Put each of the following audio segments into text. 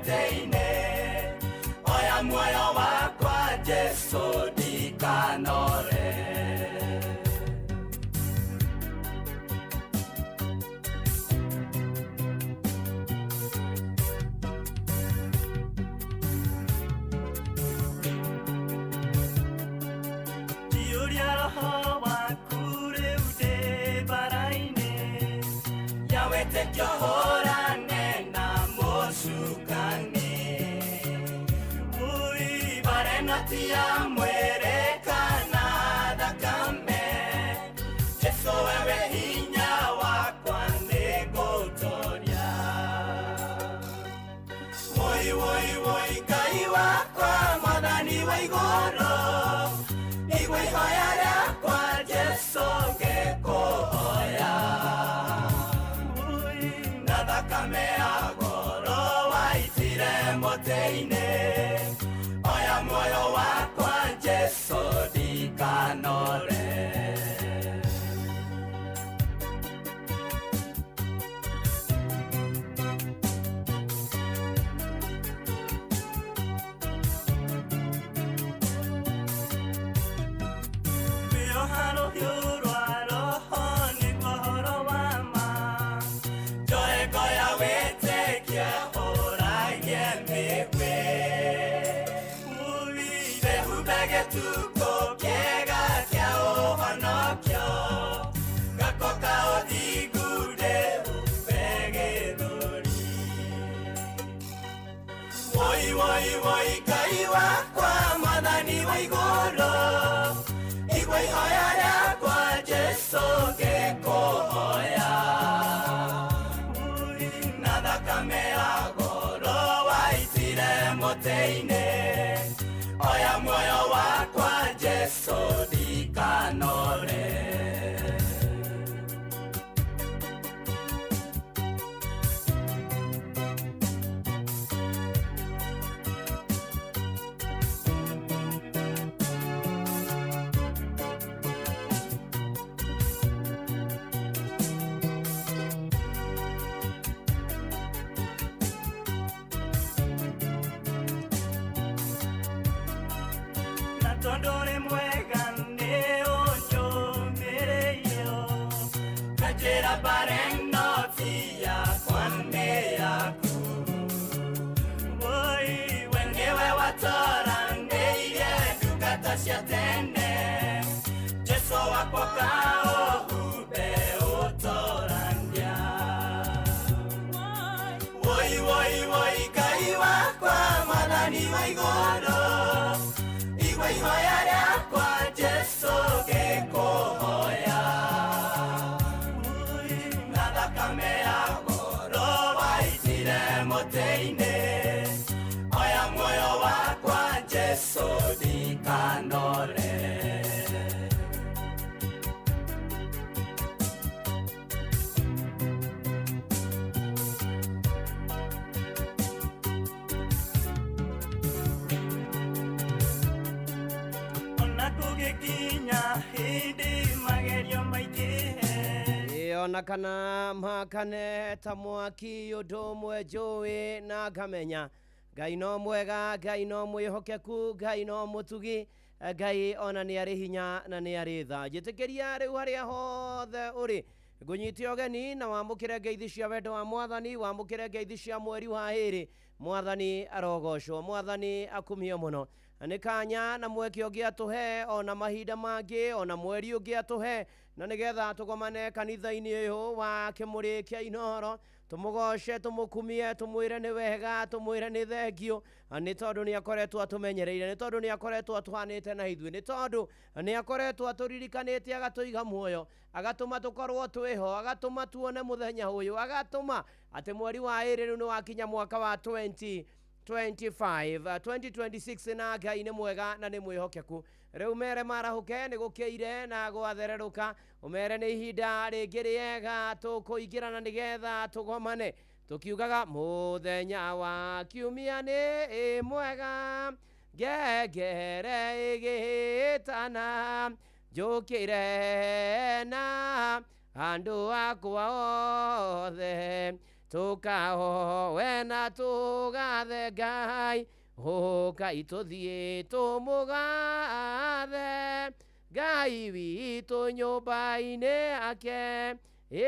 mũtĩ-inĩ, oya muoyo wakwa Jesu ndikanore. Ndiũria roho waku rĩu ndĩ mbara-inĩ, ya wĩtĩkio hũrane na mũcukani. Uibare noti ya mwĩrĩ kana thakame, Jesu wewe hinya wakwa nĩngũtũũria. Woi woi woi Ngai wakwa Mwathani wa igũrũ, igua ihoya rĩakwa Jesu ngĩkũhoya. Na thakame ya goro waitire mũtĩ-inĩ, oya muoyo wakwa Jesu ndikanore. Tuko kiega kia ũhonokio, gako ka ũthingu ndĩhumbe gĩthũri. Woi woi woi Ngai wakwa Mwathani wa igũrũ, igua ihoya rĩakwa Jesu ngĩkũhoya. Na thakame ya goro waitire mũtĩ-inĩ, oya muoyo wakwa Jesu ndikanore. Tondore mwega nĩ ũnjũmĩrĩirio, kanjĩra bareno ti yakwa nĩ yaku. Woi we nĩwe watoranĩirie ndungata cia tene, Jesu wakwa kaũhumbe ũtorania. Woi woi woi Ngai wakwa Mwathani wa igũrũ, igua ihoya rĩakwa Jesu ngĩkũhoya. Na thakame ya goro waitire mũtĩ-inĩ, oya muoyo wakwa Jesu ndikanore. Ona kana makane ta mwaki ũndũ ũmwe njũĩ na ngamenya, Ngai no mwega, Ngai no mwĩhokeku, Ngai no mũtugi, Ngai ona nĩ arĩ hinya na nĩ arĩ tha. Njĩtĩkĩria rĩu harĩa hothe ũrĩ ngũnyite ũgeni na wamũkĩre ngeithi cia wendo wa Mwathani, wamũkĩre ngeithi cia mweri wa ĩrĩ. Mwathani arogocwo, Mwathani akumio mũno. Nĩ kanya na mweke ũngĩatũhe ona mahinda mangĩ ona mweri ũngĩatũhe, na nĩgetha tũgomane kanitha-inĩ ũyũ wa kĩmũrĩ kĩa Inooro, tũmũgoce, tũmũkumie, tũmwĩre nĩ wega, tũmwĩre nĩ thengio, nĩ tondũ nĩ akoretwo atũmenyereire, nĩ tondũ nĩ akoretwo atũhanĩte na ithuĩ, nĩ tondũ nĩ akoretwo atũririkanĩte agatũiga muoyo, agatũma tũkorwo twĩho, agatũma tuone mũthenya ũyũ, agatũma atĩ mweri wa ĩrĩ rĩu nĩ wakinya mwaka wa 2026 na Ngai nĩ mwega na nĩ mwĩhokeku. Rĩu mere marahũke nĩ gũkĩire na gwathererũka, ũmere nĩ ihinda rĩngĩ rĩega tũkũingĩrana nĩgetha tũgomane tukiugaga mũthenya wa kiumia nĩ mwega, ngengere ĩgĩtana njũkĩre na andũ akwa othe tukahowe na tugathe Ngai Ngai tuthie tumugathe Ngai witũ nyũmba-inĩ ake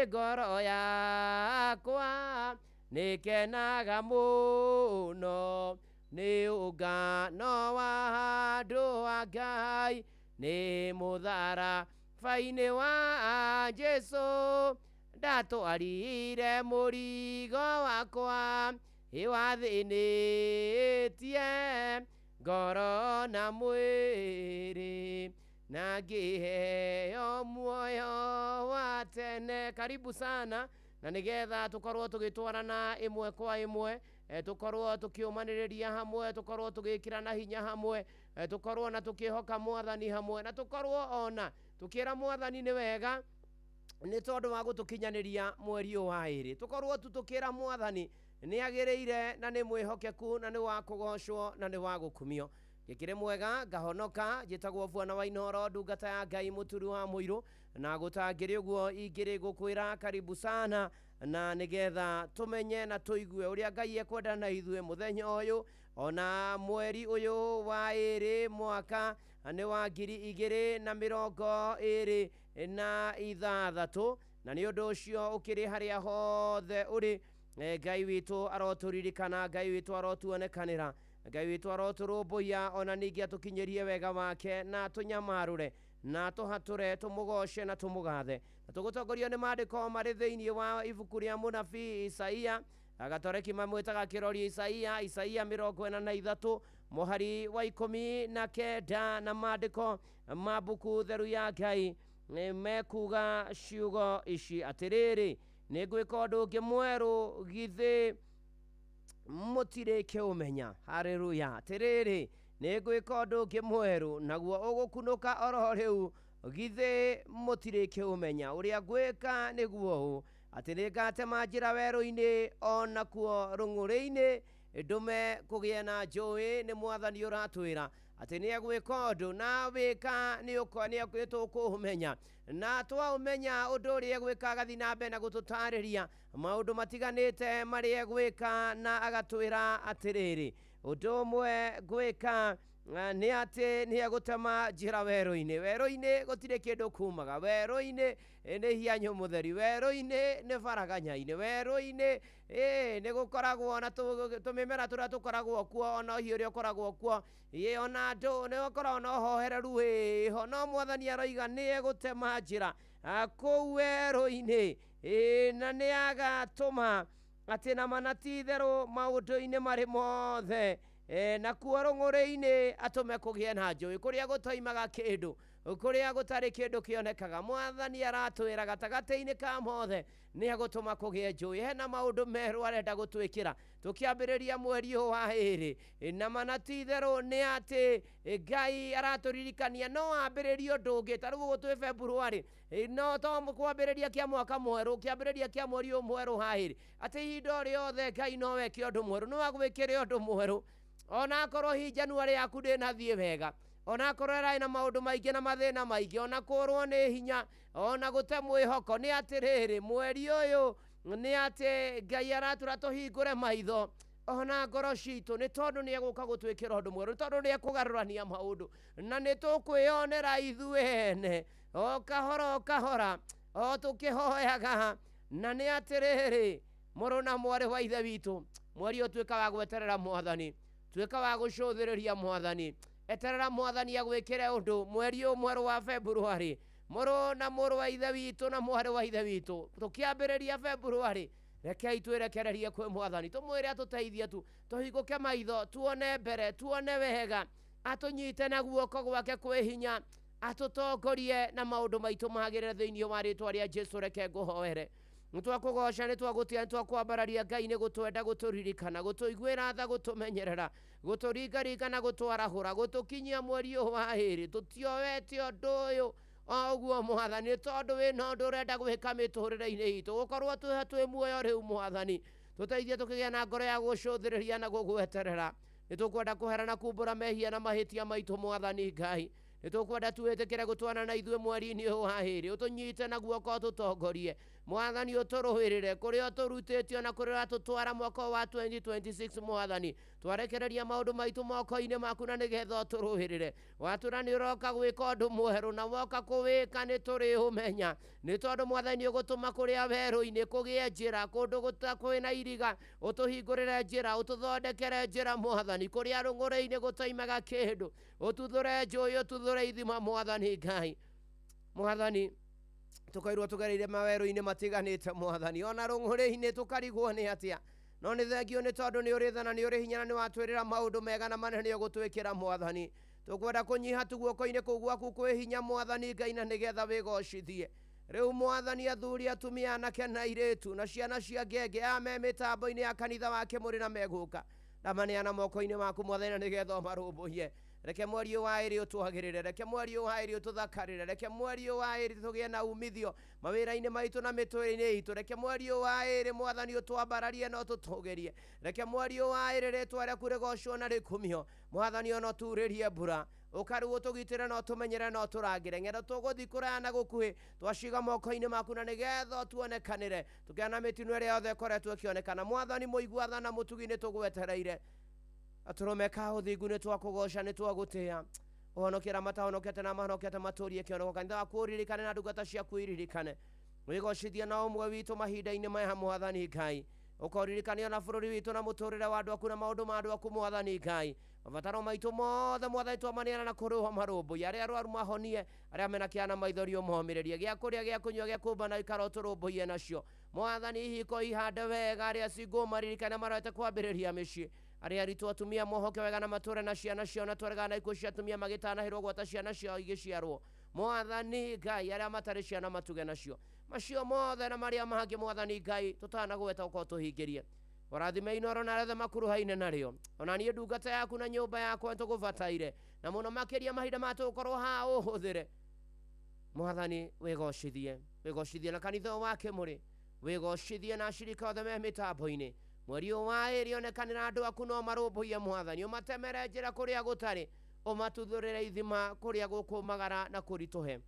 ngoro yakwa nĩkenaga mũno nĩ ũngano wa handũ wa Ngai nĩ mũtharaba-inĩ wa Jesũ ndatwarire mũrigo wakwa wathĩnĩtie ngoro na mwĩrĩ na ngĩheo muoyo wa tene. Karibu sana na nigetha tukorwo tugitwarana imwe kwa imwe tukorwo tukiumaniriria hamwe tukorwo tugikirana hinya hamwe tukorwo na tukihoka mwathani hamwe na tukorwo ona tukira mwathani ni wega ni tondu wa gutukinyaniria mweri wa iri tukorwo tukira mwathani ni agireire na ni mwihokeku na ni wa kugocwo na ni wa gukumio gikire mwega ngahonoka jitagwo Bwana wa Inoro ndungata ya Ngai muturu wa muiru na gutangire uguo ingire gukwira karibu sana na nigetha tumenye na tuigue uria Ngai ekwenda na ithue muthenya uyu ona mweri uyu wa iri mwaka ni wa 2026 na ni undu ucio ukiri haria hothe uri Ngai witu aroturirikana Ngai witu arotuonekanira Ngai witu aroturumbuia ona ningi atukinyerie wega wake na tunyamarure na tuhature tumugoce na tumugathe tugutongorio ni maandiko mari thiini wa ibuku ria munabii Isaia agatoreki mamwitaga kirori Isaia 43 muhari wa 19 na maandiko mabuku theru ya Ngai mekuga ciugo ici atiriri ningwika undu ungi mweru githi mutirike umenya. Haleluya. Atiriri ningwika undu ungi mweru naguo ugukunuka oro riu githi mutirike umenya uria gwika niguo ati ningatema njira weru-ini ona kuo rung'uri-ini ndume kugie na njui ni mwathani uratwira ati ni agwika undu na wika ni tukumenya na twaumenya undu uria gwika agathi na mbere na gututariria maundu matiganite mari egwika na agatwira atiriri undu umwe gwika ni ati ni agutema njira weru-ini gutire kindu kumaga weru-ini ni hianyo mutheri weru-ini ni faraganya-ini weru-ini ni gukoragwo na tumimera turia tukoragwo kuo ona hiyo ria ukoragwo kuo ona andu ni ukoragwo na hohereru ho no mwathani aroiga ni egutema njira kuu weru-ini na ni agatuma ati na manatitheru maundu-ini mari mothe na kuo rung'uri-ini atume kugie na njui kuria gutoimaga kindu kuria gutari kindu kionekaga mwathani aratwira gatagati-ini ka mothe ni agutuma kugie njui hena maundu meru arenda gutwikira tukiambiriria mweri wa iri na manatitheru ni ati Ngai araturirikania no ambiririo ndungi taru gutwe February no to kwambiriria kia mwaka mweru kiambiriria kia mweri mweru wa iri ati indo riothe Ngai no weke undu mweru no agwikire undu mweru ona korwo hi January yaku ndinathie wega ona korwo rai na maundu maingi na mathina maingi ona korwo ni hinya ona gute mwihoko ni atiriri mweri uyu ni ati Ngai aratura tuhingure maitho ona ngoro citu ni tondu ni eguka gutwikira undu mweru tondu ni ekugarurania maundu na ni tukwionera ithuene o kahora o tukihoyaga na ni atiriri muru na mwari wa ithe witu mweri utwika wa gweterera mwathani twika wa gucuthiriria mwathani eterera mwathani agwikire undu mweri mweru wa February muru na muru wa ithe witu na mwari wa ithe witu tukiambiriria February rekei twerekererie kwe mwathani tumwire atuteithie tu tuhinguke maitho tuone mbere tuone wega atunyite na guoko gwake kwi hinya atutongorie na maundu maitu magirire thiini wa ritwa ria Jesu reke nguhoere nitwakugoca nitwagutia nitwakwambararia Ngai ni gutwenda guturirikana gutuiguira tha gutumenyerera guturingaringana gutwarahura gutukinyia mweri wa iri tutioete undu uyu oguo mwathani tondu wina undu urenda gwika miturire-ini itu gukorwo twi muoyo riu mwathani tuteithie tukigia na ngoro ya gucuthiriria na gugweterera nitukwenda kuherana kumbura mehia na mahitia maitu mwathani Ngai nitukwenda twitikire gutwana na ithue mweri-ini wa iri utunyite na guoko tutongorie mwathani uturuhirire kuria turutitio na kuria tutwara mwaka wa 2026 mwathani twarekereria maundu maitu moko-ini maku na nigetha uturuhirire watura ni uroka gwika undu mweru na woka kuwika ni turi umenya ni tondu mwathani ugutuma kuria weru-ini kugie njira kundu gutakwina iriga utuhingurire njira ututhondekere njira mwathani kuria rungure-ini gutaimaga kindu ututhure njui ututhure ithima mwathani Ngai mwathani tukairwo tugereire maweru-ini matiganite mwathani ona rungure-ini tukarigwo ni atia no ni thengio ni tondu ni uri thana ni uri hinya na ni watwirira maundu mega na manene ugutwikira mwathani tukwenda kunyiha tuguoko-ini kuu gwaku kwi hinya mwathani Ngai na nigetha wigocithie riu mwathani athuri atumia anake na iritu na ciana cia ngenge ame mitambo-ini ya kanitha wake muri na meguka na maneana moko-ini maku mwathani na nigetha marumbuye reke mweri wa iri utwagirire reke mweri wa iri ututhakarire reke mweri wa iri tugie na umithio mawira-ini maitu na mitwiri-ini itu reke mweri wa iri mwathani utwambararie no tutugerie reke mweri wa iri ritwa riaku rigocwo na rikumio mwathani ono turirie mbura ukaru tugitire no tumenyere no turangire ngendo tuguthi kurana gukuhi twashiga moko-ini maku na nigetha tuonekanire tukiana mitino ria yothe koretwo kionekana mwathani muigua na mutugi-ini tugwetereire aturume kauthingu ni twakugoca ni twagutia uhonokera matahonokete na mahonokete maturie kioneko kanitha waku uririkane na ndungata ciaku iririkane wigocithie na umwe witu mahinda-ini maya mwathani Ngai ukoririkania na bururi witu na muturire wa andu aku na maundu ma andu aku mwathani Ngai mabataro maitu mothe mwathani twamaniana na kuruha marumbu aria arwaru mahonie aria mena kiana maithorio mohomiririe gia kuria gia kunyua gia kumba na ikaro turumbuie nacio mwathani hiko ihande wega aria cingumaririkana marete kwambiriria micii aria aritu atumia mohoke wega na mature na ciana cio na twarega na ikuo cia atumia magitanahirwo gwata ciana cio igiciarwo mwathani Ngai aria matari ciana matuge nacio macio mothe na maria mahangi mwathani Ngai tutanagweta uko tuhingirie warathime inoro na rethe makuruhaine nario ona nie ndungata yaku na nyumba yakwa tugubataire na muno makiria mahinda matukorwo ha uhuthire mwathani wigocithie na kanitha wake muri wigocithie na ashirika othe me mitambo-ini mweri wa iri onekanira andu aku no marumbuie mwathani umatemere njira kuria gutari umatuthurire ithima kuria gukumagara na kurituhe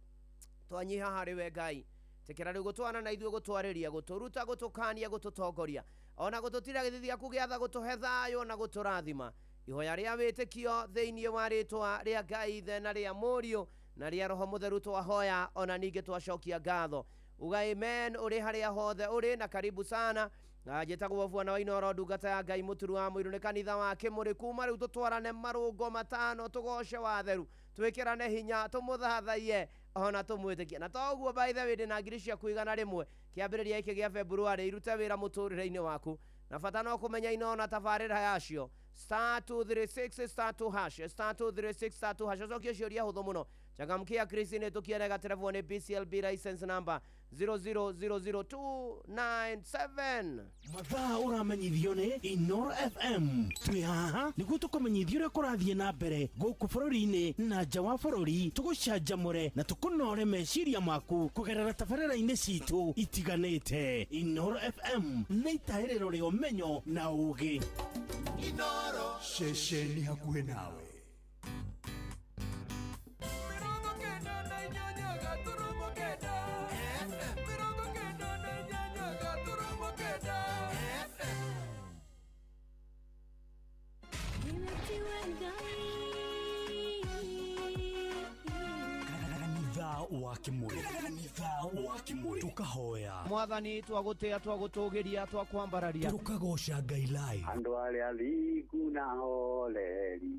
twanyiha hari we Ngai tikira riu gutwana na ithuĩ gutwariria guturuta gutukania gututongoria ona gututira githithia kugiatha gutuhe thayo na guturathima ihoya ria witikio thiini wa ritwa ria Ngai ithe na ria Mũriũ na ria Roho Mutheru twahoya ona ningi twacokia ngatho uga amen uri haria hothe uri na karibu sana njĩtagwo Bwana wa Inoro ndungata ya Ngai mũturu wa mũirũ nĩ kanitha wake mũrĩ kuma rĩu tũtwarane marũngo matano tũgoce watheru twĩkĩrane hinya tũmũthathaie ona tũmwĩtĩkie na toguo by the way ndĩna ngiri cia kũigana rĩmwe kĩambĩrĩria gĩkĩ gĩa February irute wĩra mũtũrĩre-inĩ waku na bata no kũmenya ino na tabarĩra yacio *236 *236 ũcokie ciũria hũthũ mũno changamkia Kristi nĩ tũkiere gaterefo nĩ BCLB license number 0000297 mathaa uramenyithio nĩ Inoro FM twĩ haha nĩguo tũkũmenyithia ũrĩa kũrathiĩ na mbere gũkũ bũrũri-inĩ na nja wa bũrũri tũgũcanjamũre na tũkũnore meciria maku kũgerera tabarĩra-inĩ citũ itiganĩte Inoro FM nĩ itaĩrĩro rĩa ũmenyo na ũũgĩ Inoro ceceni hakuhĩ nawe wa Kimuri tukahoya mwathani twagutia twagutũgĩria twakwambararia tukagoca Ngai live andu aria thiku na holeri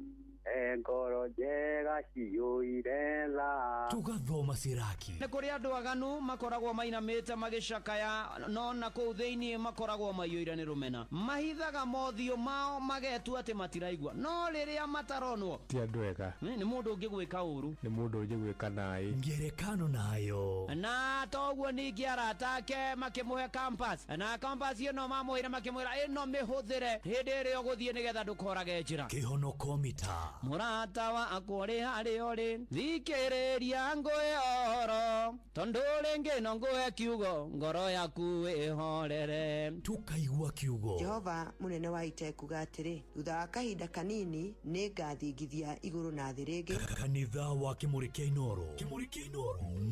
ngoro njega ciyũire tha tugathoma ciraki nĩ kũrĩ andũ aganu makoragwo mainamĩte magĩcakaya no na kũu thĩinĩ makoragwo maiyũire nĩ rũmena mahithaga mothiũ mao magetua atĩ matiraigua no rĩrĩa mataronwo ti andũ ega nĩ mũndũ ũngĩgwĩka ũru nĩ mũndũ ũngĩgwĩka naĩ ngerekano nayo na toguo ningĩ arata ake makĩmũhe campus na campus ĩno mamũhĩre makĩmwĩra ĩno mĩhũthĩre hĩndĩ ĩrĩa ũgũthiĩ nĩgetha ndũkorage njĩra kĩhonoko mita mũrata wakwa ũrĩ harĩa ũrĩ thikĩrĩria ngwĩhoro tondũ rĩngĩ no ngũhe kiugo ngoro yaku ĩhorere tukaigua kiugo Jehova munene wa ita kuga atĩrĩ thutha wa kahinda kanini nĩ ngathingithia igũrũ na thĩ rĩngĩ kanitha wa Kimuri kĩa Inoro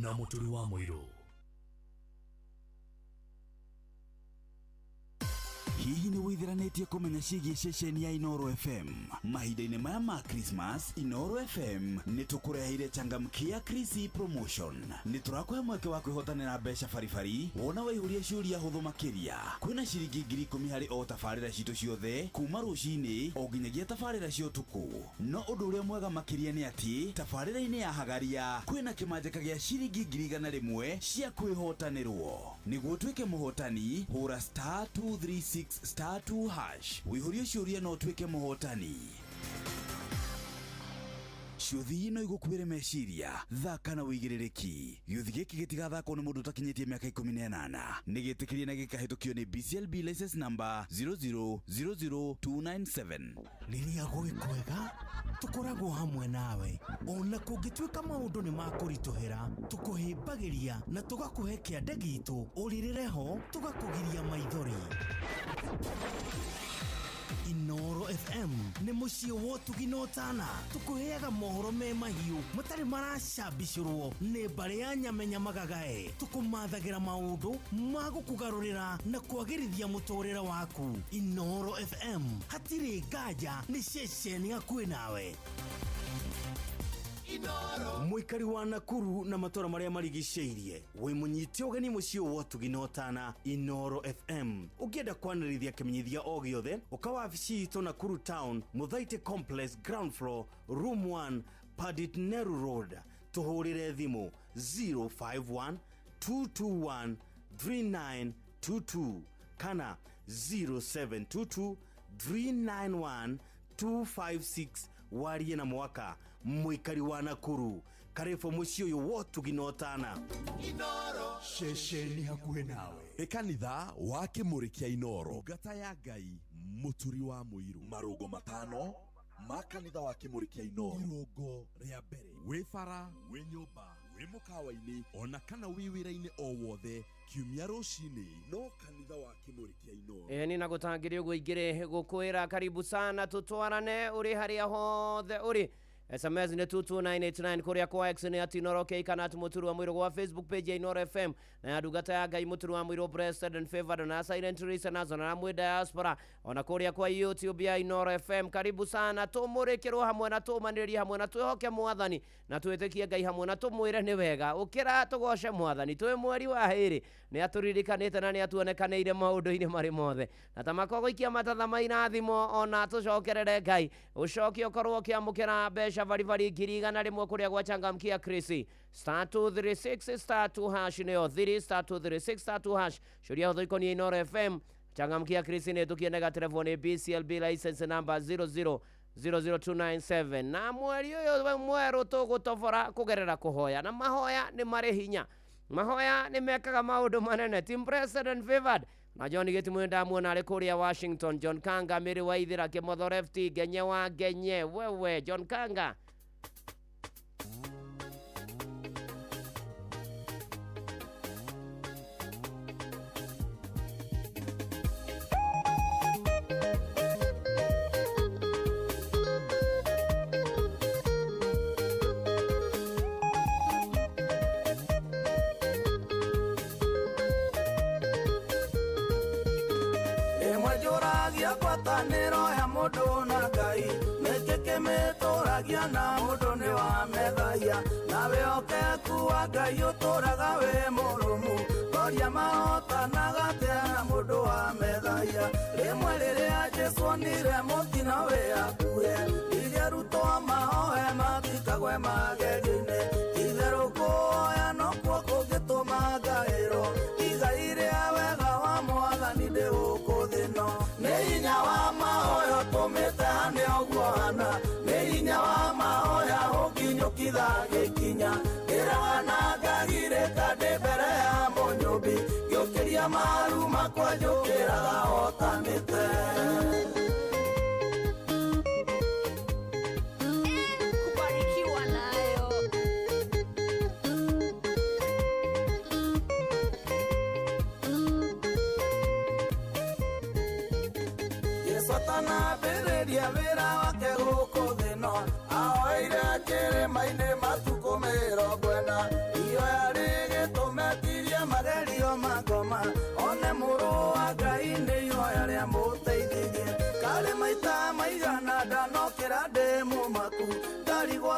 na mũturi wa mũirũ hihi ni withiranetie kumenya ciĩgiĩ ceceni ya Inoro FM? Mahinda-inĩ maya ma Christmas, Inoro FM nĩtũkũreheire changamkia Chrissy promotion. Nĩtũrakũhe mweke wa kwĩhotanĩra mbeca baribari wona waihũria ciũria hũthũ makĩria. Kwĩna ciringi 10,000 harĩ o tabarĩra citũ ciothe kuma rũcinĩ o nginyagia tabarĩra cia ũtukũ. No ũndũ ũrĩa mwega makĩria nĩ atĩ tabarĩra-inĩ ya Hagaria kwĩna kĩmanjĩka gĩa ciringi 100,000 cia kwĩhotanĩrwo. Nĩguo tuĩke mũhotani, hũra *236*2# wĩihũrie ciũria no tuĩke mũhotani. Ciũthi ino igũkuĩre meciria, thaka na wĩigĩrĩrĩki. Gĩũthi gĩkĩ gĩtigathakwo nĩ mũndũ ũtakinyĩtie mĩaka 18. Nĩgĩtĩkĩrie na gĩkahĩtũkio nĩ BCLB license number 00297. Rĩrĩa gwĩkwega tukoragwo hamwe nawe, ona kũngĩtuĩka maũndũ nĩ makũritũhĩra, tũkũhĩmbagĩria na tũgakũhe kĩande gitũ ũrĩrĩre ho, tũgakũgiria maithori. Inoro FM nĩ mũciĩ wa ũtugi na ũtana. Tũkũheaga mohoro me mahiũ matarĩ maracambicũrwo nĩ mbarĩ ya Nyamenya Magagae. Tũkũmathagĩra maũndũ ma gũkũgarũrĩra na kwagĩrithia mũtũrĩre waku. Inoro FM, hatirĩ nganja, nĩ ceceni hakuhĩ nawe. Mũikari wa Nakuru na matũra marĩa marigicĩirie, wĩ mũnyiti ũgeni mũciĩ wa ũtugi na ũtana. Inoro FM, ũngĩenda kwanĩrithia kĩmenyithia o gĩothe, ũka wabici itũ Nakuru Town, Muthaiga Complex, ground floor, room 1, Padit Neru Road. Tũhũrĩre thimũ 051 221 3922 kana 0722 391 256. warie na mwaka. Mũikari wa Nakuru, karĩbũ mũciĩ ũyũ wa ũtugi na ũtana. Inoro ceceni hakuhĩ nawe. Kanitha wa Kĩmũrĩ kĩa Inoro, ngata ya Ngai mũturi wa mũirũ. Marũngo matano ma kanitha wa Kĩmũrĩ kĩa Inoro. Irũngo rĩa mbere, wĩ bara, wĩ nyũmba, wĩ mũkawa-inĩ, ona kana wĩ wĩra-inĩ o wothe, kiumia rũcinĩ no kanitha wa Kĩmũrĩ kĩa Inoro. Ni nagũtangĩria ũguo ingĩrĩ gũkwĩra karibu sana, tũtwarane ũrĩ harĩa hothe ũrĩ. SMS ni 22989 kuria kwa X ni @Inoro K kana @Mũturi wa Mũirũ kwa Facebook page ya Inoro FM na ya ndungata ya Ngai Mũturi wa Mũirũ Blessed and Favored na Silent Listeners na Mwĩ Diaspora ona kuria kwa YouTube ya Inoro FM. Karibu sana, tũmũrĩkĩrwo hamwe na tũmanĩrĩrie hamwe na twĩhoke Mwathani na twĩtĩkie Ngai hamwe na tũmwĩre nĩ wega. Ũkĩra tũgoce Mwathani, twĩ mweri wa hĩrĩ nĩ atũririkanĩte na nĩ atuonekanĩire maũndũ-inĩ marĩ mothe, na tamako gũikia matatha mairathimo ona tũcokerere Ngai. Ũcokie ũkorwo ũkĩamũkĩra mbeca baribari 100,000 kuria gwa changamkia Chrissy *236*2# nĩyo 3*236*2#. Curia hũthũ ikonie Inoro FM. Changamkia Chrissy nĩ tũkienega telefoni BCLB license number 00297. Na mweri ũyũ mwerũ tũgũtobora kũgerera kũhoya, na mahoya nĩ marĩ hinya. Mahoya nĩ mekaga maũndũ manene. Team Blessed and Favored na John Gĩtimũ ndamuona arĩ kũrĩa Washington. John Kanga Mĩrĩ wa Ithira Kĩmotho Refti Genye wa Genye. Wewe John Kanga ngwatanĩro ya mũndũ na Ngai nĩkĩ mĩtũragia na mũndũ nĩ wa methaia, nawe ũkeku wa Ngai ũtũraga wĩ mũrũmu, ngoria mahotanaga tena mũndũ wa methaia. Rĩmwe rĩrĩa Jesũ onire mũtino wĩ hakuhĩ, ithe rutwo mahoe matikagwe magerio-inĩ, itherũ kũhoya nokuo kũngĩtũma ngaĩrwo, igai rĩa wega wa Mwathani ndĩ gũkũ thĩ ĩno. Nĩ hinya wa mahoya ũtũmĩte hane ũguo hana, nĩ hinya wa mahoya ũnginyũkitha gĩkinya, ngĩraga na ngagirĩka ndĩ mbere ya Mũnyũmbi, ngĩũkĩria maru makwa njũkĩraga hotanĩte. Anambĩrĩria wĩra wake gũkũ thĩ ĩno, ahoire kĩrĩma-inĩ matukũ 40, ihoya rĩgĩtũmetirie magerio ma ngoma, one mũrũ wa Ngai nĩ ihoya rĩa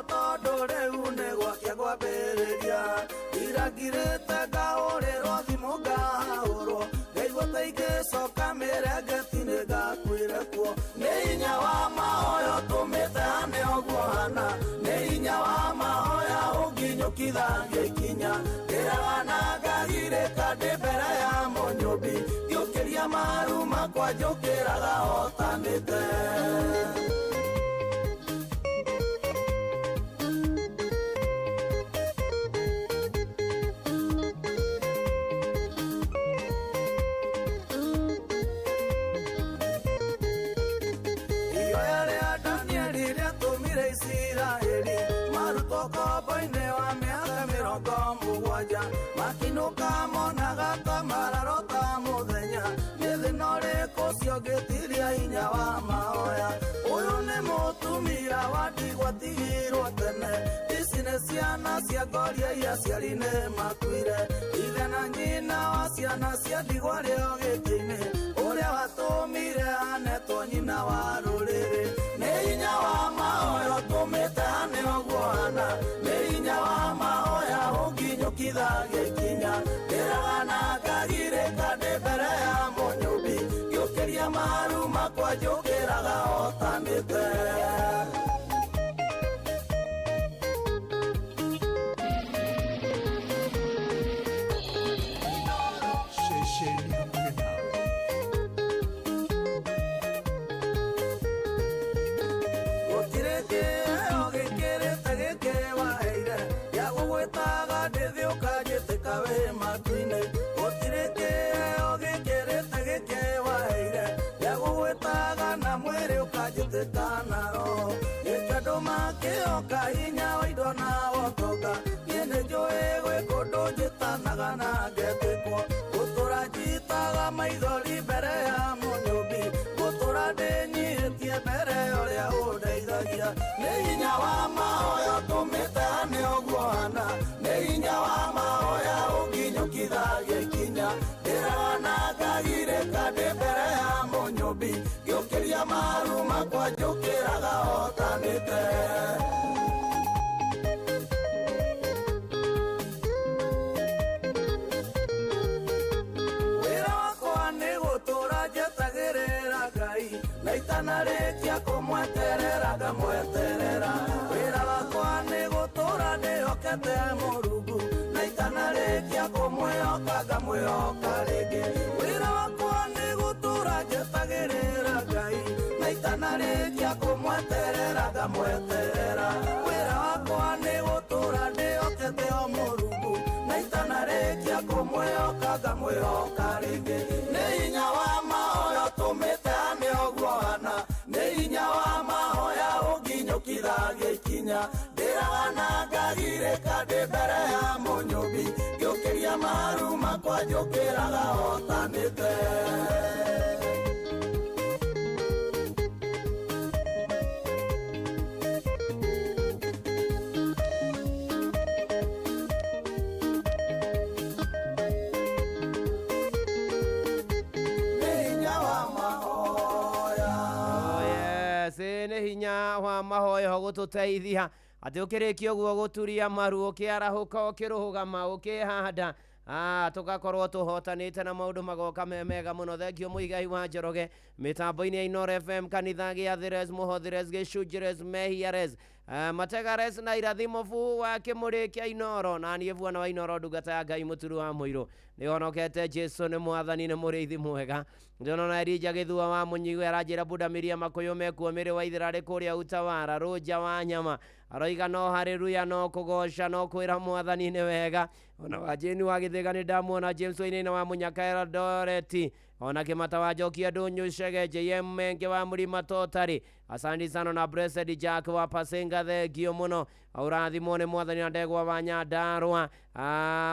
tondu riu ni gwakia gwambiriria irangirite ngaurĩrwo thimũ ngahũrwo ngaigua ta ingĩcoka mĩrengetini ngakwĩre kuo nĩ hinya wa mahoya ũtũmĩte hane ũguo hana nĩ hinya wa mahoya ũnginyũkithagia ikinya ndĩraga na ngagirĩka ndĩ mbere ya mũnyũmbi ngĩũkĩria maru makwa njũkĩraga hotanĩte. Makinuka monaga ta mararota muthenya nĩthĩ ũrĩkũ ciongĩtiria hinya wa mahoya ũyũ nĩ mũtumia wa ndigwa tigirwo tene ici nĩ ciana cia ngoria iria aciari nĩ makuire ithe na nyina wa ciana cia ndigwa rĩo gĩtĩ-inĩ ũrĩa watũmire anetwo nyina wa rũrĩrĩ nĩ hinya wa mahoya ũtũmĩte hane ũguo hana nĩ hinya wa mahoya ũnginyũkithagia ikinya ndĩraga na ngagirĩka ndĩ mbere ya mũnyũmbi ngĩũkĩria maru makwa njũkĩraga hotanĩte. Makĩoka hinya wa indo na wotonga niĩ nĩ njũĩ gwĩ kũndũ njĩtanaga na ngetĩkwo gũtũra njitaga maithori mbere ya mũnyũmbi gũtũra ndĩnyihĩtie mbere ũrĩa ũndeithagia nĩ hinya wa mahoya ũtũmĩte hane ũguo hana nĩ hinya wa mahoya ũnginyũkithagia ikinya ndĩraga na ngagirĩka ndĩ mbere ya mũnyũmbi ngĩũkĩria maru makwa njũkĩraga hotanĩte. Itanarĩkia kũmweterera ngamweterera wĩra wakwa nĩ gũtũra ndĩhokete Mũrungu na itanarĩkia kũmwĩhoka ngamwĩhoka rĩngĩ wĩra wakwa nĩ gũtũra njetagĩrĩra Ngai na itanarĩkia kũmweterera ngamweterera wĩra wakwa nĩ gũtũra ndĩhokete Mũrungu na itanarĩkia kũmwĩhoka ngamwĩhoka rĩngĩ nĩ hinya wa mahoya ũtũmĩte hane ũguo hana nĩ hinya wa mahoya ũnginyũkithagia ikinya ndĩraga na ngagirĩka ndĩ mbere ya mũnyũmbi ngĩũkĩria maru makwa njũkĩraga hotanĩte. Nĩ hinya wa mahoya gũtũteithia atĩ ũkĩrĩkia ũguo gũturia maru ũkĩarahũka ũkĩrũgama ũkĩhanda tugakorwo tuhotanĩte na maũndũ magoka mega mũno. Thengio Mũigai wa Njoroge mĩtambo-inĩ ya Inooro FM kanitha gĩa Thires Mũhothires Gĩcunjĩres Mehiares Mategares na irathimo fu wa kĩmũrĩ kĩa Inooro na niĩ vuana wa Inooro ndungata ya Ngai mũturu wa mũirũ nĩ honokete Jesu nĩ mwathani nĩ mũrĩithi mwega ndĩrona Elija Gĩthua wa Mũnyigu aranjĩra Buda Miriam Makũyũ mekuo mĩrĩ wa Ithĩra kũrĩa Utawara Roja wa Nyama aroiga no haleluya no kũgoca no kwĩra mwathani nĩ wega ona Wajeni wa Gĩthĩga nĩ ndamuona James Wainaina wa Mũnyaka Eldoret ona Kĩmata wa Njokia Ndũnyũ Chege JM Menge wa Mũrima Totari asante sana na Blessed Jack wa Pasenga thengio mũno ũrathimwo nĩ mwathani na Ndegwa wa Nyandarũa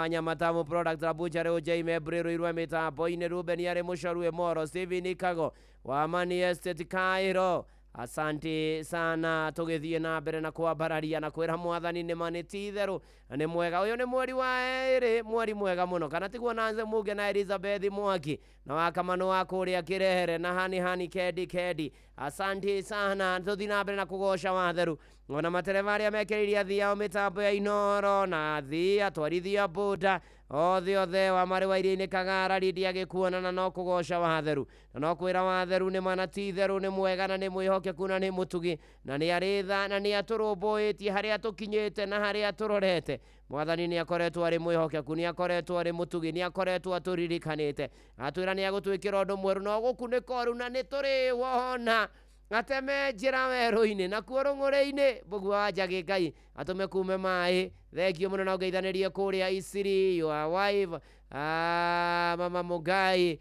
Nyamatamu Product Rabuja Rĩu Jaime Brĩrũ Irwe mĩtambo-inĩ Ruben arĩ Mũcorue Moro Steven Kago wa Mani Estate Cairo Asante sana tugithie na mbere na kwambararia na kwira mwathani ni maniti theru ni mwega. Uyu ni mweri wa eri, mweri mwega muno kana tiguo nanze muge na Elizabeth Mwaki na wakamano wa kuria Kirehere na hani kedi. Asante sana tuthi na mbere na kugosha watheru ona matereva aria mekiriria thia mitambo ya Inoro na thia twarithia boda othe wa mari wa iria-ini Kagara Lidia gikuona na no kugosha watheru na no kwira watheru ni manati theru ni mwega na ni mwihokeku na ni mutugi na ni aritha na ni aturumbuitie haria tukinyite na haria turorete. Mwathani ni akoretwo ari mwihokeku, ni akoretwo ari mutugi, ni akoretwo aturirikanite atwira ni agutwikira undu mweru no gukunika oru na ni turi wona ateme njira weru-ini na kuorongore-ini bugwa wa njagi Ngai atume kume mai. Thengio muno na ngeithanirie kuria Isiri your wife Mama Mugai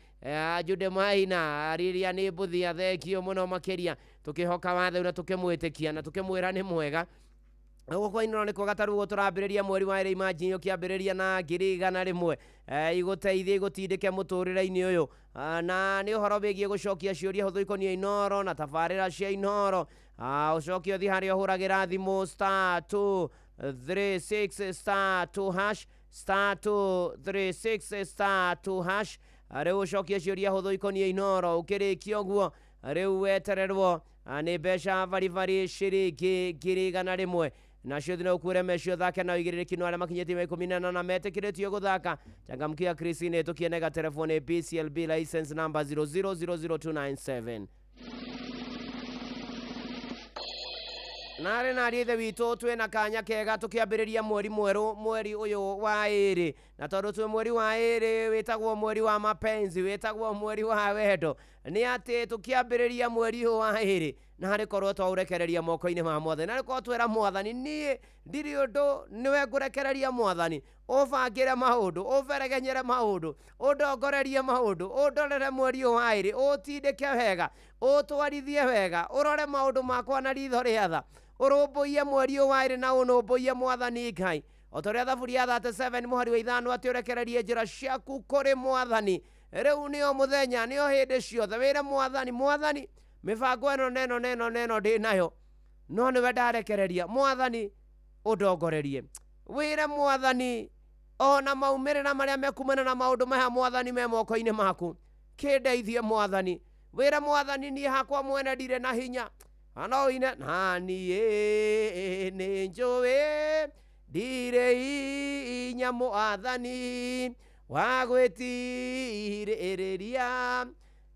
Jude Maina ariria ni mbuthia. Thengio muno makiria tukihoka wathe na tukimwitikia na tukimwira ni mwega. Kwa ino ni kwa gatarugo turambiriria mweri wa eri imagine ukiambiriria na 101 iguteithie igutindike muturire-ini uyu na ni uhoro bigie gucokia ciuria huthu ikonie Inoro na tabarira cia Inoro. Ucokie thi haria uhuragira thimu *236*2# *236*2# riu ucokie ciuria huthu ikonie Inoro. Ukirikia uguo riu wetererwo ni mbeca vari ciringi 101 na ciuthi no ukure mecio thake na uigiriki no aria makinyeti 18 na metikiritio guthaka. Changamkia Christine tukienega telefone BCLB license number 0000297 nare ithe witũ twĩna kanya kega tukiambĩrĩria mweri mweru mweri uyu wa ĩrĩ na tondu twi mweri wa ĩrĩ wĩtagwo mweri wa mapenzi wĩtagwo mweri wa wendo nĩ atĩ tukiambĩrĩria mweri uyu wa ĩrĩ na harĩ korwo twaurekereria moko-inĩ ma Mwathani na rĩkorwo twĩra Mwathani niĩ ndirĩ ũndũ nĩwe ngũrekereria Mwathani ũbangĩre maũndũ ũberegenyere maũndũ ũndongorerie maũndũ ũndorere mweri uyu wa ĩrĩ ũtindĩke wega ũtwarithie wega ũrore maũndũ makwa na ritho rĩa tha urumbuiye mweri uyu wa ĩrĩ na ũnũmbũiye Mwathani Ngai otoria thaburi ya 37 muhari wa 5 ati urekererie njĩra ciaku kũrĩ Mwathani. Rĩu nĩo mũthenya nĩo hĩndĩ ciothe wĩre Mwathani mibango ĩno neno ndĩ nayo no nĩwe ndarekereria Mwathani ũndongorerie. Wĩre Mwathani ona maumĩrĩra marĩa mekumana na maũndũ maya Mwathani me moko-inĩ maku kĩndeithie Mwathani. Wĩre Mwathani niĩ hakwa mwene ndirĩ na hinya no ine na niĩ nĩ njũĩ ndirĩ hinya Mwathani wa gwĩtirĩrĩria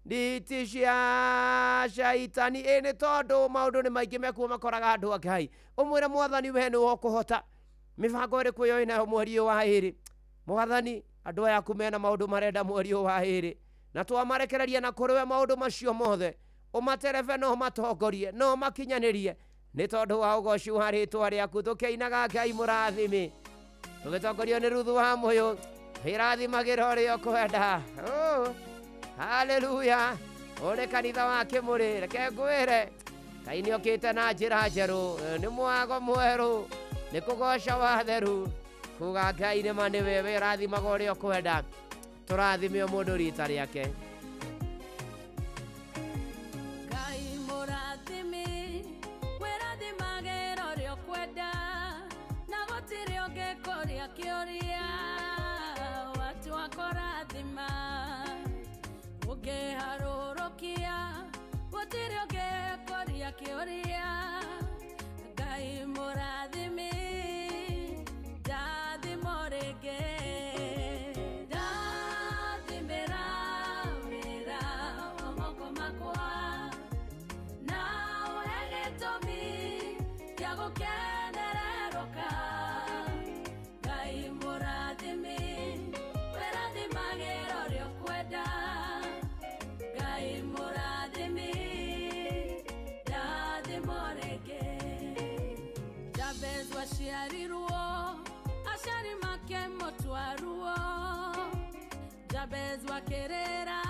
nditi cia caitani. Nĩ tondũ maũndũ nĩ maingĩ mekuo makoraga andũ a Ngai. Ũmwĩre Mwathani we nĩwe ũkũhota. Mĩbango ĩrĩkũ yo ĩnayo mweri ũyũ wa ĩrĩ Mwathani andũ aya aku mena maũndũ marenda mweri ũyũ wa ĩrĩ na twamarekereria na kũrĩ we maũndũ macio mothe ũmaterebe no matongorie no makinyanĩrie nĩ tondũ wa ũgoci wa rĩtwa rĩaku tũkĩinaga Ngai mũrathimi tũgĩtongorio nĩ Ruthu wa Mũyũ irathimagĩra ũrĩa ũkwenda. Haleluya ũrĩ kanitha wa Kĩmũrĩ reke ngwĩre Ngai nĩ okĩte na njĩra njerũ nĩ mwago mwerũ nĩ kũgoca watheru kuga Ngai nĩ ma nĩwe wĩrathimaga ũrĩa ũkwenda. Tũrathime mũndũ rita rĩake. Kioria watu wakorathima ukiharũrũkia gũtirĩ ũngĩkũria kĩũria. Ngai mũrathimi ndathimo rĩngĩ ndathimĩra wĩra wa moko makwa na ũhe gĩtũmi gĩa gũkenererũka. Ashari make motwaruo Jabez wakerera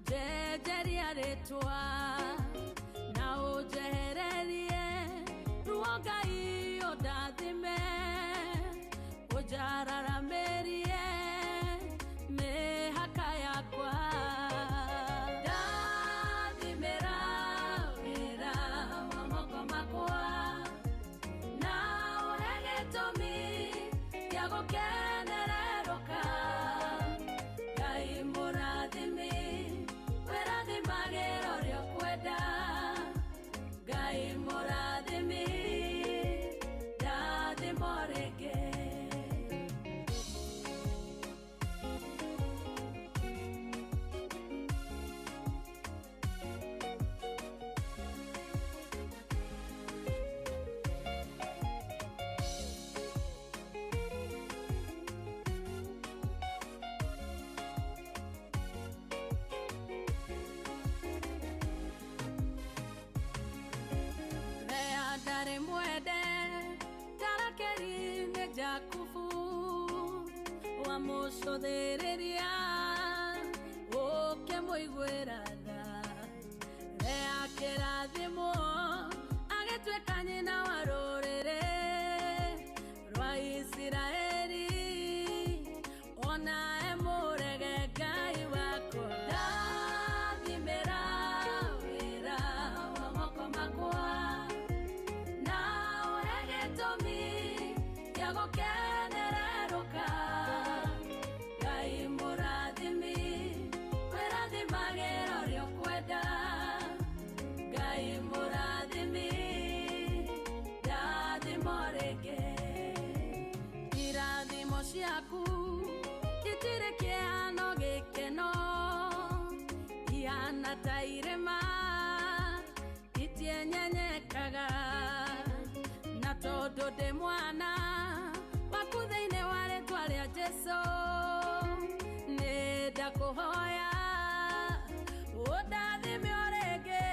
jejeria rĩtwa na ũnjehererie ruo Ngai ũndathime ũnjararamĩrie mĩhaka yakwa. Ndathimĩra mucothiriria ukimwiguirana rea kirathimo agituika nyina wa ruriri rwa Isiraeli ona emurege Ngai wakwa ndathimira wira wa moko makwa na uhe gĩtũmi gĩa gũkenereruka Ngai mũrathimi wĩrathimagĩra ũrĩa ũkwenda Ngai mũrathimi ndathimo rĩngĩ irathimo ciaku itirĩ kĩhano gĩkeno ihana ta irĩma itienyenyekaga na tondũ ndĩ mwana waku thĩinĩ wa rĩtwa rĩa Jesũ nĩ ndakũhoya ũndathime o rĩngĩ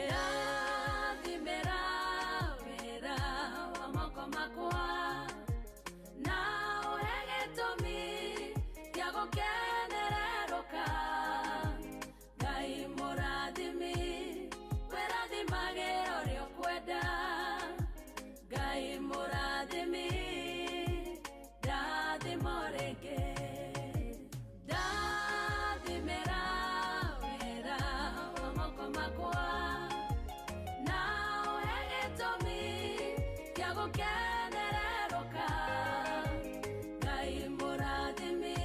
ndathimĩra wĩra wa moko makwa na ũhe gĩtũmi gĩa gũkenererũka Ngai mũrathimi wĩrathimagĩra ũrĩa ũkwenda Ngai mũrathimi ndathimo rĩngĩ ndathimĩra wĩra wa moko makwa na ũhe gĩtũmi gĩa gũkenererũka Ngai mũrathimi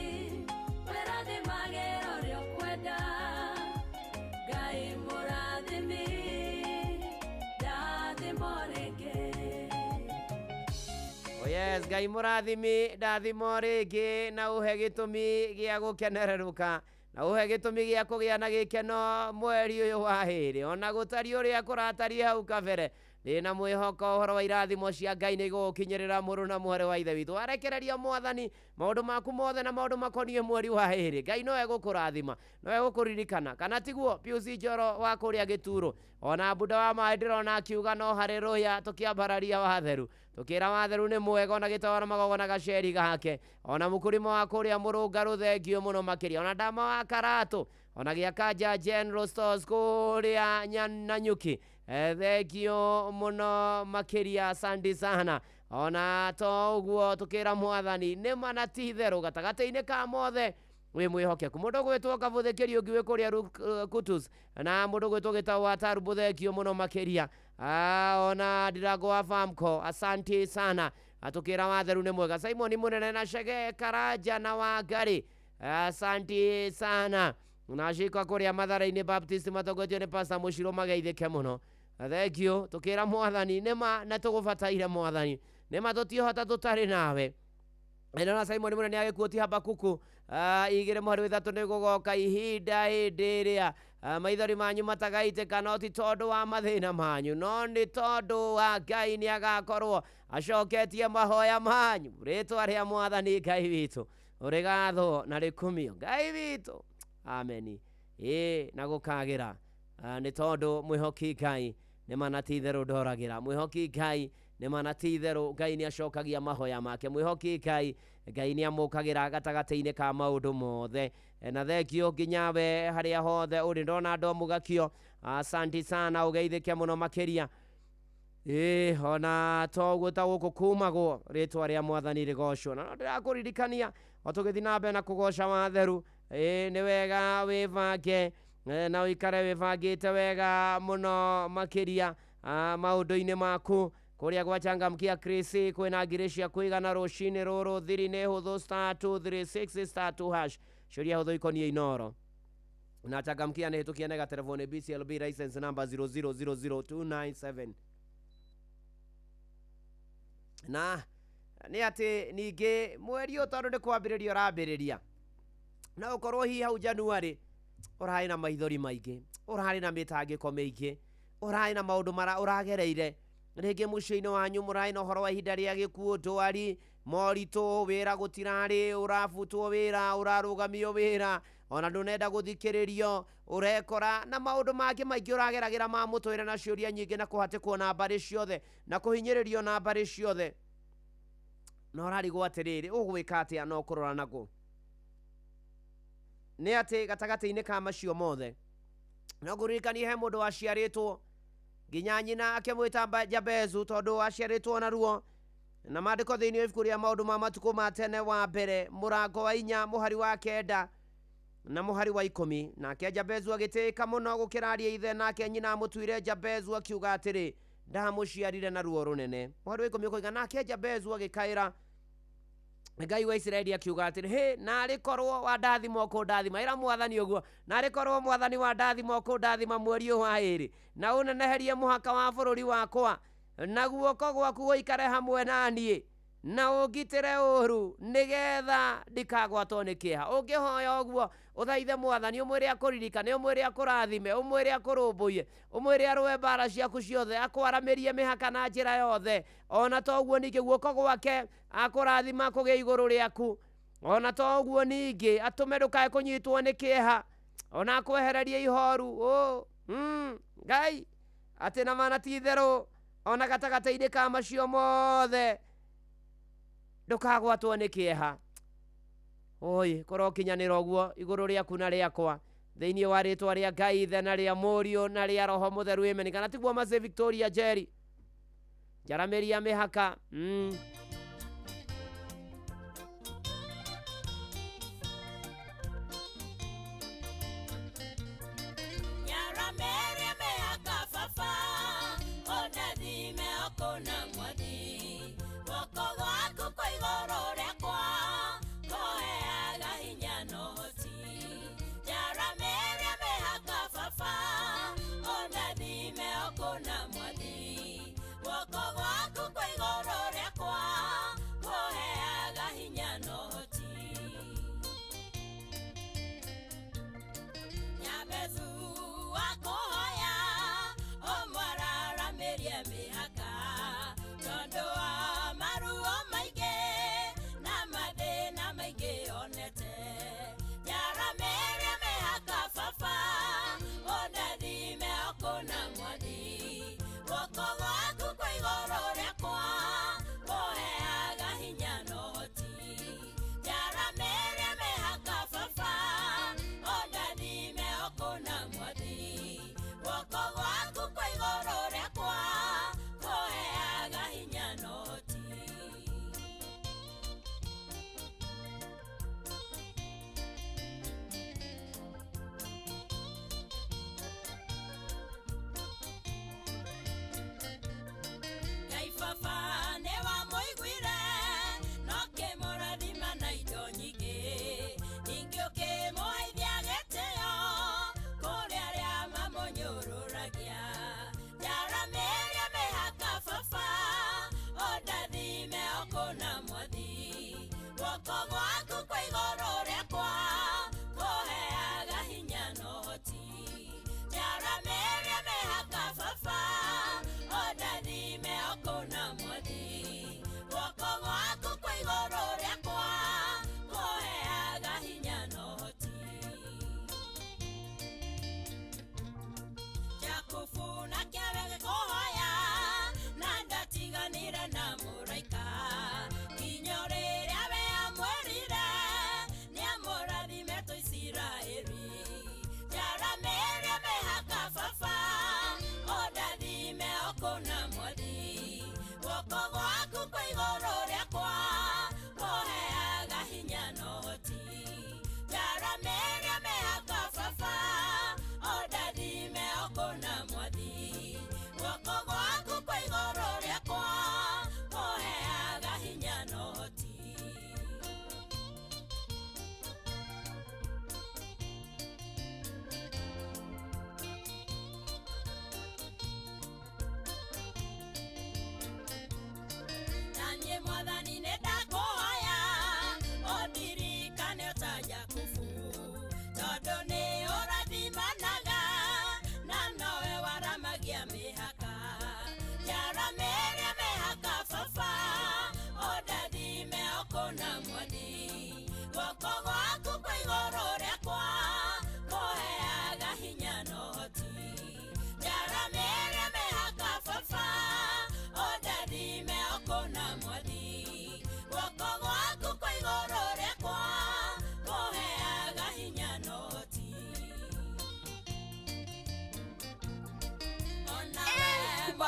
wĩrathimagĩra ũrĩa ũkwenda Ngai mũrathimi ndathimo rĩngĩ Oh yes, Ngai mũrathimi ndathimo rĩngĩ na uhe gĩtũmi gĩa gũkenererũka na uhe gĩtũmi gĩa kũgĩa na gĩkeno mweri ũyũ wa hĩrĩ ona gũtari ũrĩa kũratari hau kabere ndĩna mwĩhoko ũhoro wa irathimo cia Ngai nĩ igũgũkinyĩrĩra mũrũ na mwarĩ wa ithe witũ arekereria mwathani maũndũ maku mothe na maũndũ makoniĩ mweri wa hĩrĩ Ngai no egũkũrathima no egũkũririkana kana tiguo Pius Njoro wa kũrĩa Gĩturo ona Bunda wa maĩ ndĩrona akiuga no haleluya tũkĩambararia watheru tũkĩra watheru nĩ mwega ona gĩtawara magogona gaceri gake ona mũkũrĩma wa kũrĩa Mũrũngarũ thengio mũno makĩria ona Ndama wa Karatũ ona Gĩakanja General Stores kũrĩa Nanyuki thengio mũno makĩria asante sana ona to ũguo tũkĩra mwathani nĩ mana ti itherũ gatagatĩ-inĩ ka mothe wĩ mwĩhokeku mũndũ gwĩtwo Gabuthĩkĩrio ngĩwĩ kũrĩa Kutus na mũndũ gwĩtwo Gĩtaũ wa Tarubu thengio mũno makĩria ona Ndirango wa Famco asante sana atũkĩra watheru nĩ mwega Simon Mũnene na Chege Karanja na Wangari asante sana na cika kũrĩa Mathare-inĩ Baptist matongotio nĩ Pastor Mũciro mageithĩke mũno thengio tũkĩra mwathani nĩma na tũgũbataire mwathani nĩma tũtiũhota tũtarĩ nawe na Simon Mũnene agĩkuoti Habakuku 2:3 nĩ gũgoka ihinda hĩndĩ ĩrĩa maithori manyu matagaitĩka no ti tondũ wa mathĩna manyu no nĩ tondũ wa Ngai nĩ agakorwo acoketie mahoya manyu rĩtwa rĩa mwathani Ngai witũ ũrĩ gatho na rĩkumio Ngai witũ amen na gũkagĩra nĩ tondũ mwĩhoki Ngai nĩ mana ti itherũ ndoragĩra mwĩhoki Ngai nĩ mana ti itherũ Ngai nĩ acokagia mahoya make mwĩhoki Ngai nĩ amũkagĩra gatagatĩ-inĩ ka maũndũ mothe na thengio nginya we harĩa hothe ũrĩ ndona ndomũgakio asante sana ũgeithĩke mũno makĩria ona to ũguo ta gũkũ kumagwo rĩtwa rĩa mwathani rĩgocwo na ndĩrakũririkania o tũgĩthiĩ na mbere na kũgoca watheru nĩ wega wĩbange na ũikare wĩbangĩte wega mũno makĩria maũndũ-inĩ maku kũrĩa gwachangamkia Chris kwĩna ngirĩ cia kũigana rũcinĩ rũrũ thiri nĩ hũthũ *236*2# ciũria hũthũ ikoniĩ Inoro na changamkia nĩ hĩtũkia nega telefoni BCLB license number 0000297 na nĩ atĩ ningĩ mweri ũyũ tondũ nĩ kwambĩrĩria ũrambĩrĩria na ũkorwo hihi hau January ũrarĩ na maithori maingĩ ũrarĩ na mĩtangĩko mĩingĩ ũrarĩ na maũndũ ũragereire rĩngĩ mũciĩ-inĩ wanyu mũrarĩ na ũhoro wa ihinda rĩa gĩkuũ ndwari moritũ wĩra gũtirarĩ ũrabutwo wĩra ũrarũgamio wĩra ona ndũnenda gũthikĩrĩrio ũrekora na maũndũ mangĩ maingĩ ũrageragĩra ma mũtũrĩre na ciũria nyingĩ na kũhatĩkwo na mbarĩ ciothe na kũhinyĩrĩrio na mbarĩ ciothe no rarigo atiriri ugwika atia no kurora naku ni ati gatagati-ini ka macio mothe no nguririkanie he mundu waciaritwo nginya nyina akimwita Jabezu tondu aciaritwo na ruo na mandiko thiini ibuku ria maundu ma matuko ma tene wa mbere murango wa 4 muhari wa 9 na muhari wa 10 nake Jabezu agitika muno gukiraria ithe nake nyina amutuire Jabezu akiuga atiri ndamuciarire na ruo runene muhari wa 10 ukoiga nake Jabezu agikaira Ngai wa Israeli akiuga atiri he nari korwo wa ndathimo ko ndathima ira mwathani uguo nari korwo mwathani wa ndathimo ko ndathima mweri wa 2 na uneneherie muhaka wa bururi wakwa na guoko gwaku goikare hamwe nanie na ugitire uru nigetha ndikagwatwo ni kiha ungihoya uguo uthaithe mwathani umwire akuririkane umwire akurathime umwire akurumbuye umwire arwe bara ciaku ciothe akwaramirie mihaka na njira yothe ona toguo ningi guoko gwake akurathima kugia iguru riaku ona toguo ningi atume ndukae kunyitwo ni kiha ona akwehererie ihoru Ngai ati na mana ti theru ona gatagati-ini ka macio mothe ndukagwatwo ni kiha oi korwo kinyanira uguo iguru riaku na riakwa thiini wa ritwa ria Ngai ithe na ria Murio na ria Roho Mutheru amen kana tiguo maze Victoria Jerry jaramiria mihaka Nanda tiganira na muraika Kinyorere abe amweri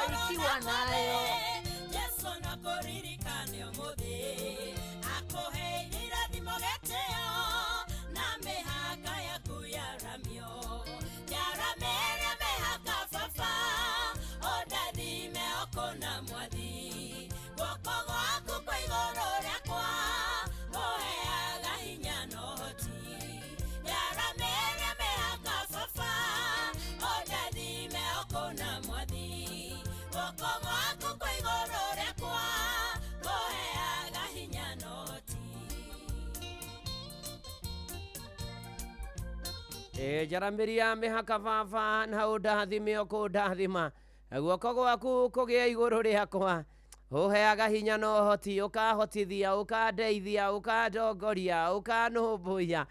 barikiwa nayo. Yesu nakuririkane umuthi akuhe irathimo geteo na mihaka yaku yaramio yaramere mihaka baba ondathime okona mwathi guoko gwaku kwa igũrũ rĩakwa kũheaga hinya na ũhoti yaramere mĩhaka baba ondathime okona mwathi guoko gwaku kwa igũrũ rĩakwa kũheaga hinya na ũhoti. Jarambiria mihaka baba na ũndathime ũkũndathima guoko gwaku kũgĩa igũrũ rĩakwa ũheaga hinya na ũhoti ũkahotithia ũkandeithia ũkandongoria ũkanũmbũia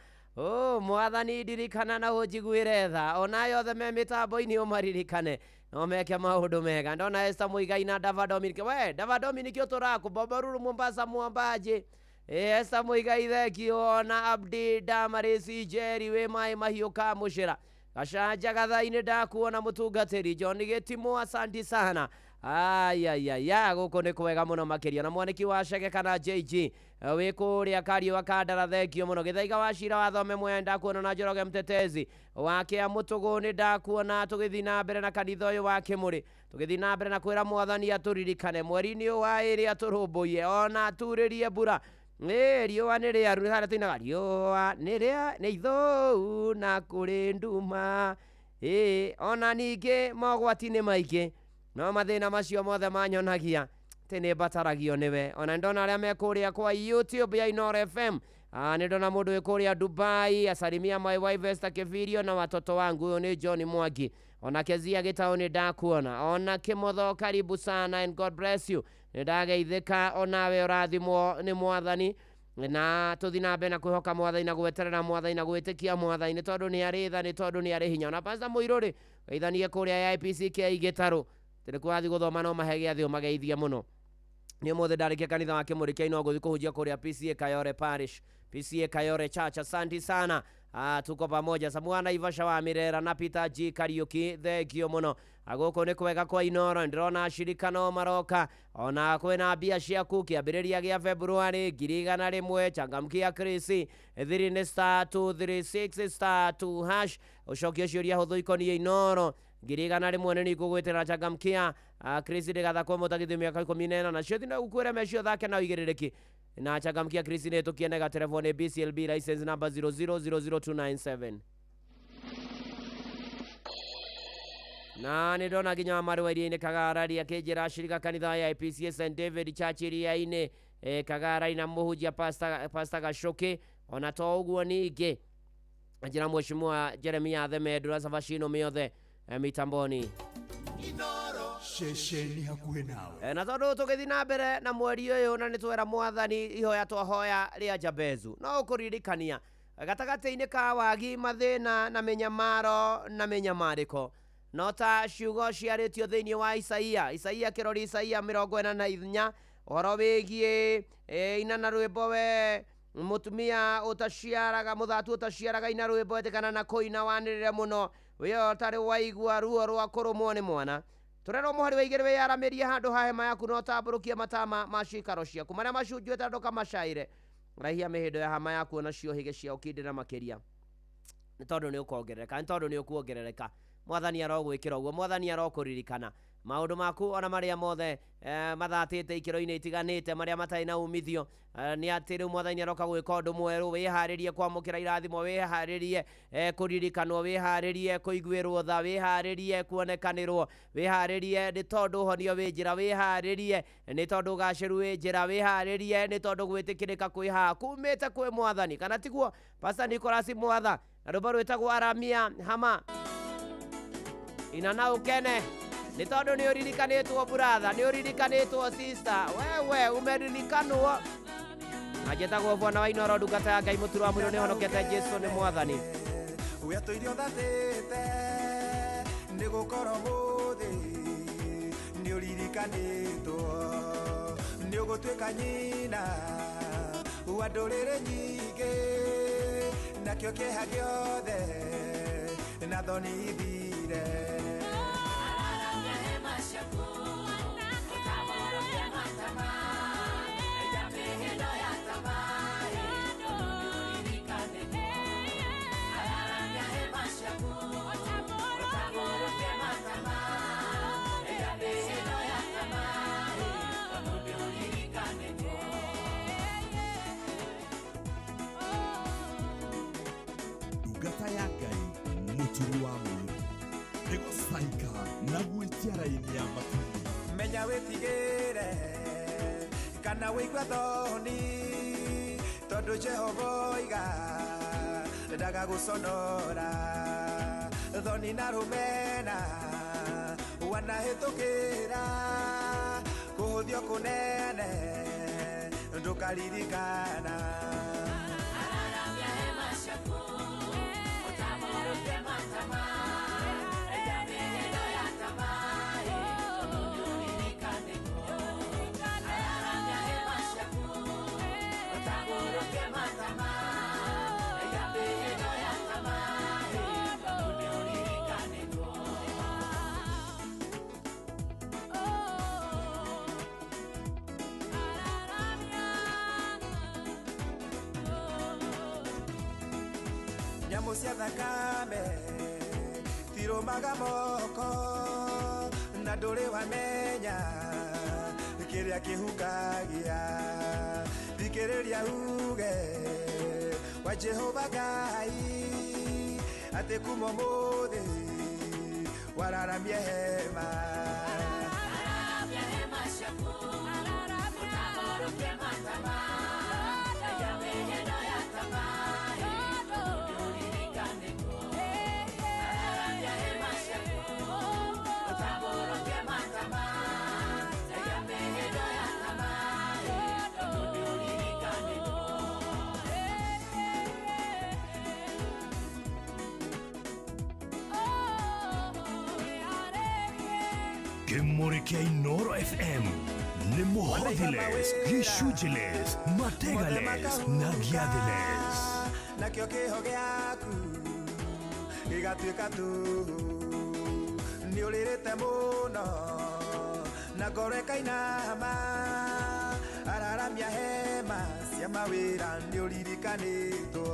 mwathani ndirikana na ũnjiguĩre tha ona yothe me mĩtambo-inĩ ũmaririkane no meke maũndũ mega. Ndona Esther Muigai na Dava Dominic we Dava Dominic ũtũraku Bomboruru Mombasa Mwambaji Esther Muigai thengio ona Abdi Damarisi Jerry we mai mahiũ ka mũcĩra Gacanja gatha-inĩ ndakuona mũtungatĩri John Gĩtimũ asanti sana. Ayayaya gũkũ nĩ kwega mũno makĩria na mwanĩki wa Chege kana JG wĩ kũrĩa Kariũa Kandara thengio mũno. Gĩthaiga wa Cira wathome mwe ndakuona na Njoroge Mtetezi wake Mũtũgũ nĩ ndakuona. Tũgĩthiĩ na mbere na kanitha ũyũ wa Kĩmũrĩ tũgĩthiĩ na mbere na kwĩra mwathani atũririkane mweri-inĩ ũyũ wa ĩrĩ atũrũmbũiye ona turĩrie mbura riũa nĩ rĩaru harĩa tũinaga riũa nĩ ithũu na kũrĩ nduma ona ningĩ mogwati nĩ maingĩ no mathĩna macio mothe manyonagia atĩ nĩ mbataragio nĩwe. Ona ndona arĩa me kũrĩa kwa YouTube ya Inooro FM nĩ ndona mũndũ wĩ kũrĩa Dubai asalimia my wife Esther Kevirio na watoto wangu. Ũyũ nĩ John Mwangi ona Kezia Gĩtaũ nĩ ndakuona ona Kĩmotho karibu sana and God bless you. Nĩ ndageithĩka onawe ũrathimwo nĩ mwathani na tũthiĩ na mbere na kwĩhoka mwathani na gweterera mwathani na gwĩtĩkia mwathani nĩ tondũ nĩ arĩ tha nĩ tondũ nĩ arĩ hinya. Ona Pastor Mũirũrĩ geithanie kũrĩa IPC kia Gĩtarũ tĩrĩ kũrathiĩ gũthoma no mahe gĩathĩ ũmageithie mũno. Nĩ ũmũthĩ ndarĩkia kanitha wa Kĩmũrĩ kĩa Ino gũthiĩ kũhunjia kũrĩa PCA Kayore Parish PCA Kayore Church. Asante sana. Tuko pamoja Samuel Naivasha wa Mirera na Peter G Kariuki thengio mũno. Gũkũ nĩ kwega kwa Inooro ndĩrona ashirika no maroka ona kwĩna mbia ciaku kĩambĩrĩria gĩa February 100 changamkia Chris 3 nĩ *236*2# ũcokie ciũria hũthũ ikoniĩ Inooro 100 nĩ nĩngũgwĩtĩra changamkia Chris ndĩgathakwo mũtagithĩ mĩaka 14 nacio thina gũkwĩre mecio thake na ũigĩrĩrĩki na changamkia Chris nĩ tũkienega telefoni BCLB license number 0000297 na nĩ ndona nginya marũa iria-inĩ Kagara-ria kĩnjĩra ashirika kanitha ya IPC St David Church iria-inĩ Kagara ina mũhunjia Pastor Gacoki ona to ũguo ningĩ njĩra Mheshimiwa Jeremiah Themendura Savashino mĩothe mitamboni Inooro ceceni hakuhĩ nawe. Na tondũ tũgĩthiĩ na mbere na mweri ũyũ na nĩ twera mwathani ihoya twahoya rĩa Jabezu no ũkũririkania gatagatĩ-inĩ ka wagi mathĩna na mĩnyamaro na mĩnyamarĩko no ta ciugo ciarĩtio thĩinĩ wa Isaia kĩrori Isaia 44 ũhoro wĩgiĩ ina na rwĩmbo we mũtumia ũtaciaraga mũthatu ũtaciaraga ina rwĩmbo etikana na kũina wanĩrĩre mũno wĩyo tarĩ waigua ruo rwa kũrũmwo nĩ mwana tũrerwo mũhari wa igĩrĩ wĩyaramĩrie handũ ha hema yaku no tambũrũkie matama ma cikaro ciaku marĩa macunjuĩte andũ kamacaire raihia mĩhĩndo ya hama yaku onacio hĩgĩ ciao kindĩra makĩria nĩ tondũ nĩ ũkuongerereka mwathani arogwĩkĩra ũguo mwathani arokũririkana maũndũ maku ona marĩa mothe mathatĩte ikĩro-inĩ itiganĩte marĩa matarĩ na umithio nĩ atĩ rĩu mwathani aroka gwĩka ũndũ mwerũ wĩharĩrie kwamũkĩra irathimo wĩharĩrie kũririkanwo wĩharĩrie kũiguĩrwo tha wĩharĩrie kuonekanĩrwo wĩharĩrie nĩ tondũ ũhonio wĩ njĩra wĩharĩrie nĩ tondũ ũgacĩru wĩ njĩra wĩharĩrie nĩ tondũ gwĩtĩkĩrĩka kwĩ haha kumĩte kwĩ mwathani kana tiguo Pastor Nicholas Mwatha na rũmba rwĩtagwo aramia hama ina na ukene nĩ tondũ nĩ ũririkanĩtwo brother nĩ ũririkanĩtwo sister wewe umeririkanwo Ajetagwo bwana wa Inooro ndungata ya Ngai mũturu wa mwĩrĩ nĩ honokete Jesu nĩ mwathani Wetũirio thatĩte nĩ gũkorwo mũthĩ nĩ ũririkanĩtwo nĩ ũgũtuĩka nyina wa ndũrĩrĩ nyingĩ nakĩo kĩeha gĩothe na thoni ithire Araragia hema ciaku gũcaika na gwĩtia raini ya matuni. Menya wĩtigĩre kana wĩigua thoni tondũ Jehova oiga ndagagũconora. Thoni na rũmena wanahĩtũkĩra kũhũthio kũnene ndũkaririkana. Nyamũ cia thakame tirũmaga moko na ndũrĩ wamenya kĩrĩa kĩhukagia. Thikĩrĩria uge wa Jehova Ngai atĩ kuma ũmũthĩ wararamie hema. Kĩmũrĩ kĩa Inooro FM nĩ mũhothiles, gĩcunjĩles, mategales na gĩathĩles. Nakĩo kĩho gĩaku gĩgatuĩka tũhũ. Nĩ ũrĩrĩte mũno na ngoro ĩkainama. Araramia hema cia mawĩra nĩ ũririkanĩtwo.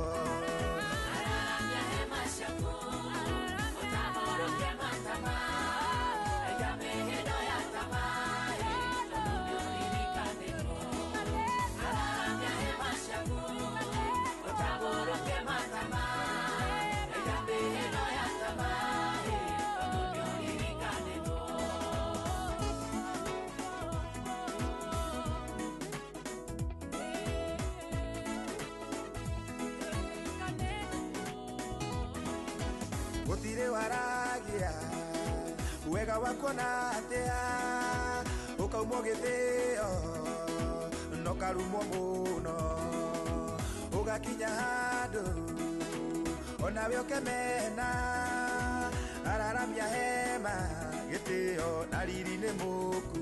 Gũtirĩ waragia wega wako na atea ũkaumwo gĩthĩo no karumwo mũno ũgakinya handũ onawe ũkemena. Araramia hema gĩtĩo na riri nĩ mũku.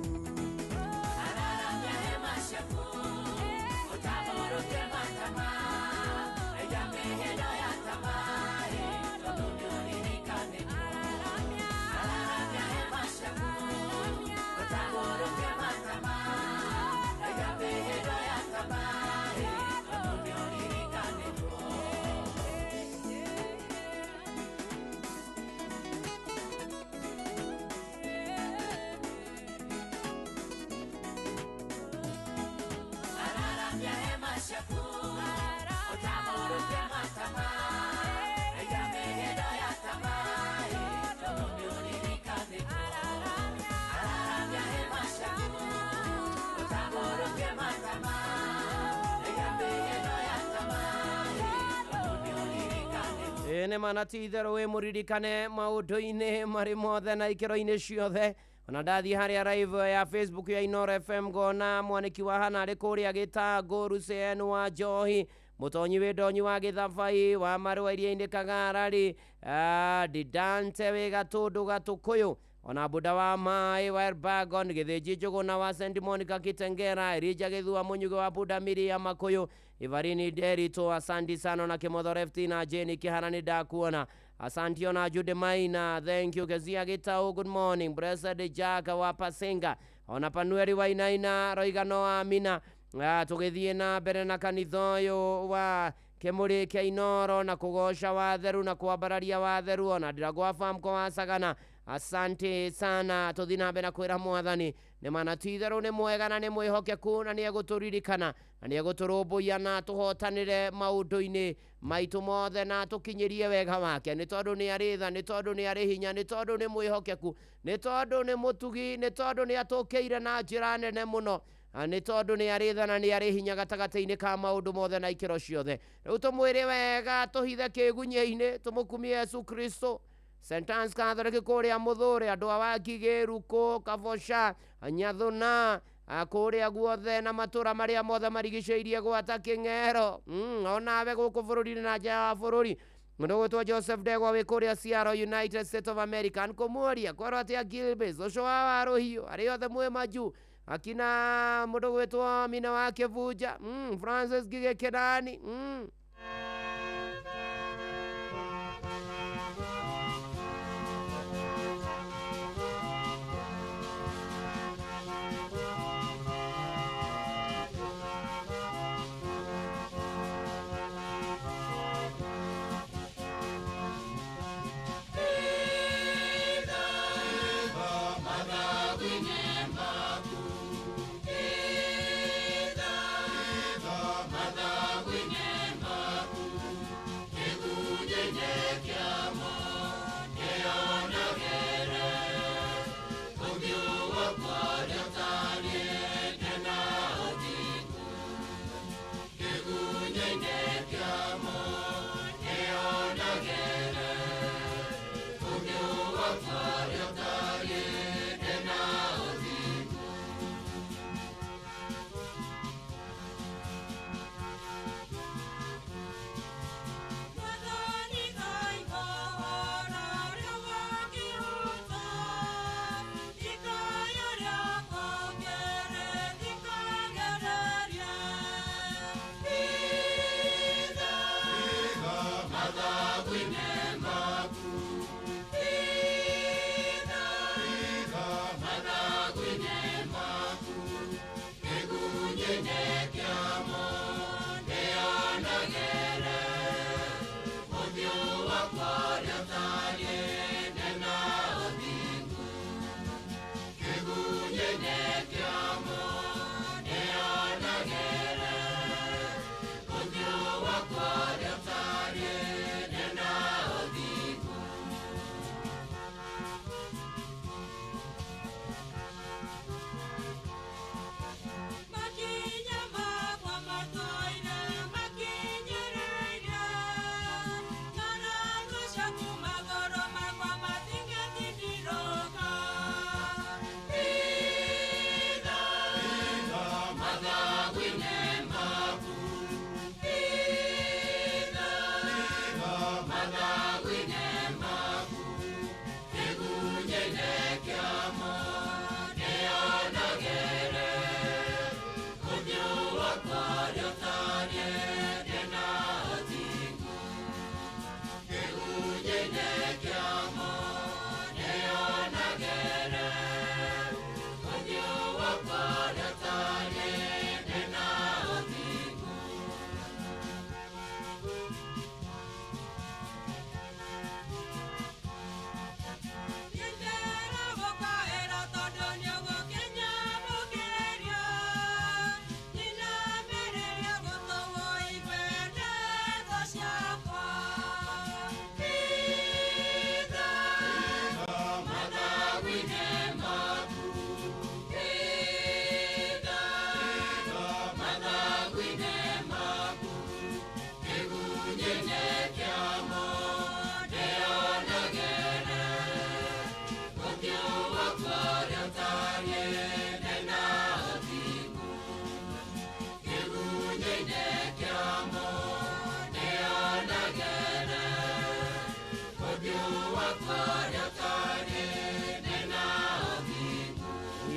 Nĩ mana ti itherũ wĩ mũririkane maũndũ-inĩ marĩ mothe na ikĩro-inĩ ciothe. Ona ndathiĩ harĩa live ya Facebook ya Inooro FM ngona mwanĩki wa hana arĩ kũrĩa Gĩtangũ, Lucien wa Njohi, Mũtonyi Wĩndonyi wa Gĩthabai, wa Marũa Iria-inĩ Kagarari, Didante wĩ Gatũndũ Gatũkũyũ, ona Buda wa Mai wa Elbagon, Gĩthĩnji Njũgũna wa St Monica Kitengera, Elijah Gĩthua Mũnyuge wa Buda Miriam Makuyu, Ivarini Derito, asanti sana na Kĩmotho Refti na Jeni Kĩhara nĩ ndakuona. Asante ona Jude Maina, thank you. Kezia Gitau, good morning. Blessed Jack wa Pasenga, ona Panueri wa Inaina, Roigano wa Amina. Tũgĩthiĩ na mbere na kanitha ũyũ wa Kĩmũrĩ kĩa Inooro na kũgoca watheru na kwambararia watheru, ona Ndiragwa Famko wa Sagana, asante sana tuthi na mbere na kwira mwathani nĩ mana titherũ nĩ mwega na nĩ mwĩhokeku na nĩ egũtũririkana na nĩ egũtũrũmbũiya na tũhotanĩre maũndũ-inĩ maitũ mothe na tũkinyĩrie wega wake nĩ tondũ nĩ arĩ tha nĩ tondũ nĩ arĩ hinya nĩ tondũ nĩ mwĩhokeku nĩ tondũ nĩ mũtugi nĩ tondũ nĩ atũkĩire na njĩra nene mũno nĩ tondũ nĩ arĩ tha na nĩ arĩ hinya gatagatĩ-inĩ ka maũndũ mothe na ikĩro ciothe rĩu tũmwĩre wega tũhithe kĩgunyĩ-inĩ tũmũkumie Yesu Kristo St. Anne's Catholic kũrĩa Mũthũre andũ a Wakigĩru kũ Kaboca Nyathũna kũrĩa guothe na matũra marĩa mothe marigicĩirie gwata Kĩng'ero onawe gũkũ bũrũri-inĩ na nja wa bũrũri mũndũ gwĩtwo Joseph Ndegwa wĩ kũrĩa Seattle United States of America nkũmũria kwerwo atĩa Gilbert ũcio wa Warũhiũ arĩ othe mwĩ maju akina mũndũ gwĩtwo Mina wa Kĩbunja Francis Gigĩ Kĩnani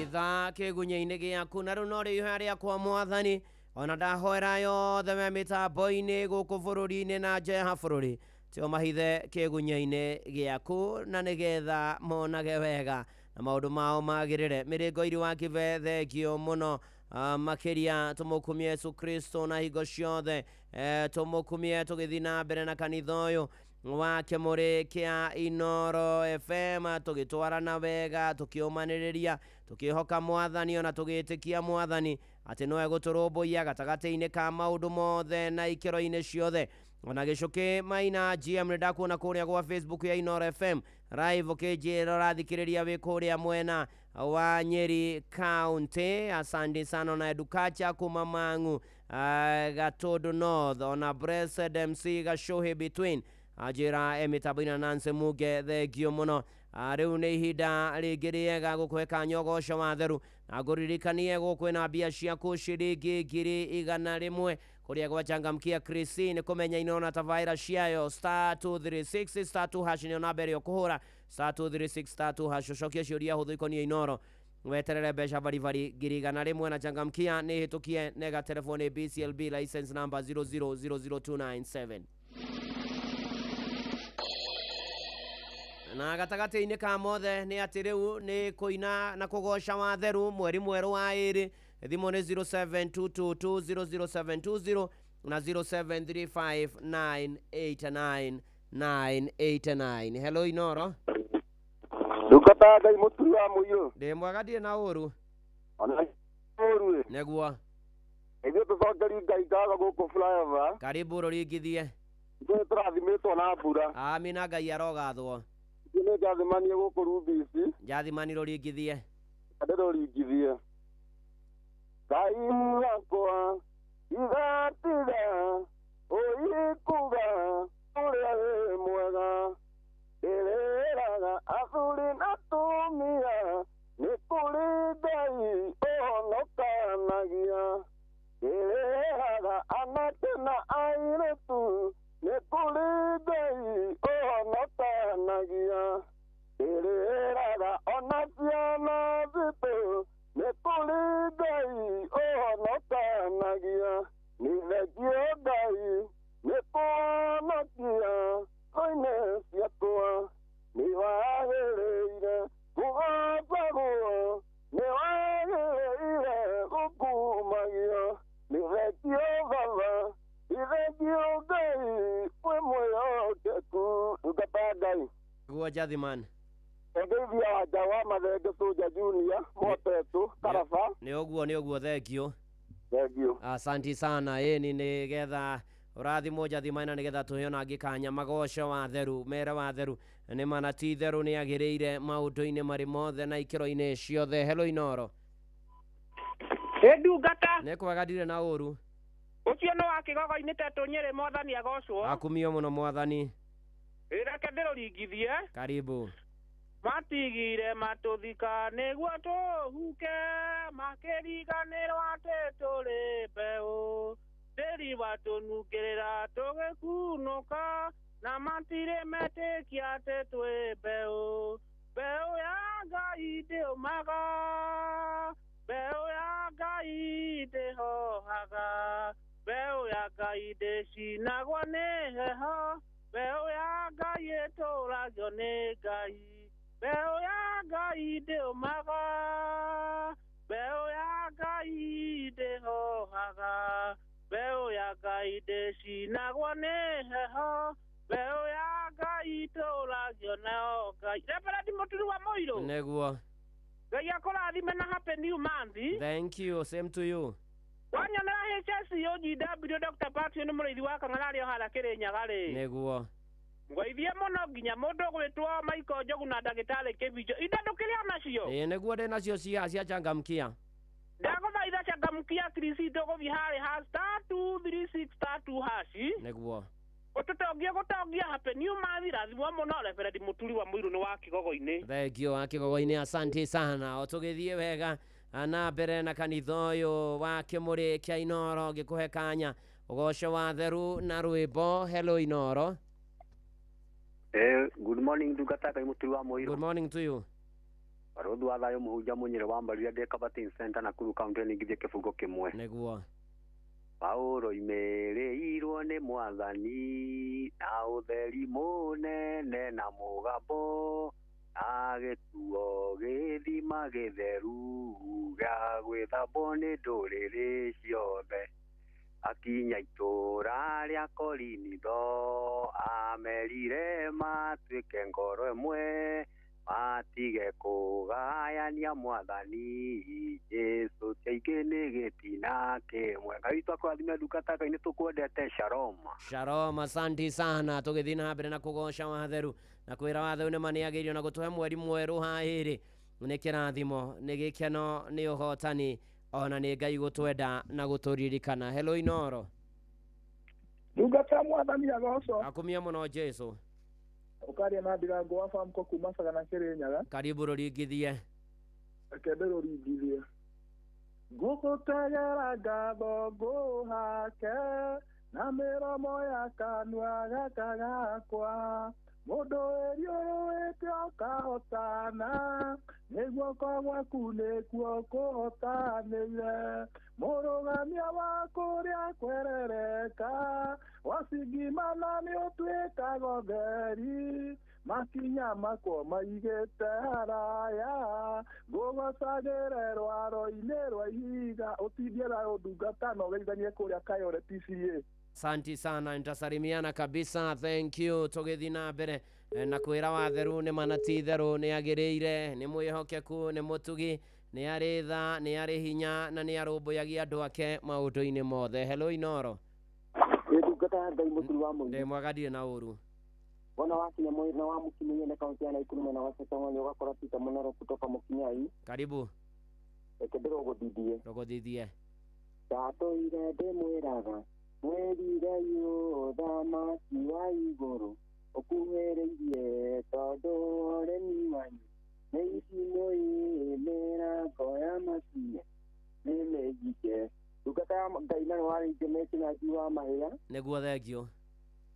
itha kĩgunyĩ-inĩ gĩaku na rĩu no rĩu harĩa kwa Mwathani ona ndahoera yothe me mĩtambo-inĩ gũkũ bũrũri-inĩ na nja ya bũrũri tio mahithe kĩgunyĩ-inĩ gĩaku na nĩgetha monage wega na maũndũ mao magĩrĩre mĩrĩngo iri wa kĩbe thengio mũno makĩria tũmũkumie Yesu Kristo na hingo ciothe tũmũkumie tũgĩthiĩ na mbere na kanitha ũyũ wa Kemuri kia Inoro FM tugitwarana wega tukiumaniriria tukihoka mwathani ona tugitikia mwathani ati noe guturumbuia gatagati-ini ka maundu mothe na ikero-ini ciothe ona gicuki maina GM ndakuona kuria gwa Facebook ya Inoro FM live ukijira rathikiriria wi kuria mwena wa Nyeri County. Asante sana na Edukacha kuma Mangu Gatodo North ona Blessed MC Gashohe between ajira emitabina Nanse Muge thegio muno riu ni ihinda ringi riega gukweka nyogosho wa theru na nguririkanie gukwina mbia ciaku ciringi 100 kuria gwachangamkia Christine kumenya inona ta virus ciayo *236 *2# ni namba ĩrĩa ũkũhũra *236 *2# cokia ciũria hũthũ ikonie Inoro weterere mbeca barivari 100 na changamkia nĩ hĩtũkie nega telefoni BCLB license number 0000297 na gatagati-inĩ ka mothe nĩ atĩ rĩu nĩ kũina na kũgoca watheru mweri mwerũ wa ĩrĩ thimũ nĩ 0722000720 na 0735989989. Hello Inoro. Ndungata Ngai mũturi wa mũiyũ. Ndĩ mwega ndirĩ na ũru. Ona ũru. Nĩguo. Ithuĩ tũcokerie Ngai ngatho gũkũ flyover. Karibu rũringithie. Ithuĩ tũrathimĩtwo na mbura. Amina Ngai arogathwo. Ithuĩ nĩ njathimanie gũkũ Rubisi. Njathimani rũringithie. Andũ rũringithie. Ngai wakwa igatiga ũikuga ũrĩa wĩ mwega ndĩrĩraga athuri na atumia nĩ kũrĩ Ngai ũhonokanagia ndĩrĩraga anake na airĩtu nĩ kũrĩ Ngai ũhonokanagia ndĩrĩraga ona ciana zitũ nĩ kũrĩ Ngai ũhonokanagia nĩ thengio Ngai nĩ kũhonokia koine ciakwa nĩ wagĩrĩire kũgocagwo nĩ wagĩrĩire gũkumagio nĩ thengio Baba nĩ thengio Ngai kwĩ mwĩhokeku ndungata Ngai guo Jathiman Ngeithia wanja wa Mathenge Soja Junior Motetu Karaba nĩ ũguo thengio. Thengio. Asanti sana ni getha ũrathimwo Jathiman nĩgetha tũheona ngĩkanya magoco wa theru mere wa theru nĩ mana ti theru nĩ agĩrĩire maũndũ-inĩ marĩ mothe na ikĩro-inĩ ciothe. Hello Inoro. Ndungata nĩ kwega ndirĩ na ũru. Ũcio nĩ wa Kĩgogo-inĩ Tetũ Nyĩrĩ mwathani agocwo. Akumio mũno mwathani. Reke ndĩrũringithie. Karibu. Matigire matũthika nĩguo tũhuke makĩriganĩrwo atĩ tũrĩ mbeũ tĩri watũnungĩrĩra tũgĩkunũka na matirĩ metĩkia atĩ twĩ mbeũ ya Ngai ndĩũmaga mbeũ ya Ngai ndĩhohaga mbeũ ya Ngai ndĩcinagwo nĩ heho mbeũ ya Ngai ĩtũragio nĩ Ngai mbeũ ya Ngai ndĩũmaga mbeũ ya Ngai ndĩhohaga mbeũ ya Ngai ndĩcinagwo nĩ heho mbeũ ya Ngai ĩtũragio nĩ Ngai. Reverend Mũturi wa Mũirũ. Nĩguo. Ngai akũrathime na happy new month. Thank you, same to you. Wanyonera HSOGW Dr. Patrick nĩ mũrĩithi wa Kang'araria hara Kĩrĩnyaga rĩ. Nĩguo. Ngwaithie mũno nginya mũndũ gwĩtwo Michael Njogu na ndagĩtarĩ Kĩbinjo. Indo ndũkĩrĩ nacio. Nĩguo ndĩ nacio cia changamkia. Ndagũthaitha changamkia Krisito gũthiĩ harĩ *236*2#. Nĩguo. Gũtũtongia happy new month rathimwo mũno Reverend Mũturi wa Mũirũ nĩ wa Kĩgogo-inĩ. Thengio wa Kĩgogo-inĩ asante sana. Otũgĩthiĩ wega na mbere na kanitha ũyũ wa Kĩmũrĩ kĩa Inoro ngĩkũhe kanya ũgoco wa theru na rwĩmbo. Hello Inoro. Good morning ndungata Ngai Mũturi wa Mũirũ. Good morning to you. Barũthi wa thayũ mũhunjia Mũnyĩrĩ wa Mbarire ndĩ Kabatin Center Nakuru County nĩngithie kĩbungo kĩmwe. Nĩguo. Paulo imerĩirwo nĩ Mwathani na ũtheri mũnene na mũgambo na gĩtuo gĩthima gĩtheru gĩa gwĩthambwo nĩ ndũrĩrĩ ciothe akinya itura ria korinitho amerire matuike ngoro imwe matige kugayania mwathani Jesu teigene gitina kimwe Ngai twakurathime ndukataka-ini tukwendete shalom Shalom, asante sana. Tugithii na mbere na kugosha watheru na kwira watheru ni maniagirio na gutuhe mweri mweru hahiri ni kirathimo ni gikeno ni uhotani ona ni Ngai gutwenda na guturirikana. Hello Inoro. Ndungata mwathani agoco. Akumia muno Jesu. Ukaria na ndirango wa farm ko kuma Sagana Kirinyaga. Karibu rurigithie. Akendero rurigithie. Gukutagera ngatho nguhake na miromo ya kanua gaka gakwa mundu weriũrũĩte ũkahotana nĩguo kwa gwaku nĩkuo kũhotanĩire mũrũgamia wa kũrĩa kwerereka wacingimana nĩ ũtuĩkaga ũtheri makinya makwo maigĩte haraya ngũgocagĩre rwaro-inĩ rwa ihiga ũtindie na ũndungata na ũgeithanie kũrĩa Kayole PCA. Asante sana, nitasalimiana kabisa. Thank you. Tugithi na mbere na kwira watheru ni manati theru ni agirire ni mwihokeku ni mutugi ni aritha ni ari hinya na ni arumbuyagia andu ake maundu-ini mothe. Hello Inoro. Ndungata Ngai muturi wa mwiri. Ndimwagadire na uru. Wana wakinya mwiri na wa mukimenye na kaunti ya Nakuru na wasatangwa ugakora Peter Munaro kutoka Mukinyai. Karibu. Ekendero gudidie. Rogudidie. Tatoire ndimwiraga mweriga yo thamaki wa iguru ukuhereirie tondu uremi wanyu na icino mĩrango ya makie nĩmĩgike ndungata Ngai na warĩngĩ mekinaji wa mahĩa nĩguo thengio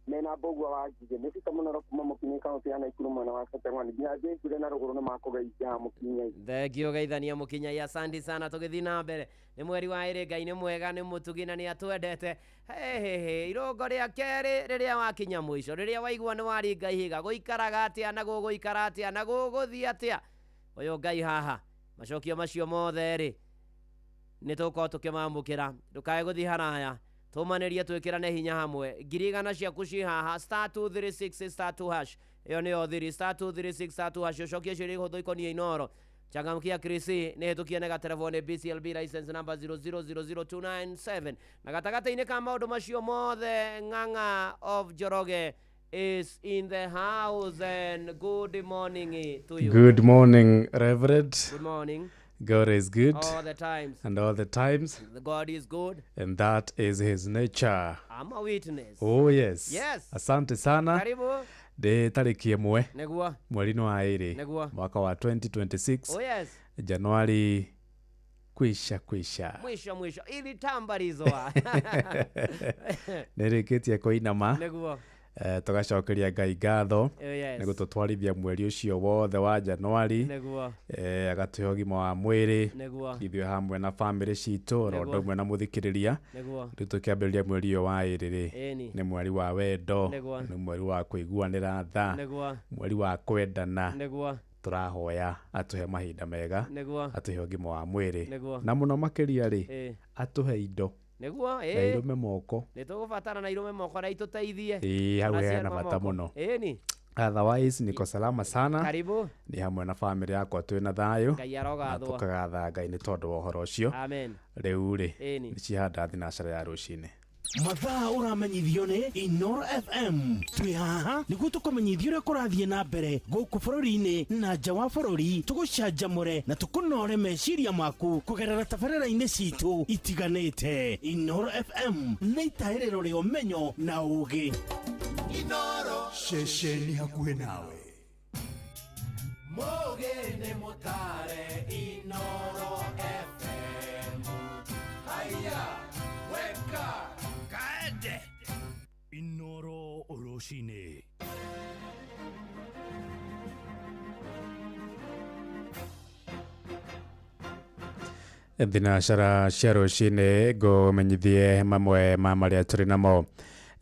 mena mbogua wangige nĩ Peter Munaro kuma Mukinyai kaunti ya Nakuru mwena wa Sateng'wani nginya Njĩngure na rũgũrũ nĩ makũgeithia Mukinyai. Thengio geithania Mukinyai. Asante sana. Tugithi na mbere ni mweri wa ĩrĩ. Ngai nĩ mwega nĩ mũtugi na nĩ atwendete. Irongo rĩa kerĩ rĩrĩa wakinya mũico rĩrĩa waigua nĩ waringa ihiga gũikaraga atĩa na gũgũikara atĩa na gũgũthiĩ atĩa ũyũ Ngai haha macokio macio mothe rĩ nĩ tũkorwo tũkĩmamũkĩra ndũkae gũthiĩ haraya tumanĩrie twĩkĩrane hinya hamwe. 100 ciaku ci haha *236 *2# ĩyo nĩyo thiri *236 *2# ũcokie ciũria ihũthũ ikonie Inoro. Changamkia Krisi nĩ hĩtũkie na gatelefone BCLB license number 0000297 na gatagatĩ-inĩ ka maũndũ macio mothe Ng'ang'a of Njoroge is in the house and good morning to you. Good morning, Reverend. Good morning. God is good. All the times. And all the times. The God is good. And that is his nature. I'm a witness. Oh yes. Yes. Asante sana. Karibu. De tariki ĩmwe Negua. mweri wa ĩrĩ Negua. mwaka wa 2026. Oh yes. Januari kwisha mwisho ili tambarizoa nĩrĩkĩtie kũinama Negua. Tugacokeria Ngai ngatho yes. nĩ gũtũtwarithia mweri ũcio wothe wa Januari agatuhe ũgima wa mwĩrĩ ithuĩ hamwe na bamĩrĩ citũ oro ũndũ ũmwe na mũthikĩrĩria rĩu tũkĩambĩrĩria mweri ũyũ wa ĩrĩ nĩ mweri wa wendo nĩ mweri wa kũiguanĩra tha mweri wa kwendana tũrahoya atuhe mahinda mega atuhe ũgima wa mwĩrĩ na mũno makĩria rĩ atuhe indo Negua na irume moko nĩtũgũbatara na irume moko na itũteithie hau hena bata mũno ni otherwise niko salama sana. Karibu. Ni hamwe na family yakwa twina thayo Ngai arogathwo tukagatha Ngai nĩ tondũ wa ũhoro ũcio. Amen. Rĩu rĩ nĩ cihanda thinacara ya rũcinĩ mathaa ũramenyithio nĩ Inoro FM. Twĩ haha nĩguo tũkũmenyithia ũrĩa kũrathiĩ na mbere gũkũ bũrũri-inĩ na nja wa bũrũri, tũgũcanjamũre na tũkũnore meciria maku kũgerera tabarĩra-inĩ citũ itiganĩte. Inoro FM nĩ itaĩrĩro rĩa ũmenyo na ũũgĩ. Inoro ceceni hakuhĩ nawe. Mũũgĩ nĩ mũtare Inoro FM. Haya weka kaende Inoro Oroshine. thinacara cia rũcinĩ ngũmenyithie mamwe ma marĩa tũrĩ namo.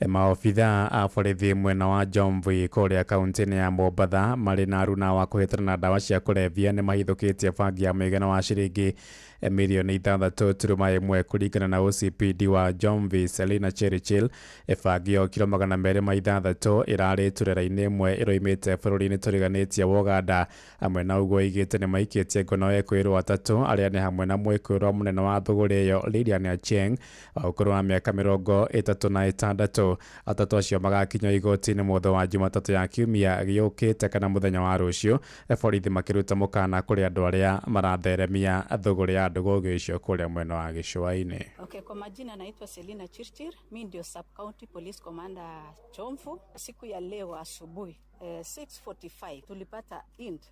Maobitha a borithi mwena wa Jomvu kũrĩa kaunti-inĩ ya Mombatha marĩ na aruna wa kũhĩtana na ndawa cia kũrebia nĩ mahithũkĩtie bangi ya mũigana wa ciringi milioni 6.1 kũringana na OCPD wa Jomvi Selina Cherichil. Ebangio kilo 260 ĩrarĩ turera-inĩ ĩmwe ĩroimĩte bũrũri-inĩ tũriganĩtie wa Uganda. Amwe na ũguo igĩte nĩ maikĩtie ngono ekwĩrwo atatũ arĩa nĩ hamwe na mwĩkwĩrwo mũnene wa thũgũrĩ ĩyo Lilian Achieng wa ũkũrũ wa mĩaka 36. Atatũ acio magakinywo igoti-inĩ mũthenya wa Jumatatũ ya kiumia gĩũkĩte kana mũthenya wa rũciũ, borithi makĩruta mũkana kũrĩ andũ arĩa maratheremia thũgũrĩ ya ndũgũgĩ icio kũrĩa mwena wa gĩcũa-inĩ. Okay, kwa majina naitwa Selina Chirchir, mimi ndio Sub County Police Commander Chomfu. Siku ya leo asubuhi 6:45 tulipata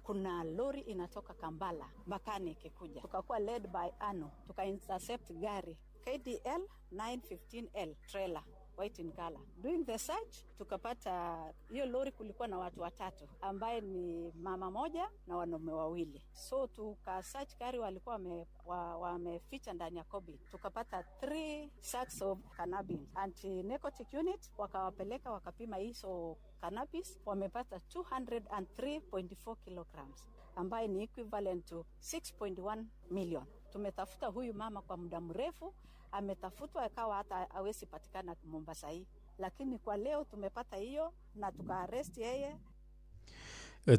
kuna lori inatoka Kampala mechanic kuja, tukakuwa led by Ano, tuka-intercept gari KDL 915L trailer white in color. Doing the search tukapata hiyo lori kulikuwa na watu watatu ambaye ni mama moja na wanaume wawili. So tuka search gari walikuwa wameficha ndani ya kobi. Tukapata 3 sacks of cannabis. Anti-narcotic unit wakawapeleka wakapima hizo cannabis, wamepata 203.4 kilograms ambaye ni equivalent to 6.1 million. Tumetafuta huyu mama kwa muda mrefu, ametafutwa akawa hata hawezi patikana Mombasa hii, lakini kwa leo tumepata hiyo na tuka-arrest yeye.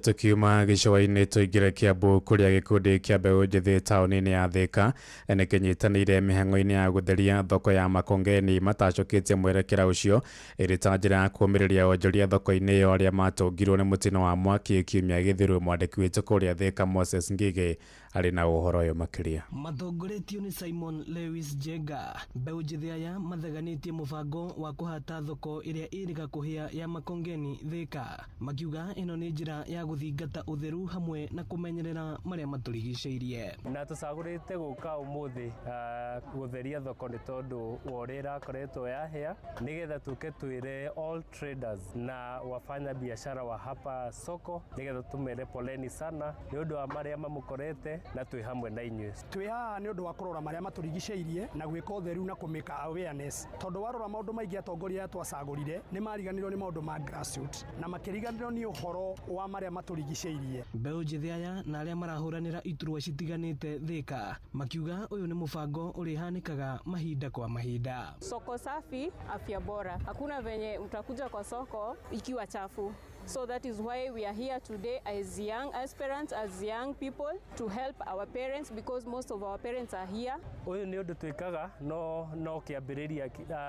Tukiuma gĩcũa-inĩ tũingĩre Kiambu kũrĩa gĩkundi kĩa mbeũ njĩthĩ taũni-inĩ ya Thika nĩ kĩnyitanĩire mĩhang'o-inĩ ya gũtheria thoko ya Makongeni matacũkĩtie mwerekera ũcio ĩrĩ ta njĩra ya kũũmĩrĩria onjoria thoko-inĩ ĩyo arĩa matũngirwo nĩ mũtino wa mwaki kiumia gĩthiru. Mwandĩki witũ kũrĩa Thika Moses Ngige arĩ na ũhoro ũyũ makĩria. Matongoretio nĩ Simon Lewis Jenga, mbeũ njĩthĩ aya matheganĩtie mũbango wa kũhata thoko ĩrĩa ĩrĩga kũhĩa ya Makongeni Thika, makiuga ĩno nĩ njĩra ya gũthingata ũtheru hamwe na kũmenyerera marĩa matũrigicĩirie. Na tũcagũrĩte gũka ũmũthĩ gũtheria thoko nĩ tondũ wa ũrĩa ĩrakoretwo yahĩa, nĩgetha tũke twĩre all traders na wafanya biashara wa hapa soko, nĩgetha tũmere poleni sana nĩ ũndũ wa marĩa mamũkorete na twĩ hamwe na inyuĩ. Twĩ haha nĩ ũndũ wa kũrora marĩa matũrigicĩirie na gwĩka ũtheru na kũmĩka awareness, tondũ warora maũndũ maingĩ atongoria twacagũrire nĩ mariganĩrwo nĩ maũndũ ma grassroots na makĩriganĩrwo nĩ ũhoro wa marĩa matũrigicĩirie. Mbeũ njĩthĩ aya na arĩa marahũranĩra iturwa citiganĩte Thika makiuga ũyũ nĩ mũbango ũrĩhanĩkaga mahinda kwa mahinda. Soko safi, afya bora. Hakuna venye utakuja kwa soko ikiwa chafu. So that is why we are here today as young aspirants, as young people, to help our parents because most of our parents are here. Ũyũ nĩ ũndũ twĩkaga no kĩambĩrĩria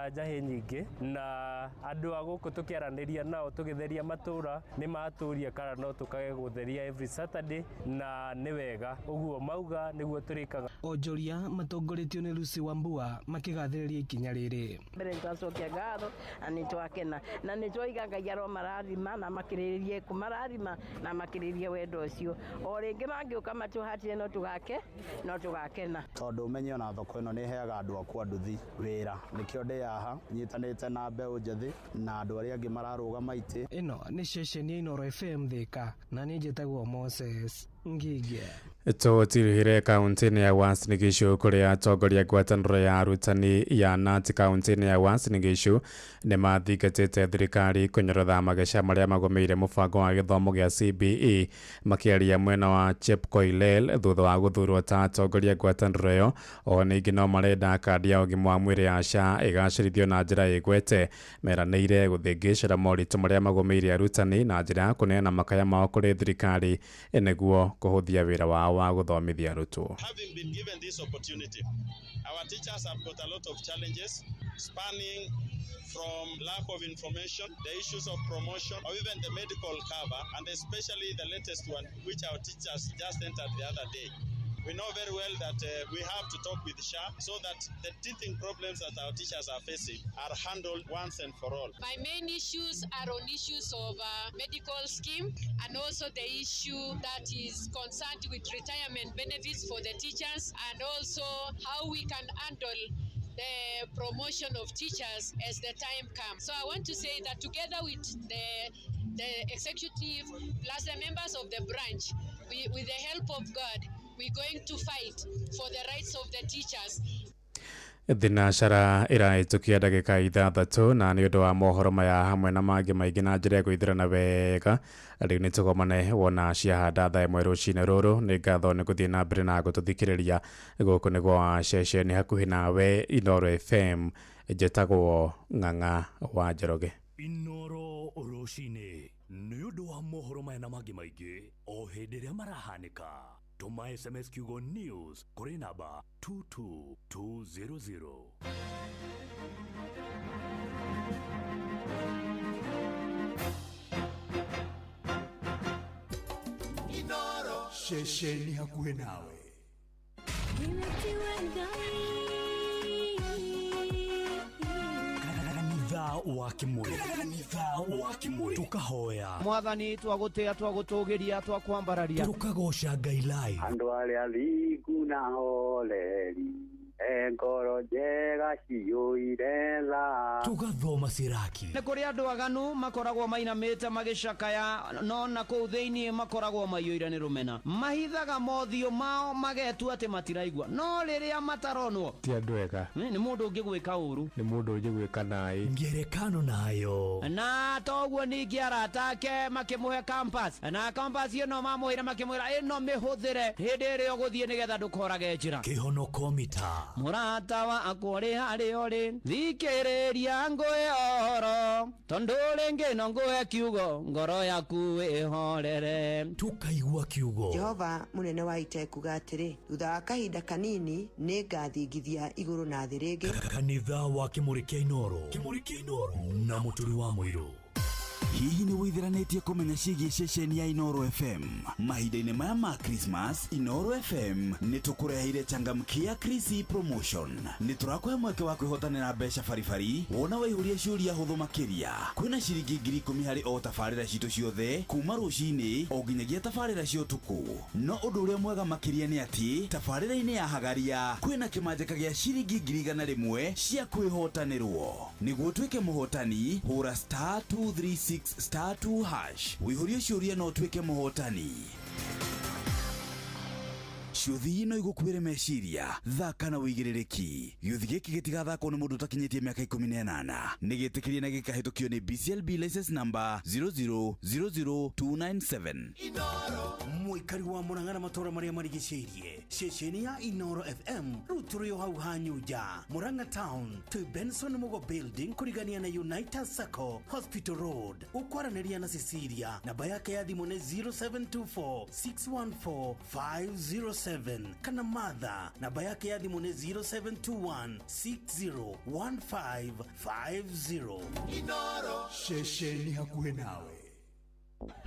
njahĩ nyingĩ na andũ a gũkũ tũkĩaranĩria nao tũgĩtheria matũra nĩ matũria kana no tũkage gũtheria every Saturday na nĩ wega ũguo mauga nĩguo tũrĩkaga. Onjoria matongoretio nĩ Lucy Wambua makĩgathĩrĩria ikinya rĩrĩ. Mbere twacokia ngatho na nĩ twakena na nĩ twoiga Ngai aro marathima na makĩrĩrie kumarathima na makĩrĩrie wendo ũcio. O rĩngĩ mangĩũka matũhatire no tũgakena. Tondũ ũmenye ona thoko ĩno nĩ heaga andũ akwa nduthi wĩra. Nĩkĩo ndĩ haha nyitanĩte na mbeũ njĩthĩ na andũ arĩa angĩ mararũgama itĩ. Ĩno nĩ ceceni ya Inooro FM Thika na niĩ njĩtagwo Moses Ngige. Tũtirihire kaunti-inĩ ya Uasin Gishu kũrĩa atongoria ngwatanĩro ya arutani ya KNUT kaunti-inĩ ya Uasin Gishu nĩ mathingatĩte thirikari kũnyorotha mageca marĩa magũmĩire mũbango wa gĩthomo gĩa CBE, makĩaria mwena wa Chepkoilel thutha wa gũthurwo ta atongoria ngwatanĩro ĩyo. O ningĩ no marenda kandi ya ũgima wa mwĩrĩ ya SHA ĩgacĩrithio na njĩra ĩgwete. Meranĩire gũthĩngĩcĩra moritũ marĩa magũmĩire arutani na njĩra ya kũneana makaya mao kũrĩ thirikari nĩguo kũhũthia wĩra wao wa gũthomithia arutwo. Having been given this opportunity, our teachers have got a lot of challenges spanning from lack of information, the issues of promotion, or even the medical cover, and especially the latest one, which our teachers just entered the other day. We know very well that we have to talk with SHA so that the teething problems that our teachers are facing are handled once and for all. My main issues are on issues of medical scheme and also the issue that is concerned with retirement benefits for the teachers and also how we can handle the promotion of teachers as the time comes. So I want to say that together with the executive plus the members of the branch, with the help of God, we're going to fight for the rights of the teachers. Thinacara iraitukia ndagika 6 na nĩ ũndũ wa mohoro maya hamwe na mangĩ maingĩ na njĩra ya gũithĩrana wega rĩu nĩ tũgomane wona ciahanda thaa ĩmwe rũcinĩ rũrũ. Nĩ ngatho nĩ gũthiĩ na mbere na gũtũthikĩrĩria gũkũ nĩ gwa ceceni hakuhĩ nawe Inooro FM. Njĩtagwo Ng'ang'a wa Njoroge. Inooro rũcinĩ nĩ ũndũ wa mohoro maya na mangĩ maingĩ o hĩndĩ ĩrĩa marahanĩka. Tuma SMS kiugo news kuri namba 22200. Inooro shesheni hakuhĩ nawe. Kanitha wa Kimuri tukahoya Mwathani twagũtĩa twagũtũgĩria twakwambararia tukagoca Ngai live. Andũ arĩa athingu na holeri ngoro njega ciyũire tha tugathoma ciraki. Nĩ kũrĩ andũ aganu makoragwo mainamĩte magĩcakaya no na kũu thĩinĩ makoragwo maiyũire nĩ rũmena. Mahithaga mothiũ mao magetua atĩ matiraigua no rĩrĩa mataronwo ti andũ ega. Nĩ mũndũ ũngĩgwĩka ũru, nĩ mũndũ ũngĩgwĩka naĩ. Ngerekano nayo na toguo ningĩ arata ake makĩmũhe campus na campus ĩno mamũhĩra makĩmwĩra ĩno mĩhũthĩre hĩndĩ ĩrĩa ũgũthiĩ nĩgetha ndũkorage njĩra. Kĩhonoko mita mũrata wakwa ũrĩ harĩa ũrĩ thikĩrĩria ngũhe ũhoro tondũ rĩngĩ no ngũhe kiugo ngoro yaku ĩhorere. Tukaigua kiugo. Jehova mũnene wa ita kuga atĩrĩ thutha wa kahinda kanini nĩ ngathingithia igũrũ na thĩ rĩngĩ. Kanitha wa Kimuri kĩa Inooro na mũturi wa mũirũ. Hihi nĩ wĩtheranĩtie kũmenya ciĩgiĩ ceceni ya Inooro FM? Mahinda-inĩ maya ma Christmas, Inooro FM nĩ tũkũreheire changamkia Chrissy promotion. Nĩ tũrakũhe mweke wa kwĩhotanĩra mbeca baribari wona waihũria ciũria hũthũ makĩria. Kwĩna ciringi 10,000 harĩ o tabarĩra citũ ciothe kuma rũcinĩ o nginyagia tabarĩra cia ũtukũ. No ũndũ ũrĩa mwega makĩria nĩ atĩ tabarĩra-inĩ ya Hagaria kwĩna kĩmanjĩka gĩa ciringi 100,000 cia kwĩhotanĩrwo. Nĩguo tuĩke mũhotani hũra *236 *2# wĩihũrie ciũria no tuĩke mũhotani. Ciũthi ino igũkuĩre meciria thaka na wĩigĩrĩrĩki. Gĩũthi gĩkĩ gĩtigathakwo nĩ mũndũ ũtakinyĩtie mĩaka 18. Nĩ gĩtĩkĩrie na gĩkahĩtũkio nĩ BCLB license number 0000297. Mũikari wa Murang'a na matũra marĩa marigicĩirie ceceni ya Inooro FM rĩu tũrĩ o hau hanyuja Murang'a Town to Benson Mugo Building kũrigania na United Circle Hospital Road. Ũkwaranĩria na Cecilia namba yake ya thimũ nĩ 0724614507 kana Martha namba yake ya thimũ nĩ 0721601550. Inooro shesheni hakuhĩ nawe.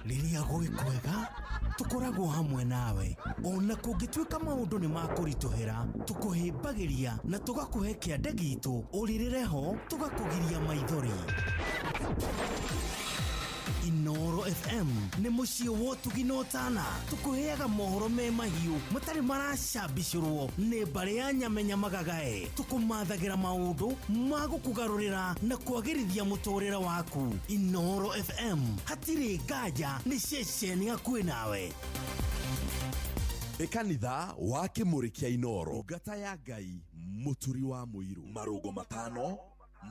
Rĩrĩa gwĩ kwega tũkoragwo hamwe nawe ona kũngĩtuĩka maũndũ nĩ makũritũhĩra tũkũhĩmbagĩria na tũgakũhe kĩande gitũ ũrĩrĩre ho tũgakũgiria maithori. Inooro FM nĩ mũciĩ wa ũtugi na ũtana tũkũheaga mohoro me mahiũ matarĩ maracambicũrwo nĩ mbarĩ ya Nyamenya Magagae. Tũkũmathagĩra maũndũ ma gũkũgarũrĩra na kwagĩrithia mũtũrĩre waku. Inooro FM hatirĩ nganja nĩ ceceni hakuhĩ nawe. Kanitha wa Kimuri kĩa Inooro, ngata ya Ngai mũturi wa mũirũ. Marũgo 5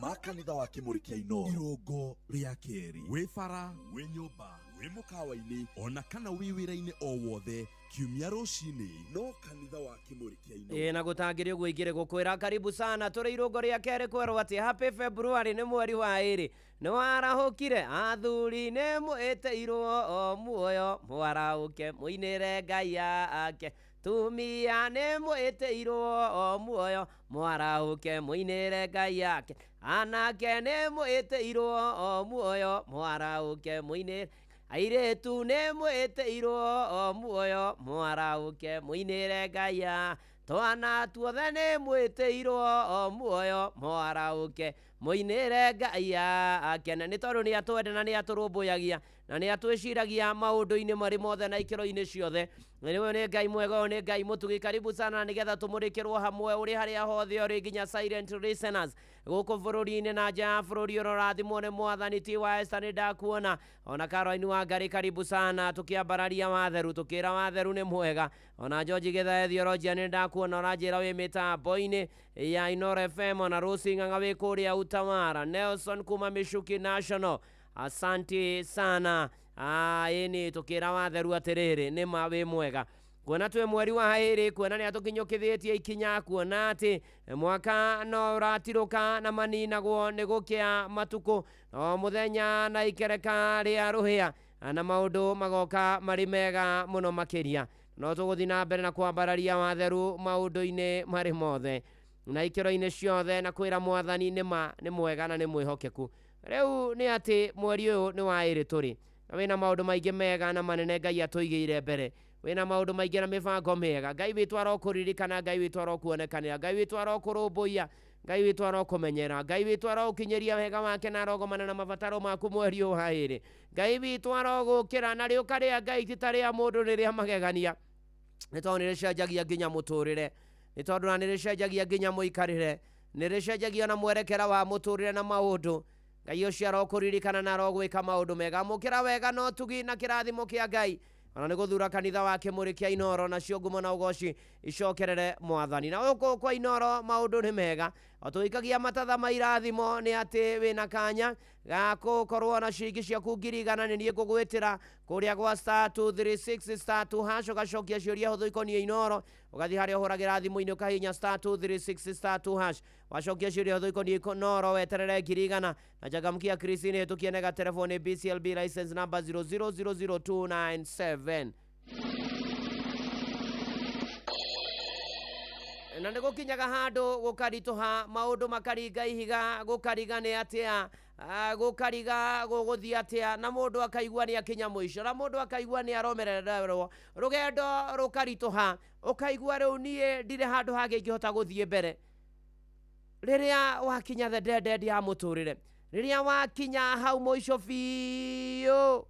ma kanitha wa Kimuri kĩa Inooro. Irũngo rĩa kerĩ, wĩ bara, wĩ nyũmba, wĩ mũkawa-inĩ ona kana wĩ wĩra-inĩ o wothe kiumia rũcinĩ no kanitha wa Kimuri kĩa Inooro. Na gũtangĩrio gwĩkĩre gũkwĩra karibu sana tũrĩ irũngo rĩa kerĩ kwerwo atĩ happy February nĩ mweri wa ĩrĩ nĩ warahũkire athuri nĩ mwĩtĩirwo o muoyo mwaraũke mũinĩre Ngai ake. Tumia nĩ mwĩtĩirwo o muoyo mwaraũke mũinĩre Ngai ake. Anake nĩ mwĩtĩirwo o muoyo mwaraũke mũinĩre. Airĩtu nĩ mwĩtĩirwo o muoyo mwaraũke mũinĩre Ngai ake. Twana tuothe nĩ mwĩtĩirwo o muoyo mwaraũke mũinĩre Ngai ake. Na nĩ tondũ nĩ atwende na nĩ atũrũmbũyagia na nĩ atwĩciragia maũndũ-inĩ marĩ mothe na ikĩro-inĩ ciothe. Nĩwe nĩ Ngai mwega, nĩ Ngai mũtugi. Karibu sana nĩgetha tũmũrĩkĩrwo hamwe ũrĩ harĩa hothe ũrĩ, nginya silent listeners gũkũ bũrũri-inĩ na nja ya bũrũri. Ũrorathimwo nĩ Mwathani ti wa Esther, nĩ ndakuona. Ona Caroline Wangari, karibu sana. Tũkĩambararia Watheru, tũkĩra Watheru nĩ mwega. Ona George Githae Theologia nĩ ndakuona. Ũranjĩra wĩ mĩtambo-inĩ ya Inoro FM. Ona Rose Ng'ang'a wĩ kũrĩa Utamara. Nelson kuma Mishuki National, asante sana. Ĩni tũkĩra Watheru atĩrĩrĩ, nĩ ma wĩ mwega. Kuona twĩ mweri wa ĩrĩ, kuona nĩ atũkinyũkithĩtie ikinya, kuona atĩ mwaka no ũratirũka na maninagwo nĩ gũkĩa matukũ, o mũthenya na ikereka rĩa rũhĩa, na maũndũ magoka marĩ mega mũno makĩria. No tũgũthiĩ na mbere na kwambararia Watheru maũndũ-inĩ marĩ mothe na ikĩro-inĩ ciothe, na kwĩra Mwathani nĩ mwega na nĩ mwĩhokeku. Rĩu nĩ atĩ mweri ũyũ nĩ wa ĩrĩ tũrĩ, na wĩna maũndũ maingĩ mega na manene Ngai atũigĩire mbere. Wĩna maũndũ maingĩ na mĩbango mĩega. Ngai witũ arokũririkana, Ngai witũ arokuonekanĩra, Ngai witũ arokũrũmbũiya, Ngai witũ arokũmenyera, Ngai witũ arogũkinyĩria wega wake na arogomana na mabataro maku mweri ũyũ wa ĩrĩ. Ngai witũ arogũkĩra na rĩũka rĩa Ngai ti ta rĩa mũndũ nĩ rĩa magegania, nĩ tondũ nĩ rĩcenjagia nginya mũtũrĩre, nĩ tondũ na nĩ rĩcenjagia nginya mũikarĩre, nĩ rĩcenjagia na mwerekera wa mũtũrĩre na maũndũ. Ngai ũcio arokũririkana na arogwĩka maũndũ mega. Mũkĩra wega no tugi na kĩrathimo kĩa Ngai, ona nĩ gũthura kanitha wake mũrĩ kĩa Inoro, nacio ngumo na ũgoci icokerere Mwathani. Na gũkũ kwa Inoro maũndũ nĩ mega, o tũikagia matatha ma irathimo nĩ atĩ wĩna kanya ga gũkorwo na ciringi ciaku 100 nĩ niĩ ngũgwĩtĩra kũrĩa gwa *236 *2# ũgacokia ciũria hũthũ ikoniĩ Inoro, ũgathiĩ harĩa ũhũragĩra thimũ-inĩ ũkahihinya *236 *2#, wacokia ciũria hũthũ ikoniĩ Inoro weterere 100. Na Changamkia Christine hĩtũkie nega telefoni BCLB license number 0000297. Na nĩ gũkinyaga handũ gũkaritũha, maũndũ makaringa ihiga, gũkariga nĩ atĩa, gũkariga gũgũthiĩ atĩa, na mũndũ akaigua nĩ akinya mũico, na mũndũ akaigua nĩ aromererwo, rũgendo rũkaritũha, ũkaigua rĩu niĩ ndirĩ handũ hangĩ ingĩhota gũthiĩ mbere. Rĩrĩa wakinya the dead end ya mũtũrĩre, rĩrĩa wakinya hau mũico biũ,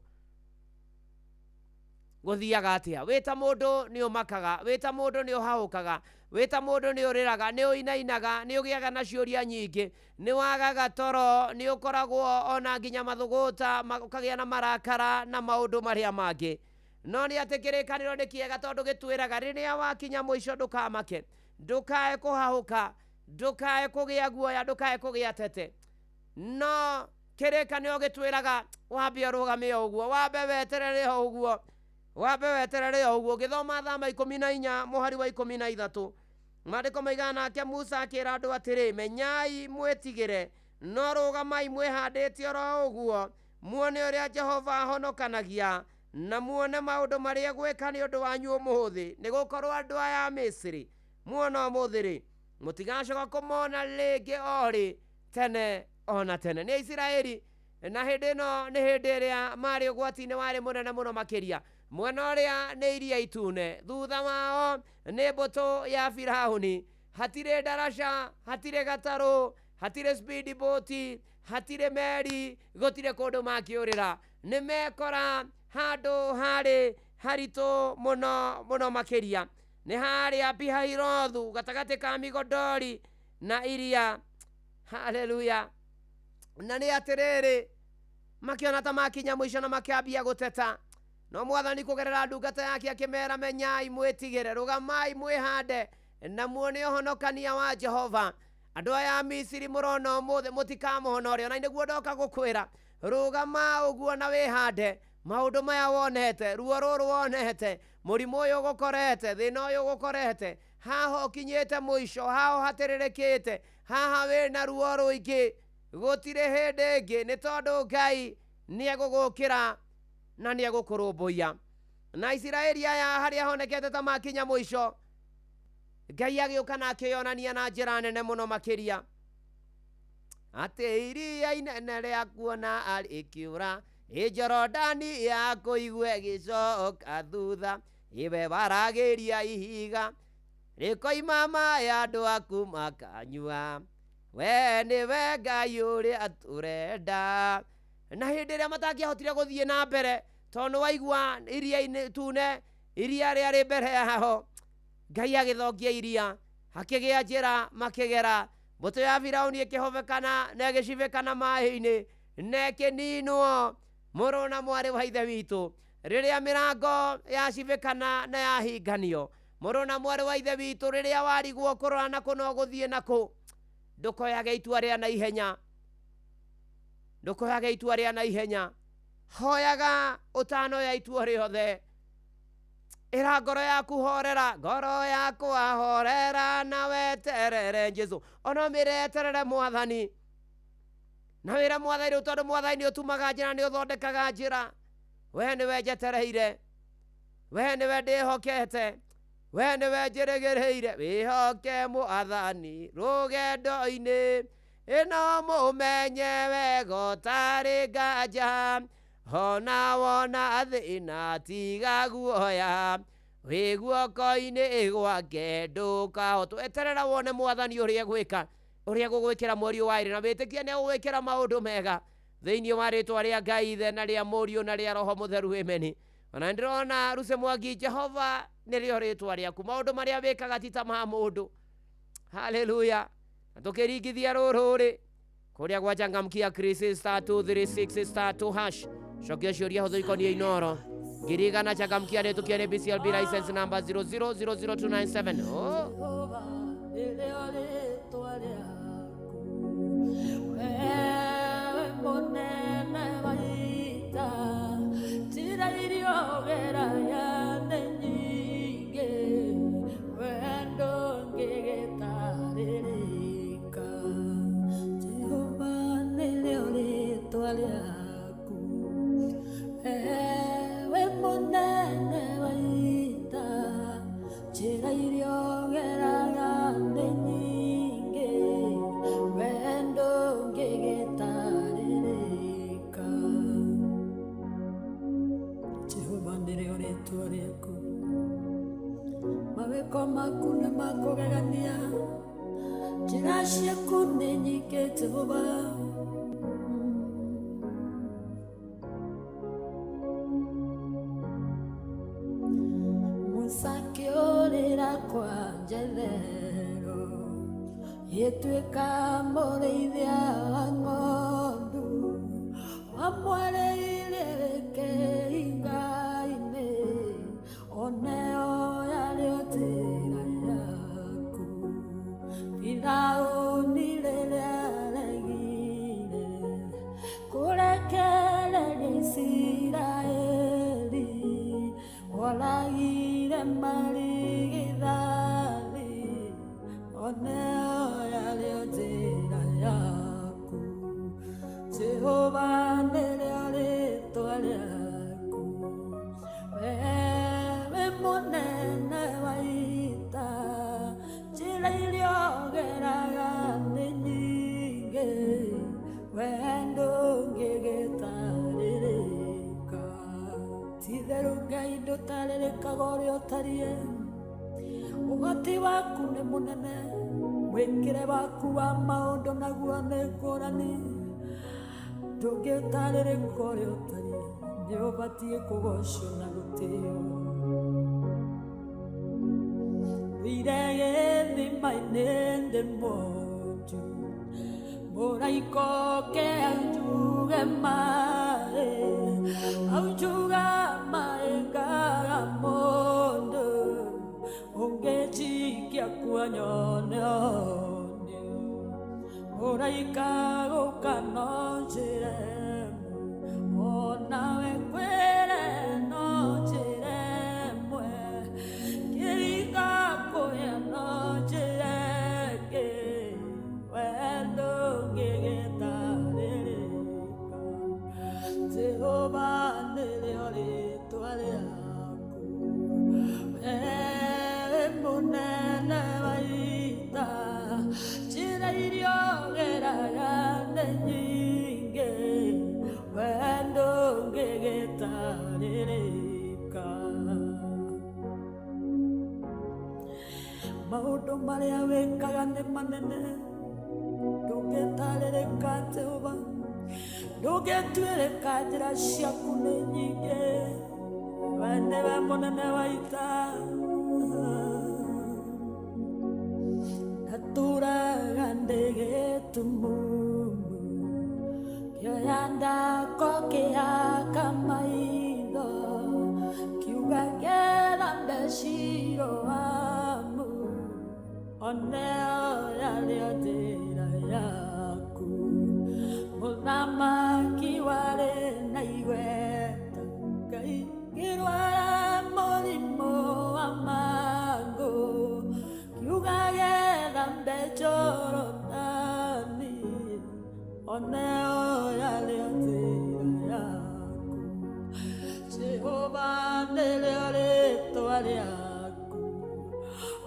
gũthiaga atĩa? Wĩta mũndũ nĩ ũmakaga, wĩta mũndũ nĩ ũhaũkaga, wĩta mũndũ nĩ ũrĩraga, nĩ ũinainaga, nĩ ũgĩaga na ciũria nyingĩ, nĩ wagaga toro, nĩ ũkoragwo ona nginya mathũgũta, ũkagĩa na marakara na maũndũ marĩa mangĩ. No nĩ atĩ kĩrĩkanĩro nĩ kĩega, tondũ gĩtwĩraga rĩrĩa wakinya mũico ndũkamake, ndũkae kũhahũka, ndũkae kũgĩa guoya, ndũkae kũgĩa tete. No kĩrĩkanĩro gĩtwĩraga wambe ũrũgame o ũguo, wambe weterere o ũguo, wambe weterere o ũguo. Gĩthoma Thama 14 mũhari wa 13, maandĩko maigana nake Musa akĩra andũ atĩrĩ, menyai mwĩtigĩre, no rũgamai mwĩhandĩte oro ũguo, muone ũrĩa Jehova ahonokanagia, na muone maũndũ marĩa gwĩka nĩ ũndũ wanyu ũmũthĩ, nĩ gũkorwo andũ aya a Misiri muona ũmũthĩ-rĩ, mũtigacoka kũmona rĩngĩ orĩ tene ona tene. Nĩ Isiraeli, na hĩndĩ ĩno nĩ hĩndĩ ĩrĩa marĩ ũgwati-inĩ warĩ mũnene mũno makĩria. Mwena ũrĩa nĩ Iria Itune, thutha wao nĩ mbũtũ ya Firaũni, hatirĩ ndaraca, hatirĩ gatarũ, hatirĩ speedboat, hatirĩ meri, gũtirĩ kũndũ makĩũrĩra, nĩ mekora handũ harĩ haritũ mũno mũno makĩria, nĩ harĩa Pihahirothu gatagatĩ ka Migodori na Iria. Haleluya. Na nĩ atĩrĩrĩ, makĩona ta makinya mũico na makĩambia gũteta, no Mwathani kũgerera ndungata yake akĩmera, menyai mwĩtigĩre, rũgamai mwĩhande, na muone ũhonokania wa Jehova. Andũ aya a Misiri mũrona ũmũthĩ mũtikamũhonore, na nĩguo ndoka gũkwĩra, rũgama ũguo na wĩhande. Maũndũ maya wonete, ruo rũrũ wonete, mũrimũ ũyũ ũgũkorete, thĩna ũyũ ũgũkorete, haha ũkinyĩte mũico, haha hatĩrĩrĩkĩte, haha wĩna ruo rũingĩ, gũtirĩ hĩndĩ ĩngĩ, nĩ tondũ Ngai nĩ egũgũkĩra na nĩ egũkũrũmbũiya. Na Isiraeli aya harĩa honekete ta makinya mũico, Ngai agĩũka na akĩyonania na njĩra nene mũno makĩria, atĩ iria inene rĩa kuona arĩkĩũra, Jorodani ya kũigwe gĩcoka thutha, iwe waragĩria ihiga, rĩkoima maĩ andũ aku makanyua, we nĩwe Ngai ũrĩa tũrenda, na hĩndĩ ĩrĩa matangĩahotire gũthiĩ na mbere tondũ waigua iria-inĩ tune iria rĩarĩ mbere yao, Ngai agĩthongia iria hakĩgĩa njĩra makĩgera, mbũtũ ya Firaũni ĩkĩhobekana na ĩgĩcibĩkana maĩ-inĩ na ĩkĩninwo. Mũrũ na mwarĩ wa ithe witũ, rĩrĩa mĩrango yacibĩkana na yahinganio, mũrũ na mwarĩ wa ithe witũ, rĩrĩa warigwo kũrora na kũno gũthiĩ nakũ, ndũkoyage itua rĩa na ihenya, ndũkoyage itua rĩa na ihenya, hoyaga ũtanoya itua rĩothe. Ĩra ngoro yaku horera, ngoro yakwa horera na weterere Jesũ, ona mĩreterere Mwathani, na wĩra Mwathani rĩu tondũ Mwathani nĩ ũtumaga njĩra, nĩ ũthondekaga njĩra. We nĩwe njetereire, we nĩwe ndĩhokete, we nĩwe njĩrĩgĩrĩire, wĩhoke Mwathani rũgendo-inĩ, ĩno mũmenye wega ũtarĩ nganja, ona wona thĩna tiga guoya, wĩ guoko-inĩ gwake ndũkahotwo. Eterera wone Mwathani ũrĩa gwĩka, ũrĩa gũgwĩkĩra mweri wa ĩrĩ, na wĩtĩkie nĩ gũgwĩkĩra maũndũ mega thĩinĩ wa rĩtwa rĩa Ngai Ithe na rĩa Mũriũ na rĩa Roho Mũtheru, ameni. Ona ndĩrona Lucy Mwangi, Jehova nĩrĩo rĩtwa rĩaku, maũndũ marĩa wĩkaga ti ta ma mũndũ. Haleluya. Na tũkĩringithia rũrũrĩ kũrĩa gwa Changamkia Chris *236*2#. Cokia ciũria hũthũ ikoniĩ Inooro, ngirigana Changamkia nĩtũkie nĩ BCLB license number 0000297. Monene waita tira irio gera ya nyinge wendo ngĩgĩtarĩrĩka Jehova nĩrĩo rĩtwa rĩaku we monene waita tira irio gera ya nyinge wendo ngĩgĩtarĩrĩka Jehova nĩrĩo rĩtwa rĩaku mawĩko maku nĩ makũgegania njĩra ciaku nĩ nyingĩ Jehova Musa akĩũrĩra kwa Jethero gĩtuĩka mũrĩithia wa ng'ondu wamwereire kĩhinga-inĩ oneo yarĩo njĩra yaku Firaũni rĩrĩa aregire kũrekereria Isiraeli oragire marigithathi oneo yarĩo njĩra yaku Jehova nĩrĩo rĩtwa rĩaku wewe mũnene waita njĩra iria ũgeraga nĩ nyingĩ wendo ngĩgĩtarĩrĩka ti-itherũ Ngai ndũtarĩrĩkaga ũrĩa ũtariĩ ũhoti waku nĩ mũnene mwĩkĩre waku wa maũndũ naguo nĩ ngũrani ndũngĩtarĩrĩka ũrĩa ũtariĩ nĩ ũbatiĩ kũgocwo na gũtĩo wĩire gĩthima-inĩ ndĩ monju mũraika oke anjuge maĩ anjuga maĩ ngaga mũndũ ũngĩnjikia kuo nyone onio mũraika gũka no njĩre onawe kwĩre no njĩre mwe kĩringa kũya no njĩre ngĩ wendo ngĩgĩtarĩrĩka Jehova nĩrĩo rĩtwa rĩaku wewe mũnene waita njĩra iria ũgeraga nĩ nyingĩ wendo ngĩgĩtarĩrĩka maũndũ marĩa wĩkaga nĩ manene ndũngĩtarĩrĩka Jehova ndũngĩtuĩrĩka njĩra ciaku nĩ nyingĩ, we nĩwe mũnene wa ita, naturaga ndĩgĩtumumu, kĩoya ndako kĩhaka maitho, kiuga gĩthambe Shiloamu, oneo yarĩo njĩra yaku, mũthamaki warĩ na igweta, Ngai ngĩrwara mũrimũ wa mangũ, kiuga gĩthambe Jorodani, oneo yarĩo njĩra yaku, Jehova nĩrĩo rĩĩtwa rĩaku,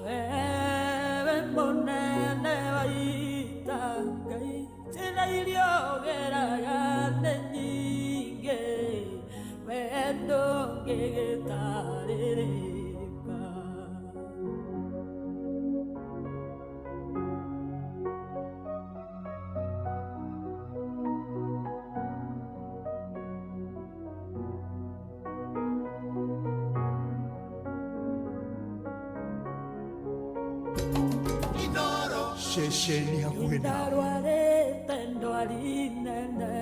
wewe mũnene wa ita, Ngai njĩra iria ũgeraga nĩ nyingĩ, we ndũngĩgĩtarĩrĩka. Shesheni ya kwenda ndarwarĩte ndwari nene,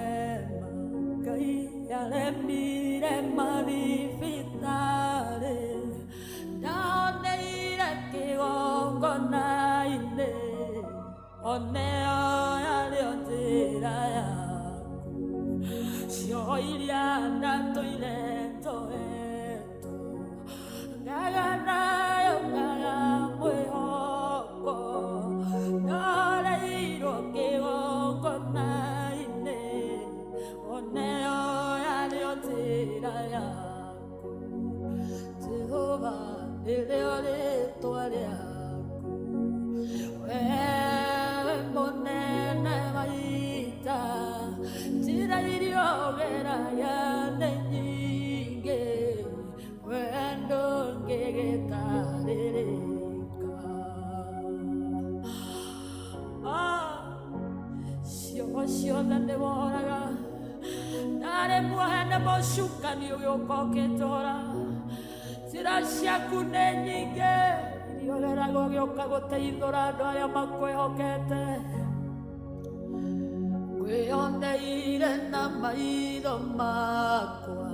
Ngai aremire mathibitarĩ, ndaoneire kĩgongona-inĩ, oneo yarĩo njĩra yaku, cio iria ndatũire njohetwo, ngaga nayo ngaga mwĩhoko, ndareirwo kĩgongona-inĩ, oneo yarĩo njĩra yaku, Jehova nĩrĩo rĩĩtwa rĩaku, wewe mũnene wa ita, njĩra iria ũgeraga nĩ nyingĩ, we ndũngĩgĩtarĩrĩka. Ciugo ciothe nĩ woraga, ndarĩ muohe nĩ mũcukani ũgĩũka ũkĩnjũra, njĩra ciaku nĩ nyingĩ, iria ũgeraga ũgĩũka gũteithũra andũ arĩa makwĩhokete, ngwĩyoneire na maitho makwa,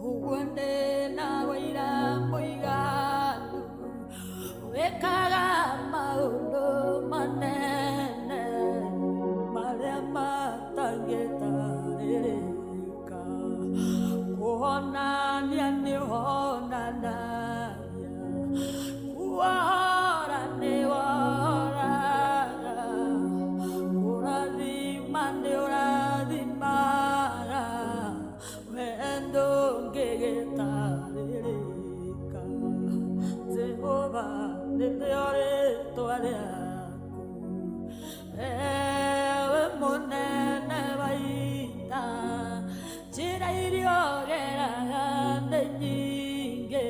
ũguo ndĩna wĩira mũiganu, wĩkaga maũndũ manene marĩa matangĩtarĩrĩka, kũhonania nĩ ũhonanagia, kuohora nĩ wohoraga, kũrathima nĩ ũrathimaga, we ndũngĩgĩtarĩrĩka. Jehova nĩrĩo rĩĩtwa rĩaku, ewe mũnene wa ita, njĩra iria ũgeraga nĩ nyingĩ,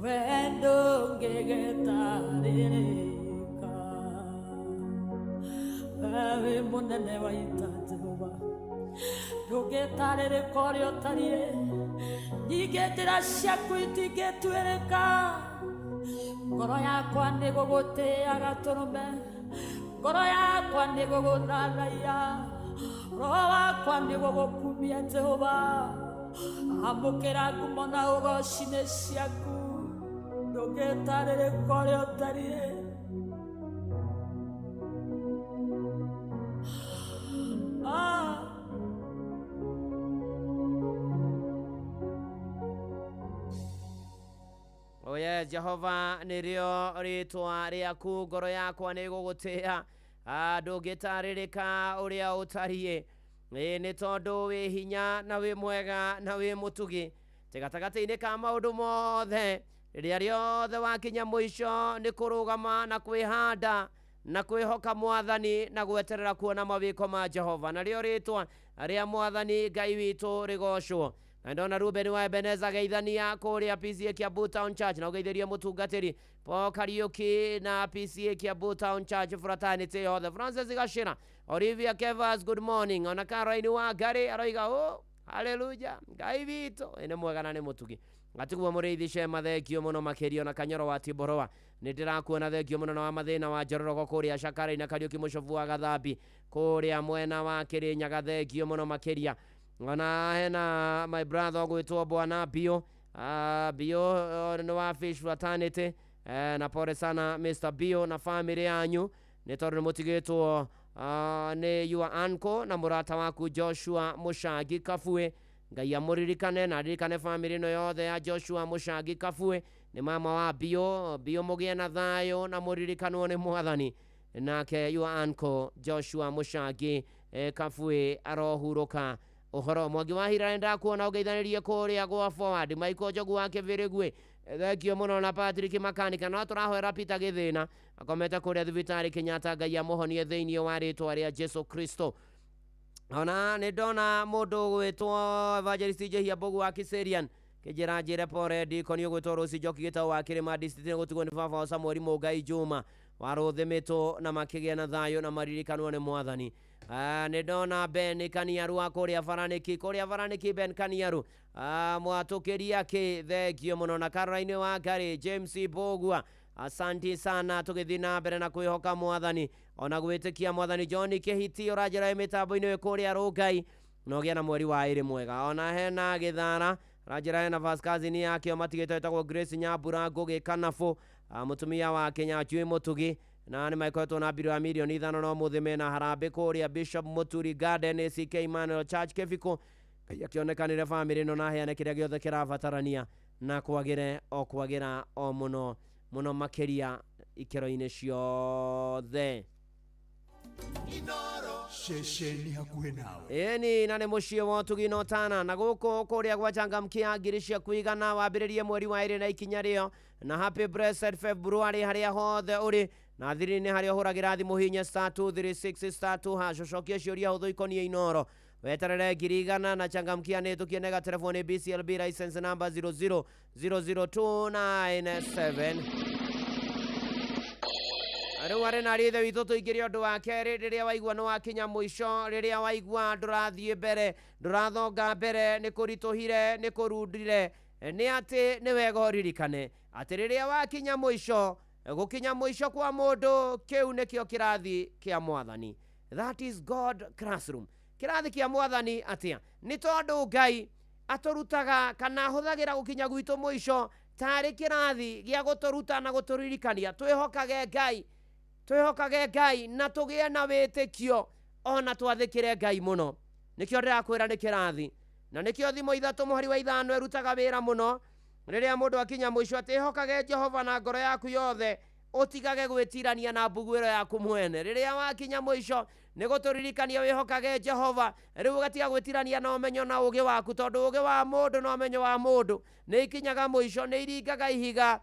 we ndũngĩgĩtarĩrĩka. Wewe mũnene wa ita Jehova, ndũngĩtarĩrĩka ũrĩa ũtariĩ, ningĩ njĩra ciaku itingĩtuĩrĩka, ngoro yakwa nĩ gũgũtĩaga tũrũme, ngoro yakwa nĩ gũgũthathaiya, roho wakwa nĩ gũgũkumia Jehova, amũkĩra ngumo na ũgooci-inĩ ciaku, ndũngĩtarĩrĩka ũrĩa ũtariĩ. Oye Jehova nĩrĩo rĩĩtwa rĩaku, ngoro yakwa nĩ gũgũtĩĩa, ndũngĩtarĩrĩka ũrĩa ũtariĩ, nĩ tondũ wĩ hinya na wĩ mwega na wĩ mũtugi, gatagatĩ-inĩ ka maũndũ mothe, rĩrĩa rĩothe wakinya mũico nĩ kũrũgama na kwĩhanda na kwĩhoka Mwathani na gweterera kuona mawĩko ma Jehova, narĩo rĩĩtwa rĩa Mwathani Ngai witũ rĩgocwo. na ndona Ruben wa Ebeneza geithania kuria PCA Kiambu Town Church na ugeithirie mutungatiri Paul Kariuki na PCA Kiambu Town Church fraternity yothe. Francis Gashira, Olivia Kevas, good morning. Ona Caroline wa Gari aroiga oh haleluya Ngai witũ ene mwega na nĩ mũtugi gatiguo mũrĩithice mathekio mũno makĩria na Kanyoro wa Timboroa nĩ ndĩrakuona thekio mũno na wa mathĩna wa Njororogo kũrĩa Cakara na Kariuki Mũcobu wa Gathambi kũrĩa mwena wa Kĩrĩnyaga thekio mũno makĩria. Ona hena my brother gwĩtwo Bwana Bio Bio nĩ wa Fish fraternity na pole sana Mr. Bio na family yanyu nĩ tondũ nĩ mũtigĩtwo nĩ your uncle na mũrata waku Joshua Mũcangi Kabue. Ngai amũririkane na ririkane family ĩno yothe ya Joshua Mũcangi Kabue. Nĩ mama wa Bio mũgĩe na thayũ na mũririkanwo nĩ Mwathani. Nake your uncle Joshua Mũcangi Kabue arohurũka. Ũhoro Mwangi wa Hira ndakuona ũgeithanĩrie kũrĩa gwa forward Michael Njogu wa Kĩbĩrĩgwe thekio mũno na Patrick Makanika no tũrahoera Peter Gĩthĩna akomete kũrĩa thibitarĩ Kenyatta Ngai amũhonie thĩinĩ wa rĩtwa rĩa Jesu Kristo. Ona nĩ ndona mũndũ gwĩtwo Evangelist Jehia Mbogu wa Kiserian kĩnjĩra njĩre pore Deacon gwĩtwo Rũci Njoki Gĩtaũ wa Kĩrĩma district nĩ gũtigwo nĩ baba wa Samuel Mũngai Juma warũthĩmĩtwo na makĩgĩa na thayũ na maririkanwo nĩ Mwathani. Nĩ ndona Ben Kaniaru wa kũrĩa Baranĩki Ben Kaniaru mwatũkĩria kĩ thekio mũno na Caroline wa Ngari James Bogua asanti sana tũgĩthiĩ na mbere na kwĩhoka Mwathani ona gwĩtĩkia Mwathani John Kĩhiti ũranjĩra mĩtambo-inĩ kũrĩa Rũngai no gĩa na mweri wa ĩrĩ mwega. Ona hena Gĩthara ranjĩra hena vaskazini yake matigĩtwo etagwo Grace Nyambura Ngũgĩ Kanabu mũtumia wa Kenya Njui Mũtugi na nĩ maikoretwo na mbirũ ya milioni 5 no mũthĩ mena harambĩ kũrĩa Bishop Muturi Garden ACK Emmanuel Church Kĩbiko. Ngai akĩonekanĩre family ĩno na heane kĩrĩa gĩothe kĩrabatarania na kwagĩra o mũno mũno makĩria ikĩro-inĩ ciothe. Shesheni hakuhĩ nawe. Eni na nĩ mũciĩ wa Ũtugi no Tana na gũkũ kũrĩa gwa Changamkia ngiri cia kuigana wambĩrĩrie mweri wa ĩrĩ na ikinya rĩo na happy blessed February harĩa hothe ũrĩ na thiri-inĩ harĩa ũhũragĩra thimũ hinya *236*2# ũcokie ciũria hũthũ ikoniĩ Inoro weterere ngiri igana na Changamkia nĩ tũkĩonega telefoni BCLB license number 0000297. Rĩu arĩ na ithe witũ tũingĩre ũndũ wa kerĩ rĩrĩa waigua nĩ wakinya mũico rĩrĩa waigua ndũrathiĩ mbere ndũrathonga mbere nĩ kũritũhire nĩ kũrundire nĩ atĩ nĩ wega ũririkane atĩ rĩrĩa wakinya mũico gũkinya mũico kwa mũndũ kĩu nĩkĩo kĩrathi kĩa Mwathani. That is God classroom. Kĩrathi kĩa Mwathani atĩa nĩ tondũ Ngai atũrutaga kana ahũthagĩra gũkinya gwitũ mũico tarĩ kĩrathi gĩa gũtũruta na gũtũririkania twĩhokage Ngai na tũgĩe na wĩtĩkio ona twathĩkĩre Ngai mũno. Nĩkĩo ndĩrakwĩra nĩ kĩrathi na nĩkĩo thimo 3:5 ĩrutaga wĩra mũno rĩrĩa mũndũ akinya mũico atĩhokage Jehova na ngoro yaku yothe ũtigage gwĩtirania na mbuguĩro yaku mwene. Rĩrĩa wakinya mũico nĩ gũtũririkania wĩhokage Jehova rĩu ũgatiga gwĩtirania na ũmenyo na ũgĩ waku tondũ ũgĩ wa mũndũ na ũmenyo wa mũndũ nĩ ikinyaga mũico nĩ iringaga ihiga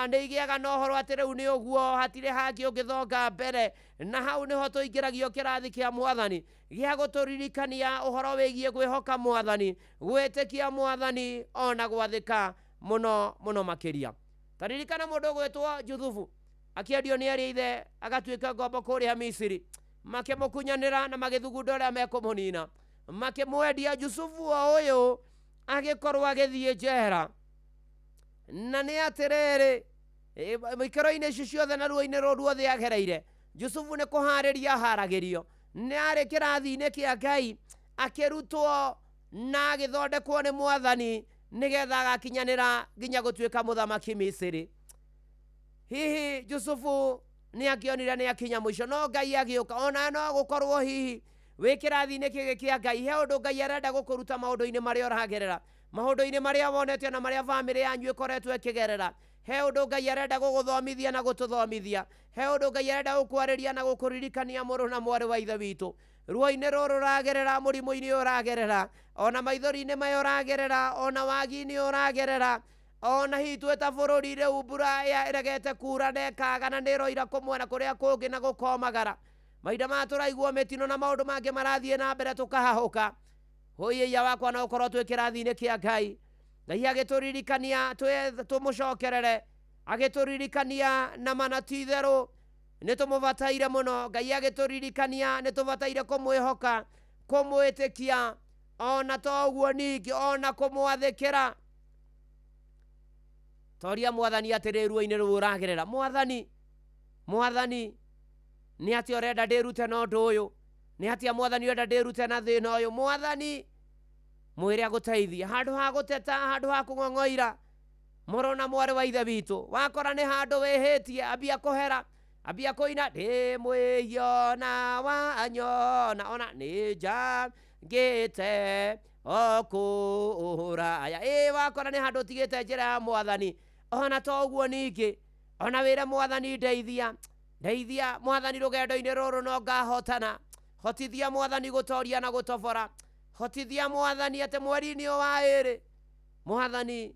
nĩ igĩaga na ũhoro atĩ rĩu nĩ ũguo hatirĩ hangĩ ũngĩthonga mbere na hau nĩho tũingĩragio kĩrathi kĩa Mwathani gĩa gũtũririkania ũhoro wĩgiĩ gwĩhoka Mwathani gwĩtĩkia Mwathani ona gwathĩka mũno makĩria. Taririkana mũndũ gwĩtwo Juthufu akĩendio nĩ arĩ ithe agatuĩka ngombo kũrĩa Misiri makĩmũkunyanĩra na magĩthugunda ũrĩa mekũmũnina makĩmwendia. Jusufu ũyũ agĩkorwo agĩthiĩ njera na nĩ atĩrĩrĩ ikĩro-inĩ ici ciothe na ruo-inĩ rũu ruothe agereire Jusufu nĩ kũharĩria haragĩrio nĩ arĩ kĩrathi-inĩ kĩa Ngai akĩrutwo na agĩthondekwo nĩ Mwathani nĩgetha agakinyanĩra nginya gũtuĩka mũthamaki Misiri. Hihi Jusufu nĩ akĩonire nĩ akinya mũico no Ngai agĩũka ona no gũkorwo hihi wĩ kĩrathi-inĩ kĩgĩ kĩa Ngai he ũndũ Ngai arenda gũkũruta maũndũ-inĩ marĩa ũragerera maũndũ-inĩ marĩa wonete na marĩa bamĩrĩ yanyu ĩkoretwo ĩkĩgerera. He ũndũ Ngai arenda gũgũthomithia na gũtũthomithia. He ũndũ Ngai arenda gũkwarĩria na gũkũririkania mũrũ na mwarĩ wa ithe witũ ruo-inĩ rũrũ ũragerera mũrimũ-inĩ ũragerera ona maithori-inĩ maya ũragerera ona wagi-inĩ ũragerera ona hihi twĩ ta bũrũri rĩu mbura ĩregete kura na ĩkaga na nĩ ĩroira kũmwena kũrĩa kũngĩ na gũkomagara mahinda maya tũraigua mĩtino na maũndũ mangĩ marathiĩ na mbere tũkahahũka hoye ya wakwa no korwo twi kirathine kia Ngai Ngai agituririkania tumucokerere agituririkania na manatithero nitumubataire muno Ngai agituririkania nitubataire kumwihoka kumwitikia ona toguo ningi ona kumwathikira toria mwathani atiriruo-ini ru uragirira mwathani ni ati orenda ndirute na undu uyu ni ati mwathani orenda ndirute na thina uyu mwathani mwire aguteithia handu ha guteta handu ha kung'ong'oira murona mwari wa ithe witu wakora ni handu wihitie ambia kuhera ambia kuina ndi mwiyona wanyona ona ni njangite okuraya wakora ni handu tigite njira ya mwathani ona toguo ningi ona wire mwathani ndeithia mwathani rugendo-ini ruru no ngahotana hotithia mwathani gutoria na gutobora hotithia mwathani ate mweri-ini wa iri mwathani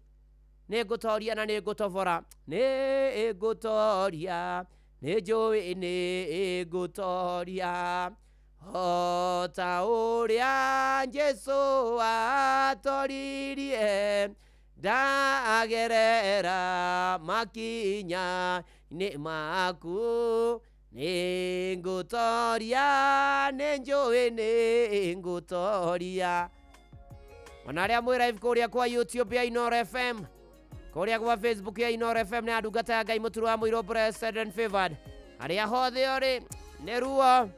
ni ngutoria na ni ngutobora ni ngutoria ni njui ni ngutoria hota uria Jesu atoririe ndagerera makinya ni maku ni ngutoria ni njui ni ngutoria ona aria mwi live kuria kwa YouTube ya Inoro FM kuria kwa Facebook ya Inoro FM ni andungata ya Ngai muturu wa muiro blessed and favored aria hothe ori ni ruo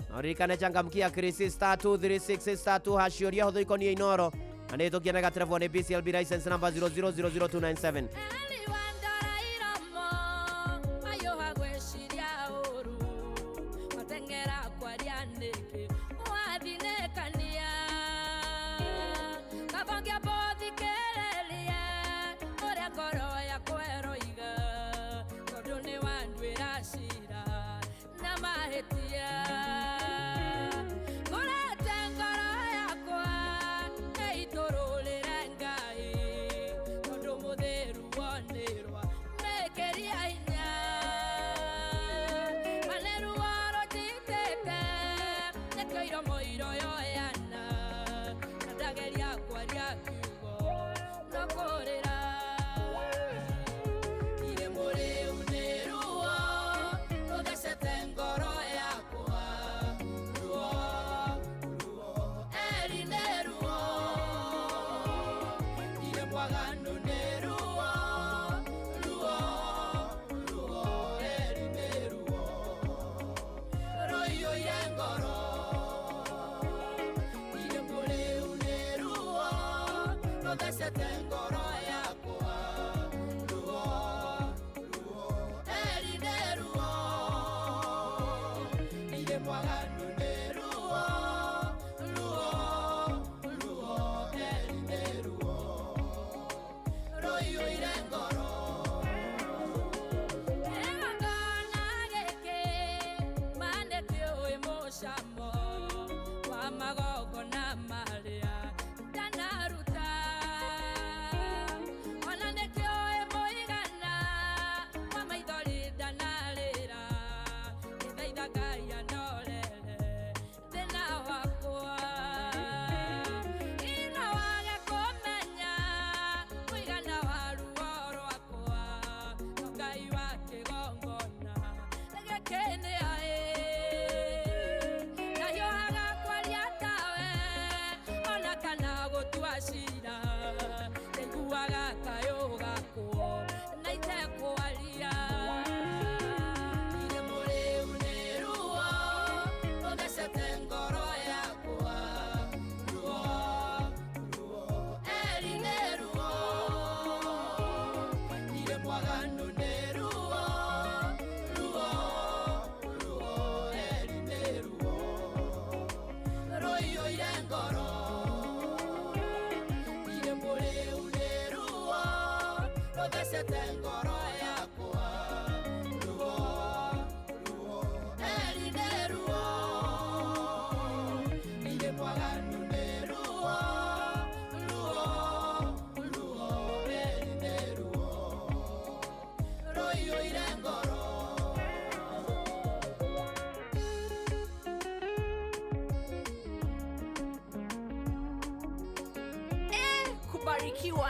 Norikane changamkia Krisi star 236 star 2 hashiori hothe ikoni ya Inoro ane tokiana ga telefone BCLB license number 0000297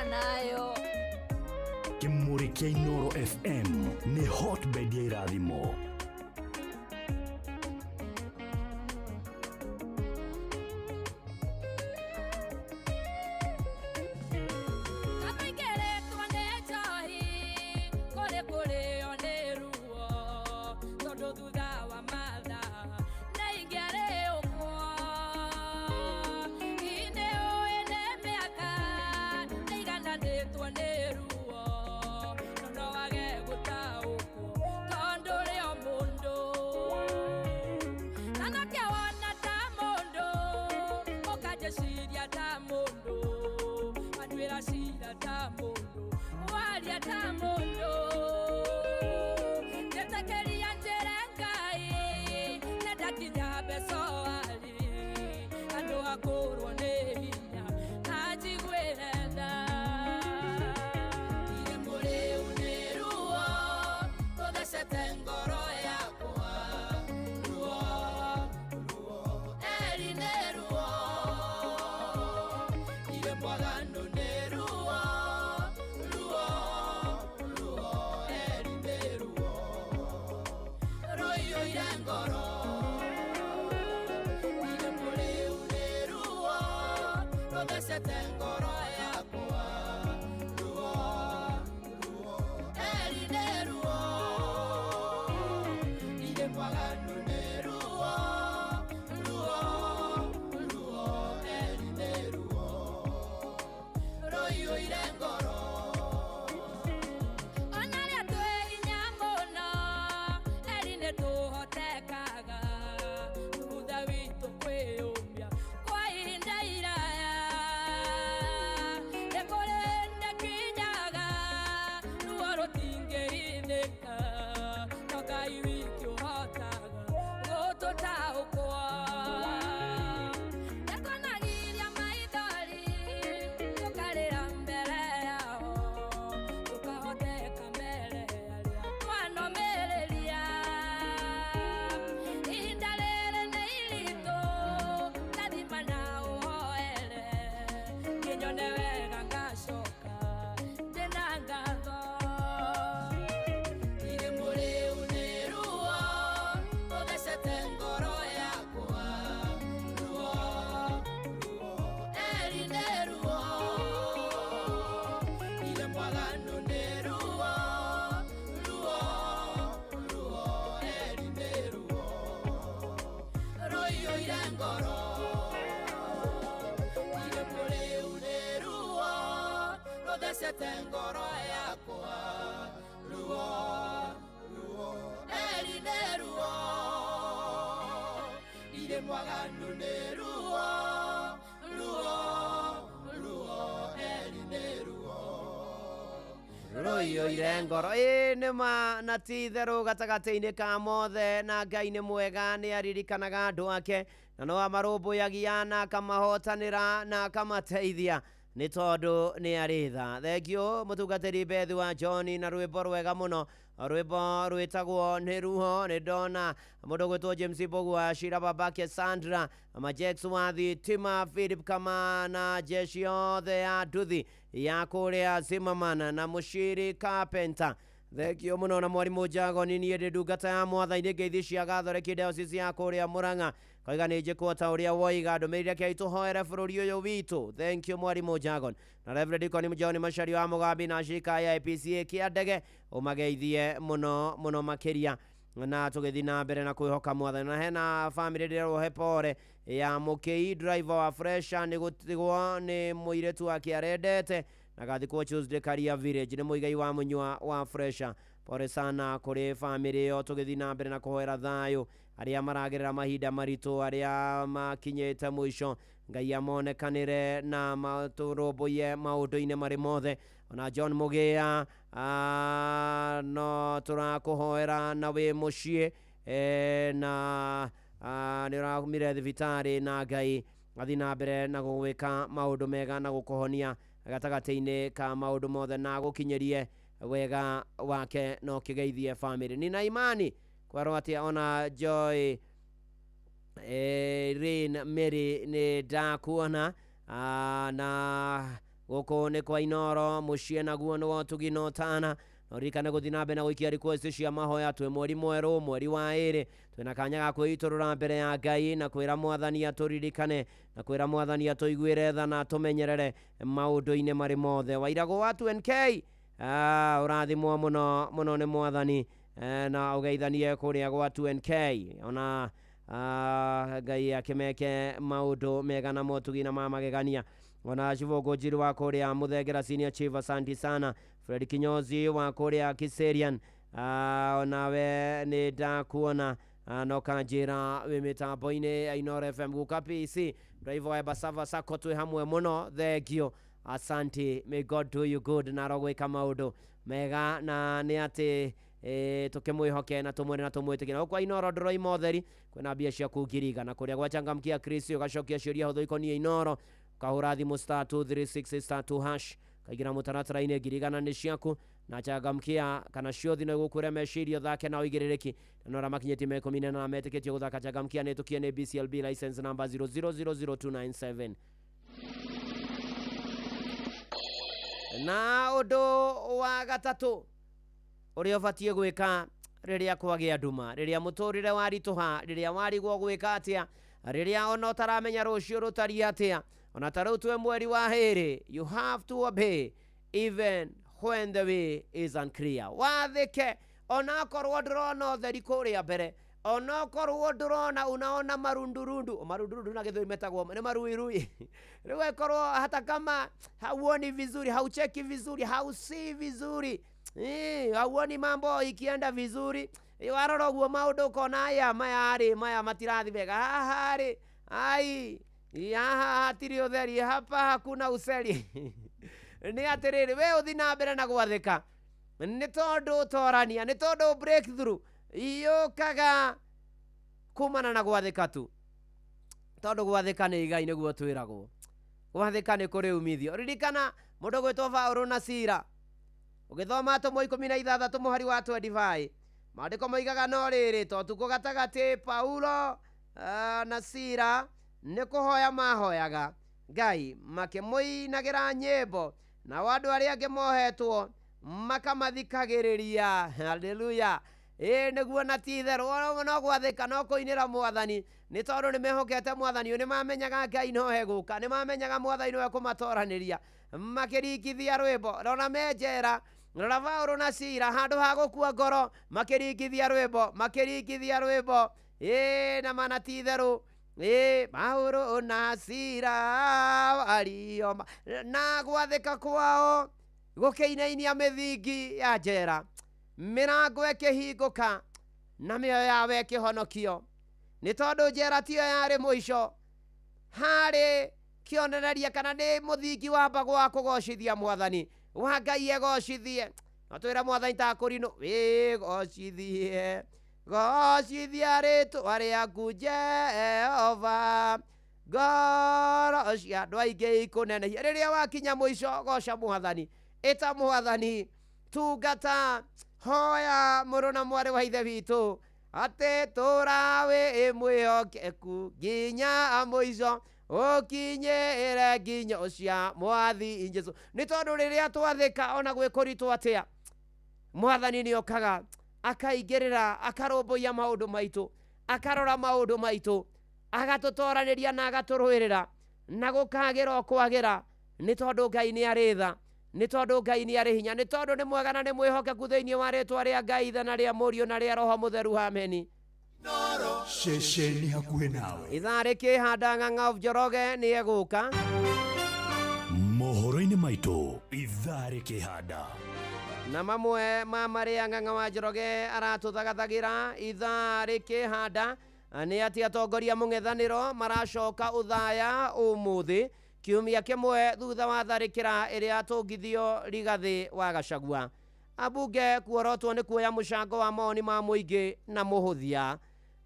nayo. Kimuri kia Inoro FM ni hotbed ya irathimo. Royo irengoro nima na titherũ gatagatĩ-inĩ ka mothe na Ngai nĩ mwega nĩ aririkanaga andũ ake na no amarũmbũyagia na akamahotanĩra na akamateithia nĩ tondũ nĩ arĩ tha. Thengio mũtungatĩri Bethi wa John na rwĩmbo rwega mũno, rwĩmbo rwĩtagwo nĩ ruho. Nĩ ndona mũndũ gwĩtwo James Mbogua, Shira babake Sandra, Majex Wathi, Tima Philip Kama na jeshi yothe ya nduthi ya kũrĩa Zimmerman na Mushiri Carpenter. Thengio mũno na mwarimũ Njago, nĩ niĩ ndĩ ndungata ya Mwathani ngeithi cia Gathoreki Diocese ya kũrĩa Mũrang'a. Koiga nĩ njĩkwo ta ũrĩa woiga ndũmĩrĩre kĩa itũhoere bũrũri ũyũ witũ. Thank you mwarimũ Njago. Na Reverend Deacon John Macari wa Mũgambi na Shirika ya IPCA kĩa ndege ũmageithie mũno mũno makĩria na tũgĩthiĩ na mbere na kwĩhoka Mwathani. Na hena family ndĩrerwo pore ya mũkĩi driver wa Fresha nĩ gũtigwo nĩ mũirĩtu wake arendete na gathikwo Tuesday Karia Village. Nĩ mũigai wa mũnyua wa Fresha. Pore sana kũrĩ family yo. Tũgĩthiĩ na mbere na kũhoera thayũ arĩa maragerera mahinda maritũ, arĩa makinyĩte mũico. Ngai amonekanĩre na matũrũmbũiye maũndũ-inĩ marĩ mothe. Ona John Mũgĩa no tũrakũhoera na wĩ mũciĩ na nĩ ũraumire thibitarĩ na Ngai athiĩ na mbere na gũgwĩka maũndũ mega na gũkũhonia gatagatĩ-inĩ ka maũndũ mothe na gũkinyĩrie wega wake no kĩgeithie family. Nina imani kwarwo atĩ ona Joy Rain Mary nĩ ndakuona na goko nĩ kwa Inoro muciĩ naguo nĩ wotugi no tana norikane gũthinabe na gũikia request cia mahoya twĩ mweri mwerũ mweri wa ĩrĩ twĩna kanya ga kwĩitũrũra mbere ya Ngai na kwĩra Mwathani atũririkane na kwĩra Mwathani atũiguĩre tha na tũmenyerere maũndũ-inĩ marĩ mothe. Wairagũ wa 2NK ũrathimwo mũno mũno nĩ Mwathani na ũgeithanie kũrĩa gwa 2NK ona Ngai akĩmeke maũndũ mega na motugi na mamagegania. Ona Chivogo Njiri wa kũrĩa Muthengera Senior Chief asante sana. Fred Kinyozi wa kũrĩa Kiserian onawe nĩ ndakuona no kanjĩra wĩ mĩtambo-inĩ ya Inoro FM guka PC driver wa Basava Sacco twĩ hamwe mũno thengio asante. May God do you good na rogwĩka maũndũ mega na nĩ atĩ tukimwihoke na tumwene na tumwitikira kwa Inoro ndoroi motheri kwina mbia cia kugiriga na kuria gwa changamkia Kristo ugacokia ciuria hutho ikonie Inoro kahura thimu star 236 star 2 hash kaigira mutaratara-inĩ ngirigana nĩ ciaku na changamkia kana ciothi no gukure mecirio thake na uigirĩrĩki nora makinyĩtie mekomine na metikĩtio guthaka changamkia nĩ tukie nĩ BCLB license number 0000297 na ũndũ wa gatatũ ũrĩa ũbatiĩ gwĩka rĩrĩa kwagĩa nduma rĩrĩa mũtũrĩre warituha rĩrĩa warigwo gwĩka atĩa rĩrĩa ona ũtaramenya rũciũ rũtariĩ atĩa ona ta rĩu twĩ mweri wa hĩrĩ you have to obey even when the way is unclear. Wathĩke ona korwo ndũrona ũtheri kũrĩa mbere ona korwo ndũrona unaona marundurundu na gĩthũri metagwo nĩ maruirui rĩu korwo hata kama hauoni vizuri haucheki vizuri hausii vizuri hauoni mambo ikienda vizuri warora uguo maũndũ ũkona aya maya matirathi wega haha rĩ ai haha hatirĩ ũtheri hapa hakuna useli nĩ atĩrĩrĩ we ũthi na mbere na gwathĩka nĩ tondũ ũtorania nĩ tondũ breakthrough yũkaga kumana na gwathĩka tu tondũ gwathĩka nĩ igai nĩguo twĩragwo gwathĩka nĩ kũrĩ umithio. Ririkana mũndũ gwĩtwo Paulo na Sila ũgĩthoma Atũmwo 16 mũhari wa 25 maandĩko moigaga no rĩrĩ to tukũ gatagatĩ Paulo na Sila nĩ kũhoya mahoyaga Ngai makĩmũinagĩra nyĩmbo na andũ arĩa angĩ mohetwo makamathikagĩrĩria. Haleluya. Nĩguo na ti-itherũ no gwathĩka no kũinĩra Mwathani nĩ tondũ nĩ mehokete Mwathani nĩ mamenyaga Ngai no hegũka nĩ mamenyaga Mwathani no ekũmatoranĩria makĩringithia rwĩmbo rona menjera rora Paulo na Sila handũ ha gũkua ngoro makĩringithia rwĩmbo na mana ti-itherũ Paulo na Sila arioma na gwathĩka kwao gũkĩinainia mĩthingi ya njera mĩrango ĩkĩhingũka na mĩoyo yao ĩkĩhonokio nĩ tondũ njera tiyo yarĩ mũico harĩ kĩonereria kana nĩ mũthingi wamba gwa kũgocithia Mwathani wa Ngai egocithie no twĩra Mwathani ta kũrinũ wĩgocithie gocithia rĩtwa rĩaku Jehova ngoro cia andũ aingĩ ikũnenehia rĩrĩa wakinya mũico goca Mwathani ĩta Mwathani tungata hoya mũrũ na mwarĩ wa ithe witũ atĩ tũrawe mwĩhokeku nginya mũico ũkinyĩre nginyo cia Mwathi Jesũ nĩ tondũ rĩrĩa twathĩka ona gwĩkũritũ atĩa Mwathani nĩ okaga akaingĩrĩra akarũmbũiya maũndũ maitũ akarora maũndũ maitũ agatũtoranĩria na agatũrũĩrĩra na gũkagĩra kwagĩra nĩ tondũ Ngai nĩ arĩ tha nĩ tondũ Ngai nĩ arĩ hinya nĩ tondũ nĩ mwega na nĩ mwĩhokeku thĩinĩ wa rĩtwa rĩa Ngai ithe na rĩa Mũriũ na rĩa Roho Mũtheru ameni. Ceceni hakuhĩ nawe ithaa rĩkĩhanda Ng'ang'a of Njoroge nĩ egũka mohoro-inĩ maitũ ithaa rĩkĩhanda na mamwe ma marĩa Ng'ang'a wa Njoroge aratũthagathagĩra ithaa rĩkĩhanda nĩ atĩ atongoria mũng'ethanĩro maracoka ũthaya ũmũthĩ kiumia kĩmwe thutha wa tharĩkĩra ĩrĩa atũngithio Rigathĩ wa Gachagua. Ambunge kuorotwo nĩ kuoya mũcango wa mawoni ma mũingĩ na mũhũthia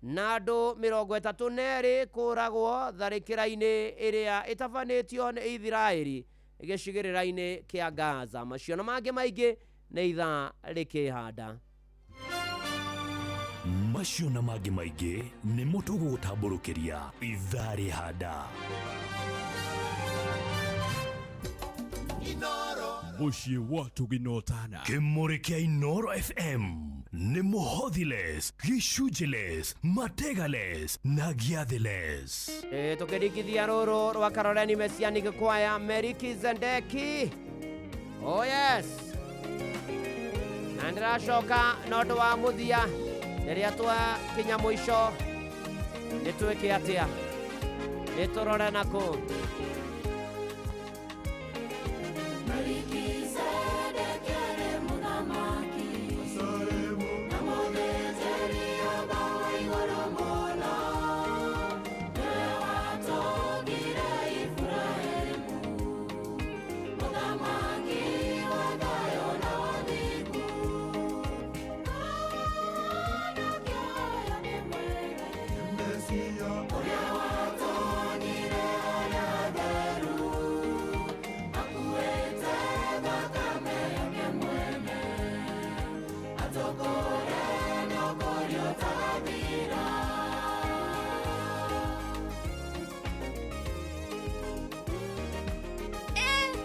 na andũ 32 kũragwo tharĩkĩra-inĩ ĩrĩa ĩtabanĩtio nĩ Ithiraĩri gĩcigĩrĩra-inĩ kĩa Gaza. Macio na mangĩ maingĩ nĩ ithaa rĩkĩhanda. Macio na mangĩ maingĩ nĩ mũtũgũgũtambũrũkĩria ithaa rĩhanda. Mushie watu ginotana Kimurikia Inoro FM ni muhodhiles, gishujiles, mategales na giadiles. Tukerikithia ruru rwa Karoleni Messianic Choir Melkizedeki. Oh yes. Andra shoka nodo wa muthia riria twa kinya mwisho nitweke atia niturore nako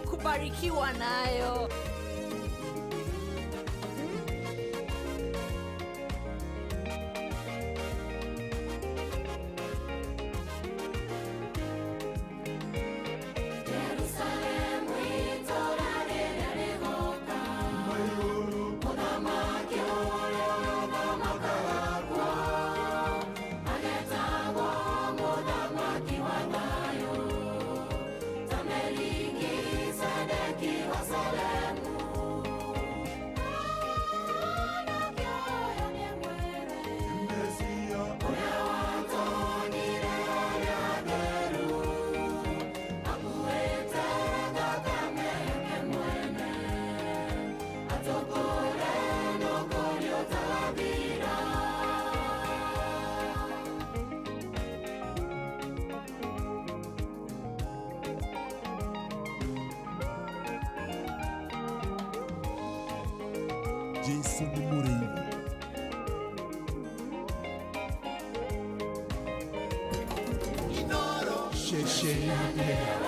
kubarikiwa nayo. Jason Murray. Shesheni hakuhena.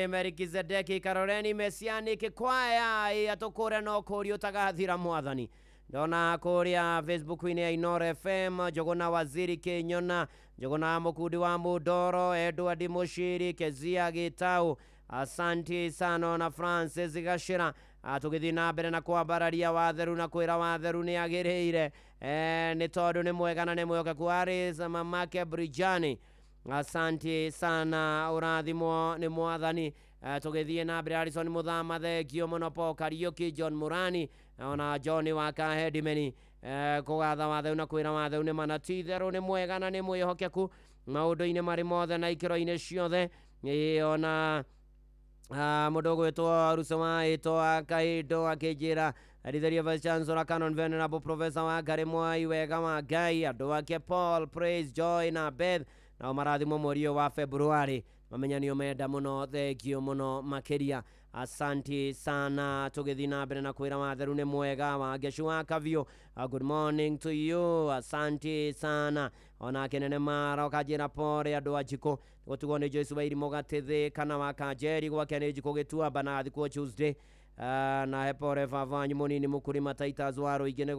Melkizedeki Karoleni Messianic kwaya atokore no kurio tagathira mwathani ndona kuria Facebook-ini ya Inoro FM Jogona Waziri Kenyona Jogona Mukudi wa Mudoro Edward Mushiri Kezia Gitau asanti sana na Francis Gashira tugithi na mbere na kwambararia watheru na kwira watheru ni agireire ni tondu ni mwega na ni mwoka kwari mamake Brijani. Asante sana urathimo ni mwathani tugithie na mbere Harrison Muthama thegio muno po Kariuki John Murani ona John wa Kahedimeni kugatha wathe na kwira wathe ni manatithero ni mwega na ni mwihokeku maundu-ini mari mothe na ikiro-ini ciothe ona mundu gwitwo Rusoma ito akaindo akijira Aritheria Vice Chancellor Canon Venerable Professor wa Ngari Mwai wega wa Ngai andu ake Paul Praise Joy na Beth na marathimo mweri wa February mamenyanio menda muno thegio muno makeria. Asante sana tugithi na mbere na kwira watheru ni mwega wa Geshu wa Kavio. Good morning to you. Asante sana ona kenene mara okajira pore andu ajiko gutugone Joyce wa irimo gatithe kana wa Kanjeri gwa kene jiko getua banathi ko Tuesday na hepore vavanyu munini mukurima Titus waro igene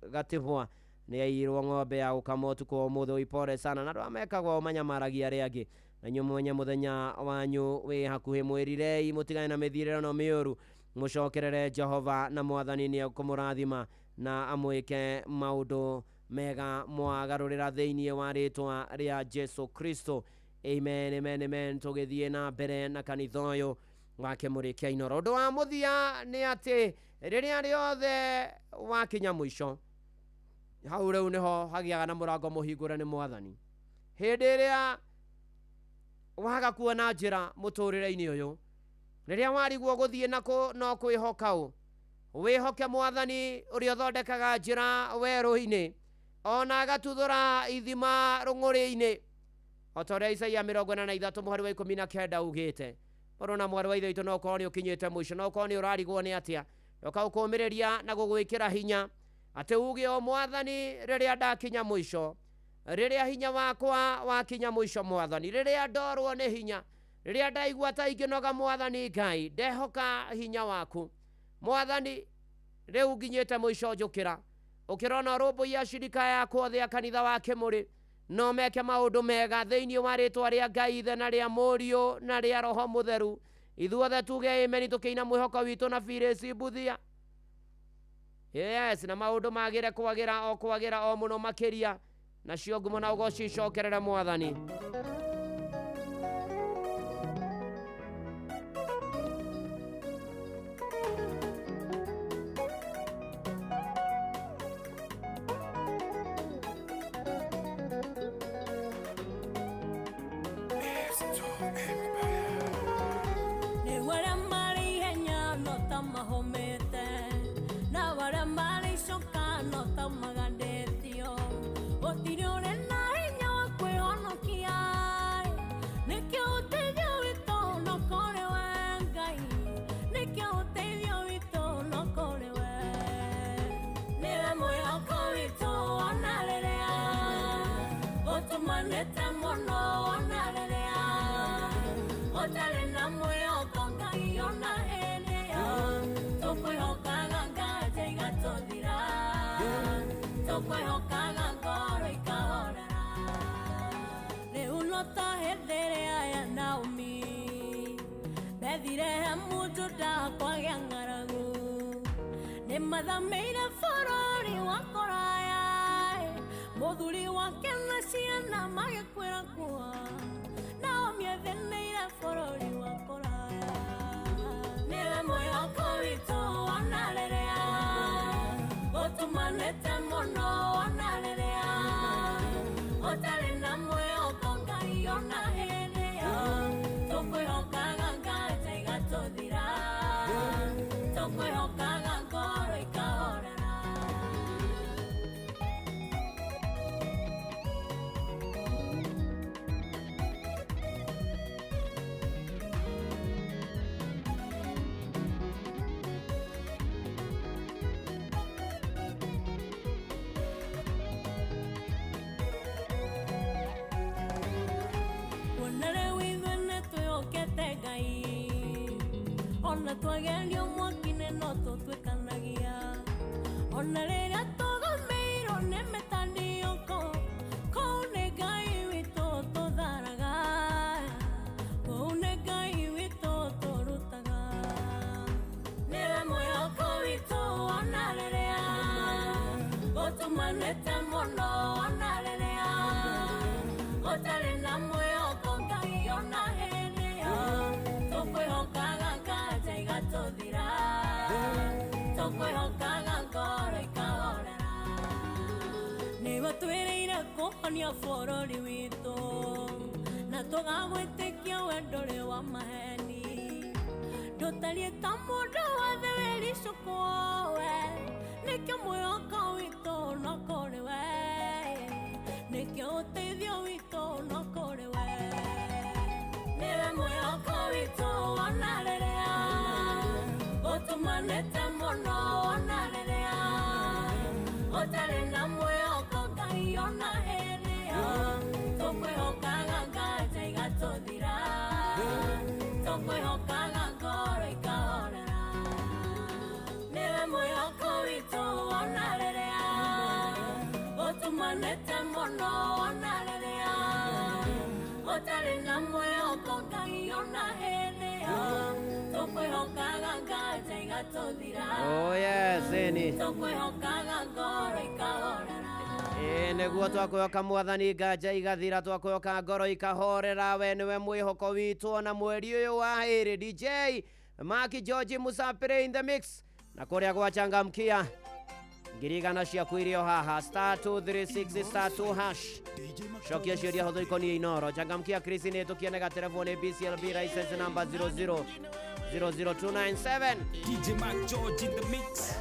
gativwa ni airwo ng'ombe ya ukamotu ko mutho ipore sana na amekagwo manyamaragia riagi na nyumwenye muthenya wanyu wi hakuhi mwirirei mutigane na mithiriro no miuru mucokerere Jehova na mwathani ni kumurathima na amwike maundu mega mwagarurira thiini wa ritwa ria Jesu Kristo. Amen, amen, amen. Tugithie na mbere na kanitha uyu wake murikia Inoro. Undu wa muthia ni ati riria riothe wakinya mwisho hau reu niho hagiaga na murango muhingure ni mwathani. Hindi iria waga kuona njira muturire-ini uyu riria wariguo guthie nako no kwihoka u wihoke mwathani uri uthondekaga njira weru-ini ona agatuthura ithima rung'uri-ini otoria Isaia 43 muhari wa 19 ugite morona mwari wa ithe no korwo ni ukinyite mwisho no korwo ni urarigwo ni atia yoka ukumiriria na gugwikira hinya ati uge o mwathani riria ndakinya mwisho riria hinya wakwa wakinya mwisho mwathani riria ndorwo ni hinya riria ndaigua ta inginoga mwathani Ngai ndehoka hinya waku mwathani riu nginyite mwisho njukira ukirona robo ya shirika yakwa thia kanitha wa Kimuri no meke maundu mega thiini wa ritwa ria Ngai ithe na ria Murio na ria Roho Mutheru ithuothe tuge amen tukiina mwihoko witu na Phyllis Buthia. Yes, na maundu magire kwagira o muno makiria na cio ngumo na ugoci cokerere mwathani. Mathameire bũrũri wa kũraya mũthuri wake na ciana magĩkwĩra kuo nao mĩetheneire bũrũri wa kũraya nĩwe mwĩhoko witũ ona rĩrĩa ũtumanĩte mũno ona rĩrĩa ũtarĩ na mwĩhoko Ngai ona hĩndĩ ĩyo tũkwĩhokaga Ngai igatũthira Gerio mwakine no tutwekanagia ona rĩrĩa tũgũmĩirwo nĩ mĩtandĩko kũu nĩ Ngai witũ tũtharaga kũu nĩ Ngai witũ tũrutaga nĩwe mwĩhoko witũ ona rĩrĩa gũtũmanĩte mũno ona rĩrĩa gũtarĩ na mwĩhoko Ngai ona hĩndĩ ĩyo tũkwĩhokaga nganja igatũthira tũkwĩhokaga ngoro ikahorera nĩwe twĩrĩire kũhonia bũrũri witũ na tũgagwĩtĩkia we ndũrĩ wa maheni ndũtariĩ ta mũndũ wothe wĩricũkwo we nĩkĩo mwĩhoko witũ no kũrĩ we nĩkĩo ũteithio witũ no kũrĩ we nĩwe mwĩhoko witũ ona rĩrĩa gũtũmanĩte mũno ona rĩrĩa gũtarĩ na mwĩhoko Ngai ona hĩndĩ ĩyo tũkwĩhokaga nganja igatũthira tũkwĩhokaga ngoro ikahorera nĩwe mwĩhoko witũ ona rĩrĩa gũtũmanĩte mũno ona rĩrĩa gũtarĩ na mwĩhoko Ngai ona hĩndĩ ĩyo tũkwĩhokaga nganja igatũthira Oh yes, Eni. tũkwĩhokaga ngoro ikahorera Nĩguo twakwĩhoka Mwathani nganja igathira twakwĩhoka ngoro ikahorera we nĩwe mwĩhoko witũ ona mweri ũyũ wa ĩrĩ DJ Maki George Musapire in the mix na kũrĩa gwachangamkia ngirigana ciaku irio haha *236 *2# cokia ciũria hũthũ ikoniĩ Inoro changamkia Chris nĩtũkĩonega telefoni BCLB license number 0000297 DJ Mac George in the mix.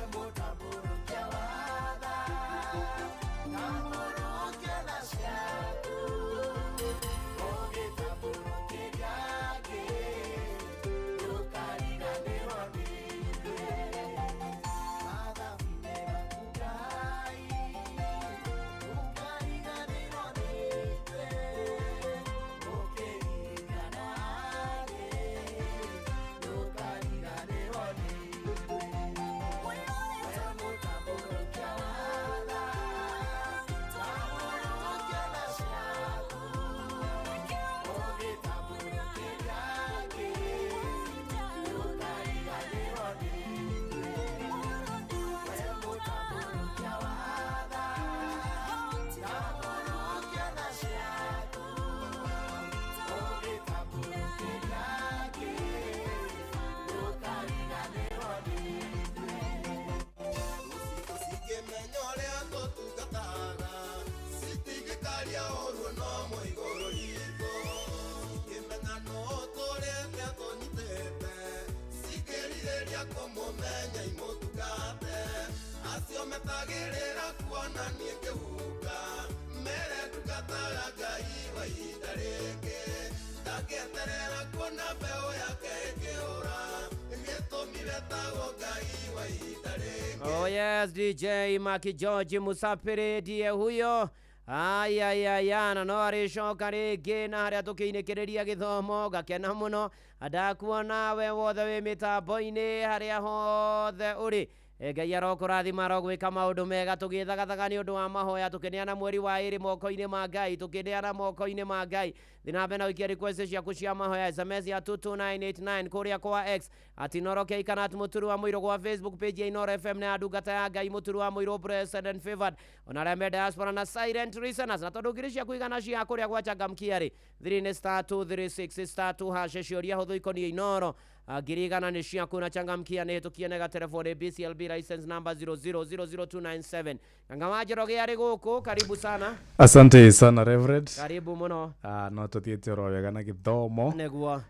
Oh yes, DJ Maki George Musapire ndiye huyo. Na no aricoka rĩngĩ na harĩa tũkĩinĩkĩrĩria gĩthomo gakena mũno ndakuona we wothe wĩ mĩtambo-inĩ harĩa hothe ũrĩ Ngai arokũrathima arogwĩka maũndũ mega tũgĩthagathaga nĩ ũndũ wa mahoya tũkĩneana mweri wa ĩrĩ moko-inĩ ma Ngai tũkĩneana moko-inĩ ma Ngai thiĩ na mbere na ũikia request ciaku cia mahoya SMS ya 22989 kũrĩa kwa X @Inoro Keikanat mũturu wa mũiro gwa Facebook page ya Inoro FM na ndungata ya Ngai mũturu wa mũiro blessed and favored ona arĩa me diaspora na silent listeners na tondũ ngiri ciaku igana cia kũrĩa gwachangamkia rĩ thiri nĩ *236 *2# ciũria hũthũ ikoniĩ Inoro ngiri igana nĩ ciaku na changamkia nĩ tũkĩonega telefoni BCLB license number 0000297 Nganga Njoroge arĩ gũkũ karibu sana. Asante sana Reverend. Karibu mũno. No tũthiĩte oro wega na gĩthomo. Nĩguo.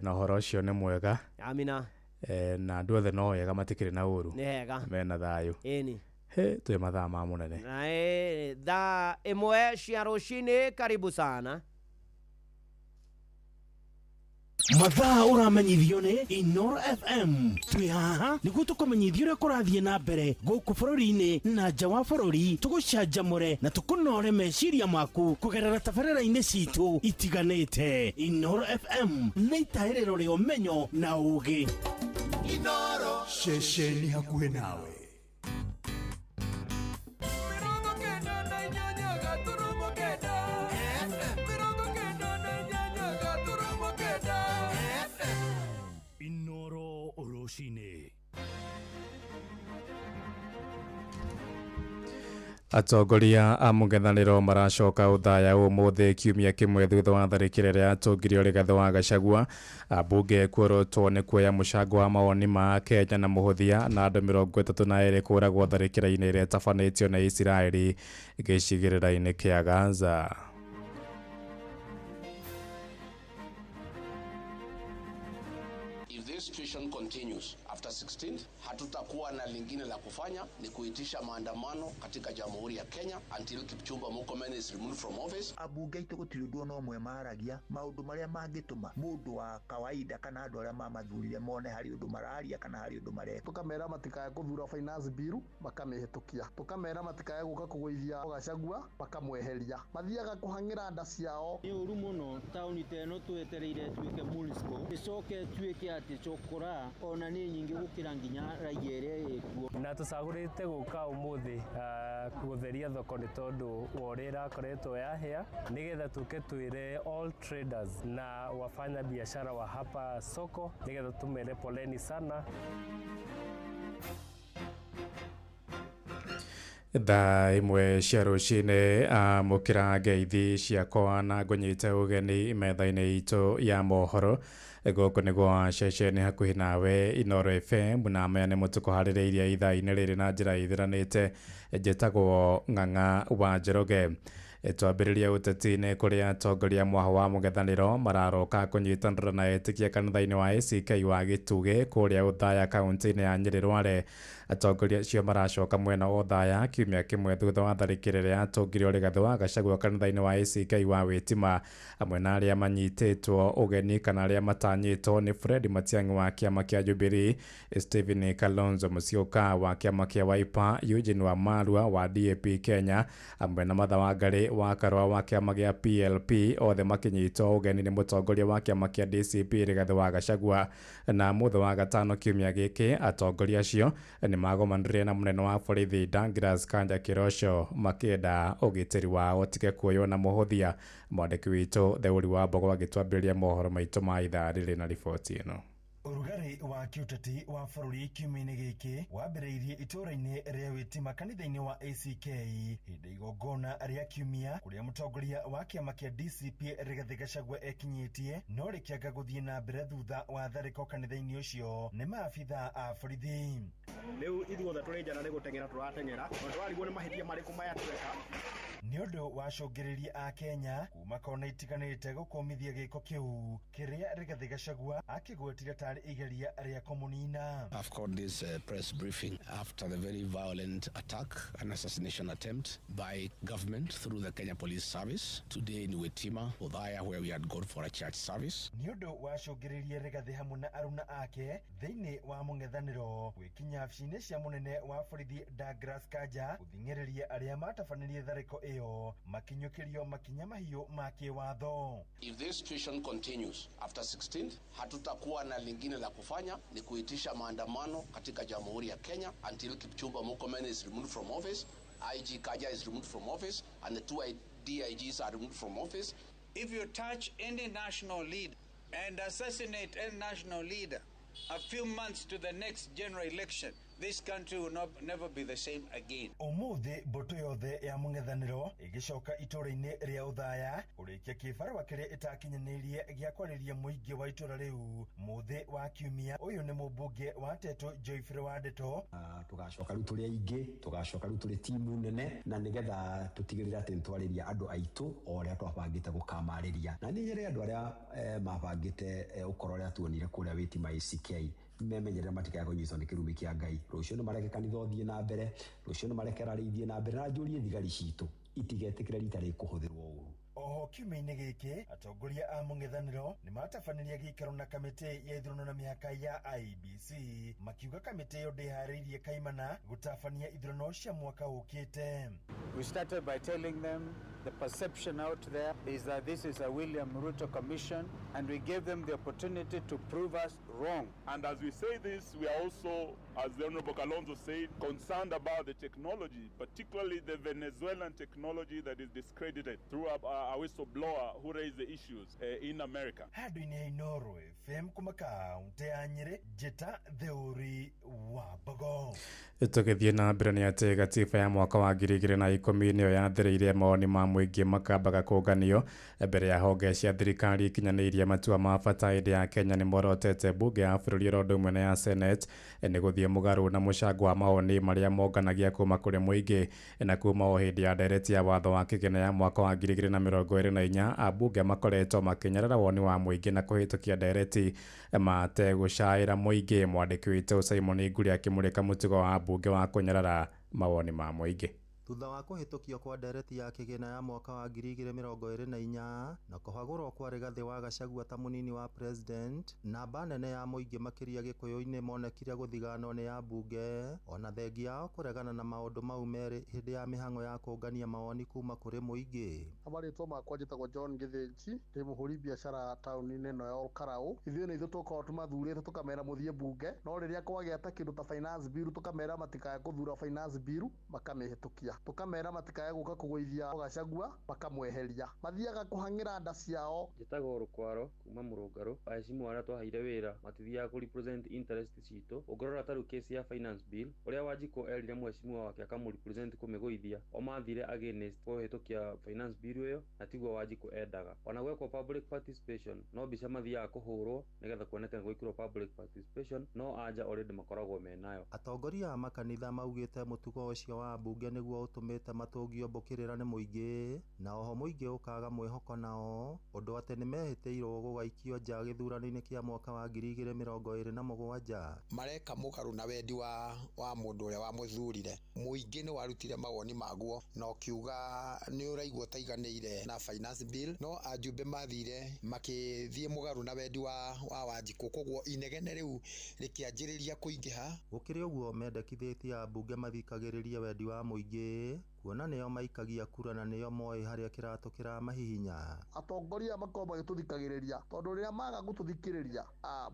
Na ũhoro ũcio nĩ mwega. Amina. Na andũ othe no wega matikĩrĩ na ũru. Nĩ hega. Mena thayũ. Ĩni. Twĩ mathaa ma mũnene. Thaa ĩmwe cia rũcinĩ karibu sana. Mathaa ũramenyithio nĩ Inoro FM. Twĩ haha nĩguo tũkũmenyithia ũrĩa kũrathiĩ na mbere gũkũ bũrũri-inĩ na nja wa bũrũri tũgũcanjamũre na tũkũnore meciria maku kũgerera tabarĩra-inĩ citũ itiganĩte. Inoro FM nĩ itaĩrĩro rĩa ũmenyo na ũũgĩ. Inoro shesheni hakuhe nawe. Inoro Oroshine. Atongoria a mũng'ethanĩro maracoka ũthaya ũmũthĩ kiumia kĩmwe thutha wa tharĩkĩro ĩrĩa yatongirio Rigathĩ wa Gachagua. Ambunge kuorotwo nĩ kuoya mũcango wa mawoni ma Kenya na mũhũthia na andũ 32 kũragwo tharĩkĩro-inĩ ĩrĩa ĩtabanĩtio na Isiraeli gĩcigĩrĩra-inĩ kĩa Gaza. If this situation continues after 16th, hatutakuwa na lingine la kufanya ni kuitisha maandamano katika Jamhuri ya Kenya until Kipchumba Murkomen is removed from office. Abunge itu gutiundu no mwe maragia maundu maria mangituma mundu wa kawaida kana andu aria mamathurire mone hari undu mararia kana hari undu mareka. Tukamera matikaye kuthura finance bill makamihitukia. Tukamera matikaye guka kugoithia Gachagua makamweheria. Mathiaga kuhangira nda ciao. Ni uru muno tauni teno twetereire twike Munisco icoke twike ati chokora ona ni nyingi gukira nginya raigere ekuo. Na tusagurite guka umuthi gutheria thoko ni tondu worira koretwo yahia nigetha tuke twire all traders na wafanya biashara wa hapa soko nigetha tumere poleni sana. Thaa imwe cia rũcinĩ amũkĩra ngeithi ciakwa na ngũnyite ũgeni metha-inĩ itũ ya mohoro gũkũ nĩguo ceceni hakuhĩ nawe Inoro FM na maya nĩ mũtuko harĩrĩirie ithaa-inĩ rĩrĩ na njĩra ithiranĩte. Njĩtagwo Ng'ang'a wa Njoroge. Twambĩrĩria ũteti-inĩ kũrĩa atongoria mwaha wa mũng'ethanĩro mararoka kũnyitanĩra na etĩkia kanitha-inĩ wa ACK wa Gĩtugĩ kũrĩa ũthaya kaunti-inĩ ya Nyĩrĩ Rware. Atongoria acio maracoka mwena wa ũthaya kiumia kĩmwe thutha wa tharĩkĩro ĩrĩa yatongirio Rigathĩ wa Gachagua kanitha-inĩ wa ACK wa Wĩtima. Amwe na arĩa manyitĩtwo ũgeni kana arĩa matanyĩtwo nĩ Fred Matiang'i wa kĩama kĩa Jubilee, Stephen Kalonzo Musyoka wa kĩama kĩa Wiper, Eugene Wamalwa wa DAP Kenya, amwe na Martha Wangari wa Karũa wa kĩama gĩa PLP, othe makĩnyitwo ũgeni nĩ mũtongoria wa kĩama kĩa DCP Rigathĩ wa Gachagua. Na mũthĩ wa gatano kiumia gĩkĩ atongoria acio nĩ magomanire na mũnene wa borithi Douglas Kanja Kirosho makĩenda ũgitĩri wao ũtige kuoywo na mũhũthia. Mwandĩki witũ Theũri wa Mbogo agĩtwambĩrĩria mohoro maitũ ma ithaa rĩrĩ na riboti ĩno. Urugari wa kiuteti wa bũrũri kiumia-inĩ gĩkĩ wambĩrĩirie itũũra-inĩ rĩa Wĩtima kanitha-inĩ wa ACK hĩndĩ igongona rĩa kiumia kũrĩa mũtongoria wa kĩama kĩa DCP Rigathĩ Gachagua ekinyĩtie no rĩkĩanga gũthiĩ na mbere thutha wa tharĩko kanitha-inĩ ũcio nĩ maabitha a borithi. Rĩu ithuothe tũrĩnjana nĩ gũteng'era tũrateng'era na tũrarigwo nĩ mahĩtia marĩkũ maya tweka. Nĩ ũndũ wa cũngĩrĩria a Kenya kuma kona itiganĩte gũkũmithia gĩko kĩu kĩrĩa Rigathĩ Gachagua akĩgwetire tarĩ igeria rĩa kũmũnina. I've called this press briefing after the very violent attack and assassination attempt by government through the Kenya Police Service today in Wĩtima, Othaya, where we had gone for a church service. Nĩ ũndũ wa cũngĩrĩria Rigathĩ hamwe na aruna ake thĩinĩ wa mũng'ethanĩro gwĩkinya wabici-inĩ cia mũnene wa borithi Douglas Kanja gũthing'ĩrĩria arĩa matabanĩrie tharĩko ĩyo makinyũkĩrio makinya mahiũ ma kĩwatho. If this situation continues after 16th, hatutakuwa na lingine la kufanya ni kuitisha maandamano katika Jamhuri ya Kenya until Kipchumba Murkomen is removed from office, IG Kanja is removed from office, and the two DIGs are removed from office. If you touch any national leader and assassinate any national leader a few months to the next general election, this country will never be the same again. Umuthi mboto yothe ya mũng'ethanĩro ĩgĩcoka itũũra-inĩ rĩa Othaya ũrĩkia kĩbarũa kĩrĩa ĩtakinyanĩirie gĩa kwarĩria mũingĩ wa itũũra rĩu mũthĩ wa kiumia. Ũyũ nĩ mũmbunge wa Teto Joyfrey wa Ndeto. Tugacoka rĩu tũrĩ aingĩ, tugacoka rĩu tũrĩ timu nene na nĩgetha tũtigĩrĩre atĩ nĩtwarĩria andũ aitũ o ũrĩa twabangĩte gũkamarĩria. Na nĩ nyerĩ andũ arĩa mabangĩte ũkora ũrĩa tuonire kũrĩa Wĩtima ACK memenyerera matikae kũnyitwo nĩ kĩrumi kĩa Ngai. Rũciũ nĩ mareke kanitha ũthiĩ na mbere, rũciũ nĩ mareke ararĩithie na mbere na njũrie thigari citũ itigetĩkĩre rita rĩkũhũthĩrwo ũru. Oho kiumia-inĩ gĩkĩ atongoria a mũng'ethanĩro nĩ matabanĩria gĩikaro na kamĩtĩ ya ithurano na mĩhaka ya IEBC makiuga kamĩtĩ ĩyo ndĩharĩirie kaimana gũtabania ithurano cia mwaka ũkĩte. We started by telling them the perception out there is that this is a William Ruto commission and we gave them the opportunity to prove us wrong. And as we say this, we are also, as the Honorable Kalonzo said, concerned about the technology, particularly the Venezuelan technology that is discredited through a whistleblower who raised the issues in America. Handũ-inĩ Inooro FM kuma kaunti ya Nyeri, Njĩta Theuri wa Bogo. Tũgĩthiĩ na mbere nĩ atĩ gatiba ya mwaka wa 2010 nĩyo yathĩrĩire mawoni ma mũingĩ makambaga kũnganio mbere ya honge cia thirikari ikinyanĩirie matua ma bata hĩndĩ ya Kenya nĩ morotete mbunge ya bũrũri oro ũndũ ũmwe na ya Senate nĩ gũthiĩ mũgarũ na mũcango wa mawoni marĩa monganagia kuma kũrĩ mũingĩ na kuma o hĩndĩ ya ndereti ya watho wa kĩgĩna ya mwaka wa 2024 ambunge makoretwo makĩnyarara woni wa mũingĩ na kũhĩtũkia ndereti mategũcaĩra mũingĩ. Mwandĩki witũ Simon Nguri akĩmũrĩka mũtugo wa ambunge wa kũnyarara mawoni ma mũingĩ. Thutha wa kũhĩtũkio kwa ndereti ya kĩgĩna ya mwaka wa 2024 na kũhagũrwo kwa Rigathĩ wa Gachagua ta mũnini wa president, namba nene ya mũingĩ makĩria Gĩkũyũ-inĩ monekire gũthiganwo nĩ ambunge ona thengia yao kũregana na maũndũ mau merĩ hĩndĩ ya mĩhang'o ya kũngania mawoni kuma kũrĩ mũingĩ. Amarĩtwo makwa njĩtagwo John Gĩthĩnji, ndĩ mũhũri biacara taũni-inĩ ĩno ya Olkarau. Ithuĩ nĩ ithuĩ tũkoragwo tũmathurĩte tũkamera mũthiĩ mbunge, no rĩrĩa kwagĩa ta kĩndũ ta finance bill tũkamera matikae kũthura finance bill makamĩhĩtũkia. Tukamera matikae gũka kũgũithia Gachagua makamweheria. Mathiaga kũhang'ĩra nda ciao. Njĩtagwo Rũkwaro kuma Mũrũngarũ. Ahecimu arĩa twaheire wĩra matithiaga kũ represent interest citũ. Ũngĩrora ta rĩu case ya finance bill, ũrĩa Wanjikũ erire mheshimiwa wake akamũ represent kũmĩgũithia, o mathire against kũhĩtũkia finance bill ĩyo na tiguo Wanjikũ endaga. Ona gwekwo public participation no mbica mathiaga kũhũrwo nĩgetha kuoneka gwĩkĩrwo public participation, no anja already makoragwo menayo. Atongoria a makanitha maugĩte mũtugo ũcio wa mbunge nĩguo ũtũmĩte matũngio mbũkĩrĩra nĩ mũingĩ na oho mũingĩ ũkaga mwĩhoko nao ũndũ atĩ nĩ mehĩtĩirwo gũgaikio nja gĩthurano-inĩ kĩa mwaka wa 2027. Mareka mũgarũ na wendi wa mũndũ ũrĩa wamũthurire. Mũingĩ nĩ warutire mawoni maguo na ũkiuga nĩ ũraigua taiganĩire na finance bill, no ajumbe mathire makĩthiĩ mũgarũ na wendi wa Wanjikũ, koguo inegene rĩu rĩkĩanjĩrĩria kũingĩha. Gũkĩrĩ ũguo mendekithĩtie ambunge mathikagĩrĩrie wendi wa mũingĩ kuona nĩo maikagia kura na nĩo moĩ harĩa kĩratũ kĩramahihinya. Atongoria makorwo magĩtũthikagĩrĩria tondũ rĩrĩa maga gũtũthikĩrĩria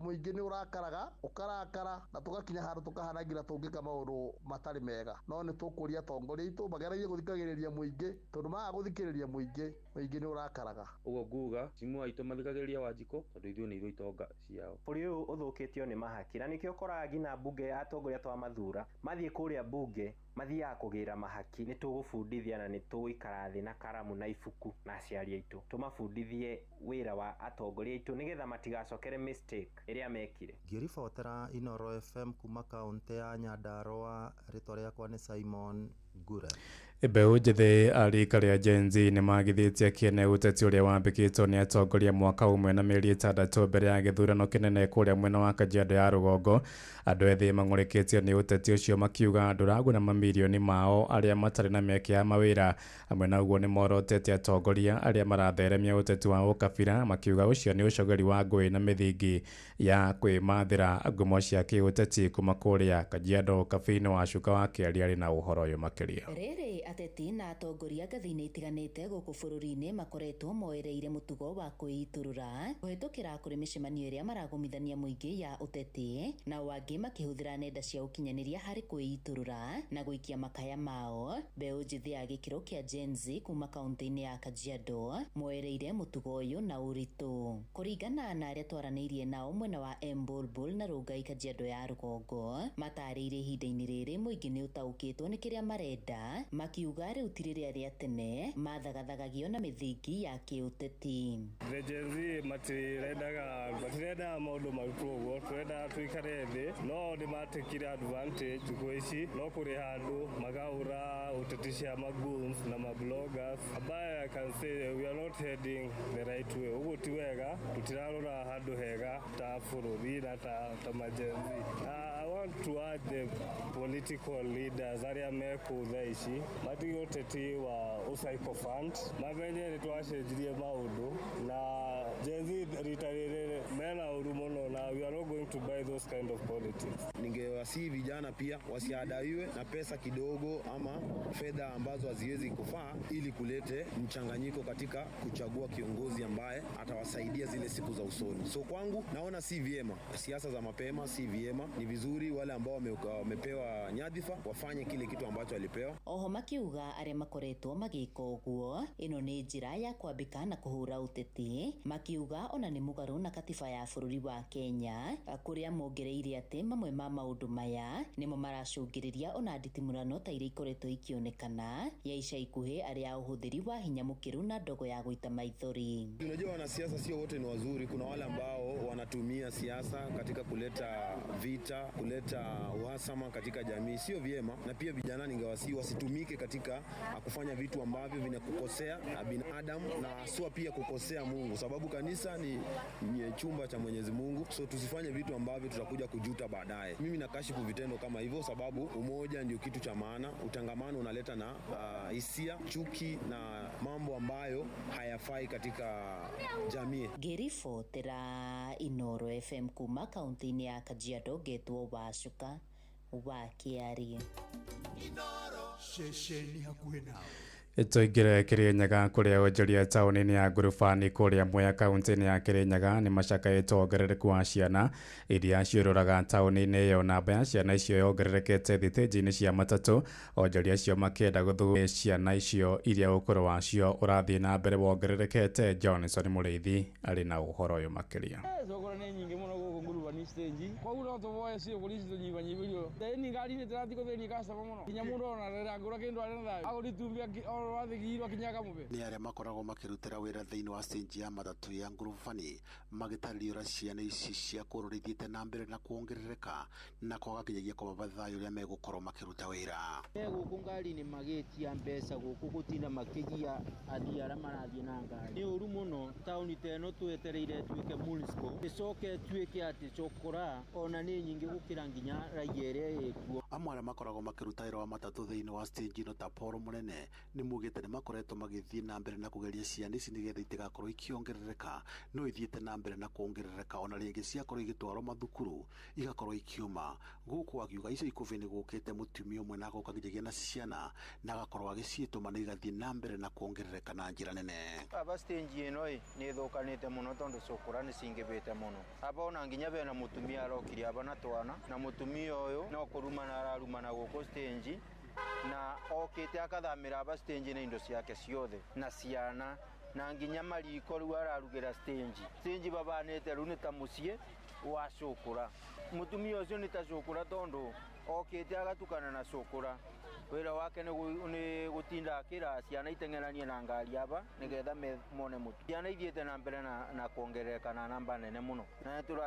mũingĩ nĩ ũrakaraga ũkarakara na tũgakinya handũ tũkahanangira tũngĩka maũndũ matarĩ mega. No nĩ tũkũria atongoria aitũ mageragie gũthikagĩrĩria mũingĩ tondũ maga gũthikĩrĩria mũingĩ nĩ ũrakaraga. Ũguo nguga cimu aitũ mathikagĩrĩria Wanjikũ tondũ ithuĩ nĩ ithuĩ itonga ciao. Bũrũri ũyũ ũthũkĩtio nĩ mahaki na nĩkĩo ũkoraga nginya mbunge atongoria twamathura mathiĩ kũrĩa mbunge mathiaga kũgĩra mahaki. Nĩ tũgũbundithia na nĩ tũgũikara thĩ na karamu na ibuku na aciari aitũ tũmabundithie wĩra wa atongoria aitũ nĩgetha matigacokere mistake ĩrĩa mekire. Ngĩribotera Inooro FM kuma kaunti ya Nyandarua, rĩtwa rĩakwa nĩ Simon Ngure. Mbeũ njĩthĩ a rika rĩa Gen Z nĩ magithĩtie kĩene ũteti ũrĩa wambĩkĩtwo nĩ atongoria mwaka ũmwe na mĩeri 6 mbere ya gĩthurano kĩnene kũrĩa mwena wa Kajiado ya rũgongo. Andũ ethĩ mang'ũrĩkĩtio nĩ ũteti ũcio makiuga ndũraguna mamirioni mao arĩa matarĩ na mĩeke ya mawĩra. Hamwe na ũguo nĩ morotete atongoria arĩa maratheremia ũteti wa ũkabira makiuga ũcio nĩ ũcogeri wa ngũĩ na mĩthingi ya kwĩmathĩra ngumo cia kĩũteti kuma kũrĩa Kajiado. Kabini wa Cuka wa Kĩari arĩ na ũhoro ũyũ makĩria. Ateti na atongoria ngathĩ-inĩ itiganĩte gũkũ bũrũri-inĩ makoretwo moereire mũtugo wa kwĩitũrũra kũhĩtũkĩra kũrĩ mĩcemanio ĩrĩa maragomithania mũingĩ ya ũteti, na angĩ makĩhũthĩra nenda cia ũkinyanĩria harĩ kwĩitũrũra na gũikia makaya mao. Mbeũ njĩthĩ ya gĩkĩro kĩa Gen Z kuma kaunti-inĩ ya Kajiado moereire mũtugo ũyũ na ũritũ. Kũringana na arĩa twaranĩirie nao mwena wa Embulbul na Rongai Kajiado ya rũgongo, matarĩirie ihinda-inĩ rĩrĩ mũingĩ nĩ ũtaũkĩtwo nĩ kĩrĩa marenda, makiuga rĩu ti rĩrĩa rĩa tene mathagathagagio na mĩthingi ya kĩũteti. The Gen Z matirenda maũndũ marutwo ũguo, tũrenda tũikare thĩ, no nĩ matekire advantage thikũ ici, no kũrĩ handũ magaũra ũteti cia magoons na mabloggers. I can say we are not heading the right way. Ũguo ti wega, tũtirarora handũ hega ta bũrũri na ta ma-Gen Z. I want to urge the political leaders arĩa mekũu thaa ici matige ũteti wa psychophant, mamenye nĩ twacenjirie maũndũ na Gen Z rita rĩrĩ mena urumono na we are not going to buy those kind of politics. Ningewasihi vijana pia wasiadaiwe na pesa kidogo ama fedha ambazo haziwezi kufaa ili kulete mchanganyiko katika kuchagua kiongozi ambaye atawasaidia zile siku za usoni. So kwangu naona si vyema siasa za mapema, si vyema. Ni vizuri wale ambao wamepewa nyadhifa wafanye kile kitu ambacho alipewa. Oho makiuga aria makoretwo magika uguo ino ni njira ya kwambika na kuhura uteti, makiuga ona ni mugaru na katiba ya bururi wa Kenya kuria mongereire ati mamwe ma maundu maya nimo maracungiriria ona nditimurano ta iria ikoretwo ikionekana ya ica ikuhi aria uhuthiri wa hinya mukiru na ndogo ya guita maithori. Unajua wanasiasa sio wote ni wazuri. Kuna wale ambao wanatumia siasa katika kuleta vita, kuleta uhasama katika jamii, sio vyema. Na pia vijana ningewasihi wasitumike katika kufanya vitu ambavyo vinakukosea binadamu na sio pia kukosea Mungu, sababu kanisa ni chumba cha Mwenyezi Mungu. So tusifanye vitu ambavyo tutakuja kujuta baadaye. Mimi nakashifu vitendo kama hivyo, sababu umoja ndio kitu cha maana. Utangamano unaleta na hisia, chuki na mambo ambayo hayafai katika jamii. Gerifo tera Inoro FM kuma kaunti ya Kajiado getwo Wacuka wa Kiari. Inoro shesheni hakuhe nawe. Itoigire Kirinyaga kuria wonjoria tauni-ini ya ngurubani kuria Mwea kaunti-ini ya Kirinyaga ni macakaitwo wongerereku wa ciana iria ciururaga tauni-ini iyo. Namba ya ciana icio yongererekete thitĩnji-inĩ cia matatu, onjoria acio makĩenda gũthura ciana icio iria ũkũrũ wacio ũrathiĩ na mbere wongererekete. Johnson Mũrĩithi arĩ na ũhoro ũyũ makĩria. Thogora nĩ nyingĩ mũno gũkũ ngurubani stage, koguo no tũvoe cio polisi tũnyibanyibirio thĩinĩ ngari-inĩ tũrathiĩ gũthĩnia customer mũno kinya mũndũ ona rĩrĩa ngũra kĩndũ arĩ na thayũ agũritumbia ni aria makoragwo makirutira wira thiini wa stage ya matatu ya ngurubani magitarĩria ciana ici cia kũrũrithĩte na mbere na kuongerereka na kwaga kinyagia kwa thayo uria megũkorwo makiruta wira. Gũkũ ngari-inĩ magĩtia mbeca gũkũ gũtinda makĩgia athii arĩa marathiĩ na ngari. Nĩ ũru mũno taũni ta ĩno twetereire tuĩke municipal ĩcoke tuĩke atĩ cokora ona nĩ nyingĩ gũkĩra nginya raia ĩrĩa ĩkuo. Amwe arĩa makoragwo makiruta wira wa matatu thiini wa stage ĩno ta Paul Mũnene ni mugite ni makoretwo magĩthiĩ na mbere na kugeria ciana ici nigetha itigakorwo ikiongerereka, no ithiĩte na mbere na kuongerereka ona rĩngĩ ciakorwo igĩtwarwo mathukuru igakorwo ikiuma. Gũkũ akiuga ica ikuvi nĩ gũkĩte mũtumia ũmwe na agoka nginyagia na ciana na agakorwo agĩciĩtũma na igathiĩ na mbere na kuongerereka na njĩra nene. Aba stage ĩno nĩ thũkanĩte mũno tondũ cukura nĩ cingĩbĩte mũno. Aba ona nginya bena mũtumia arokire aba na twana na mũtumia ũyũ no kũrumana ararumana gũkũ stage na okite akathamira aba stage na indo ciake ciothe na ciana na nginya mariko riu ararugira stage babanete riu ni ta mucie wa cukura. Mutumia ucio ni ta cukura tondu okite agatukana na cukura. Wira wake ni gutinda akira ciana itengeranie na ngari aba nigetha mone mutu. Ciana ithiete na mbere na kuongerereka na namba nene muno na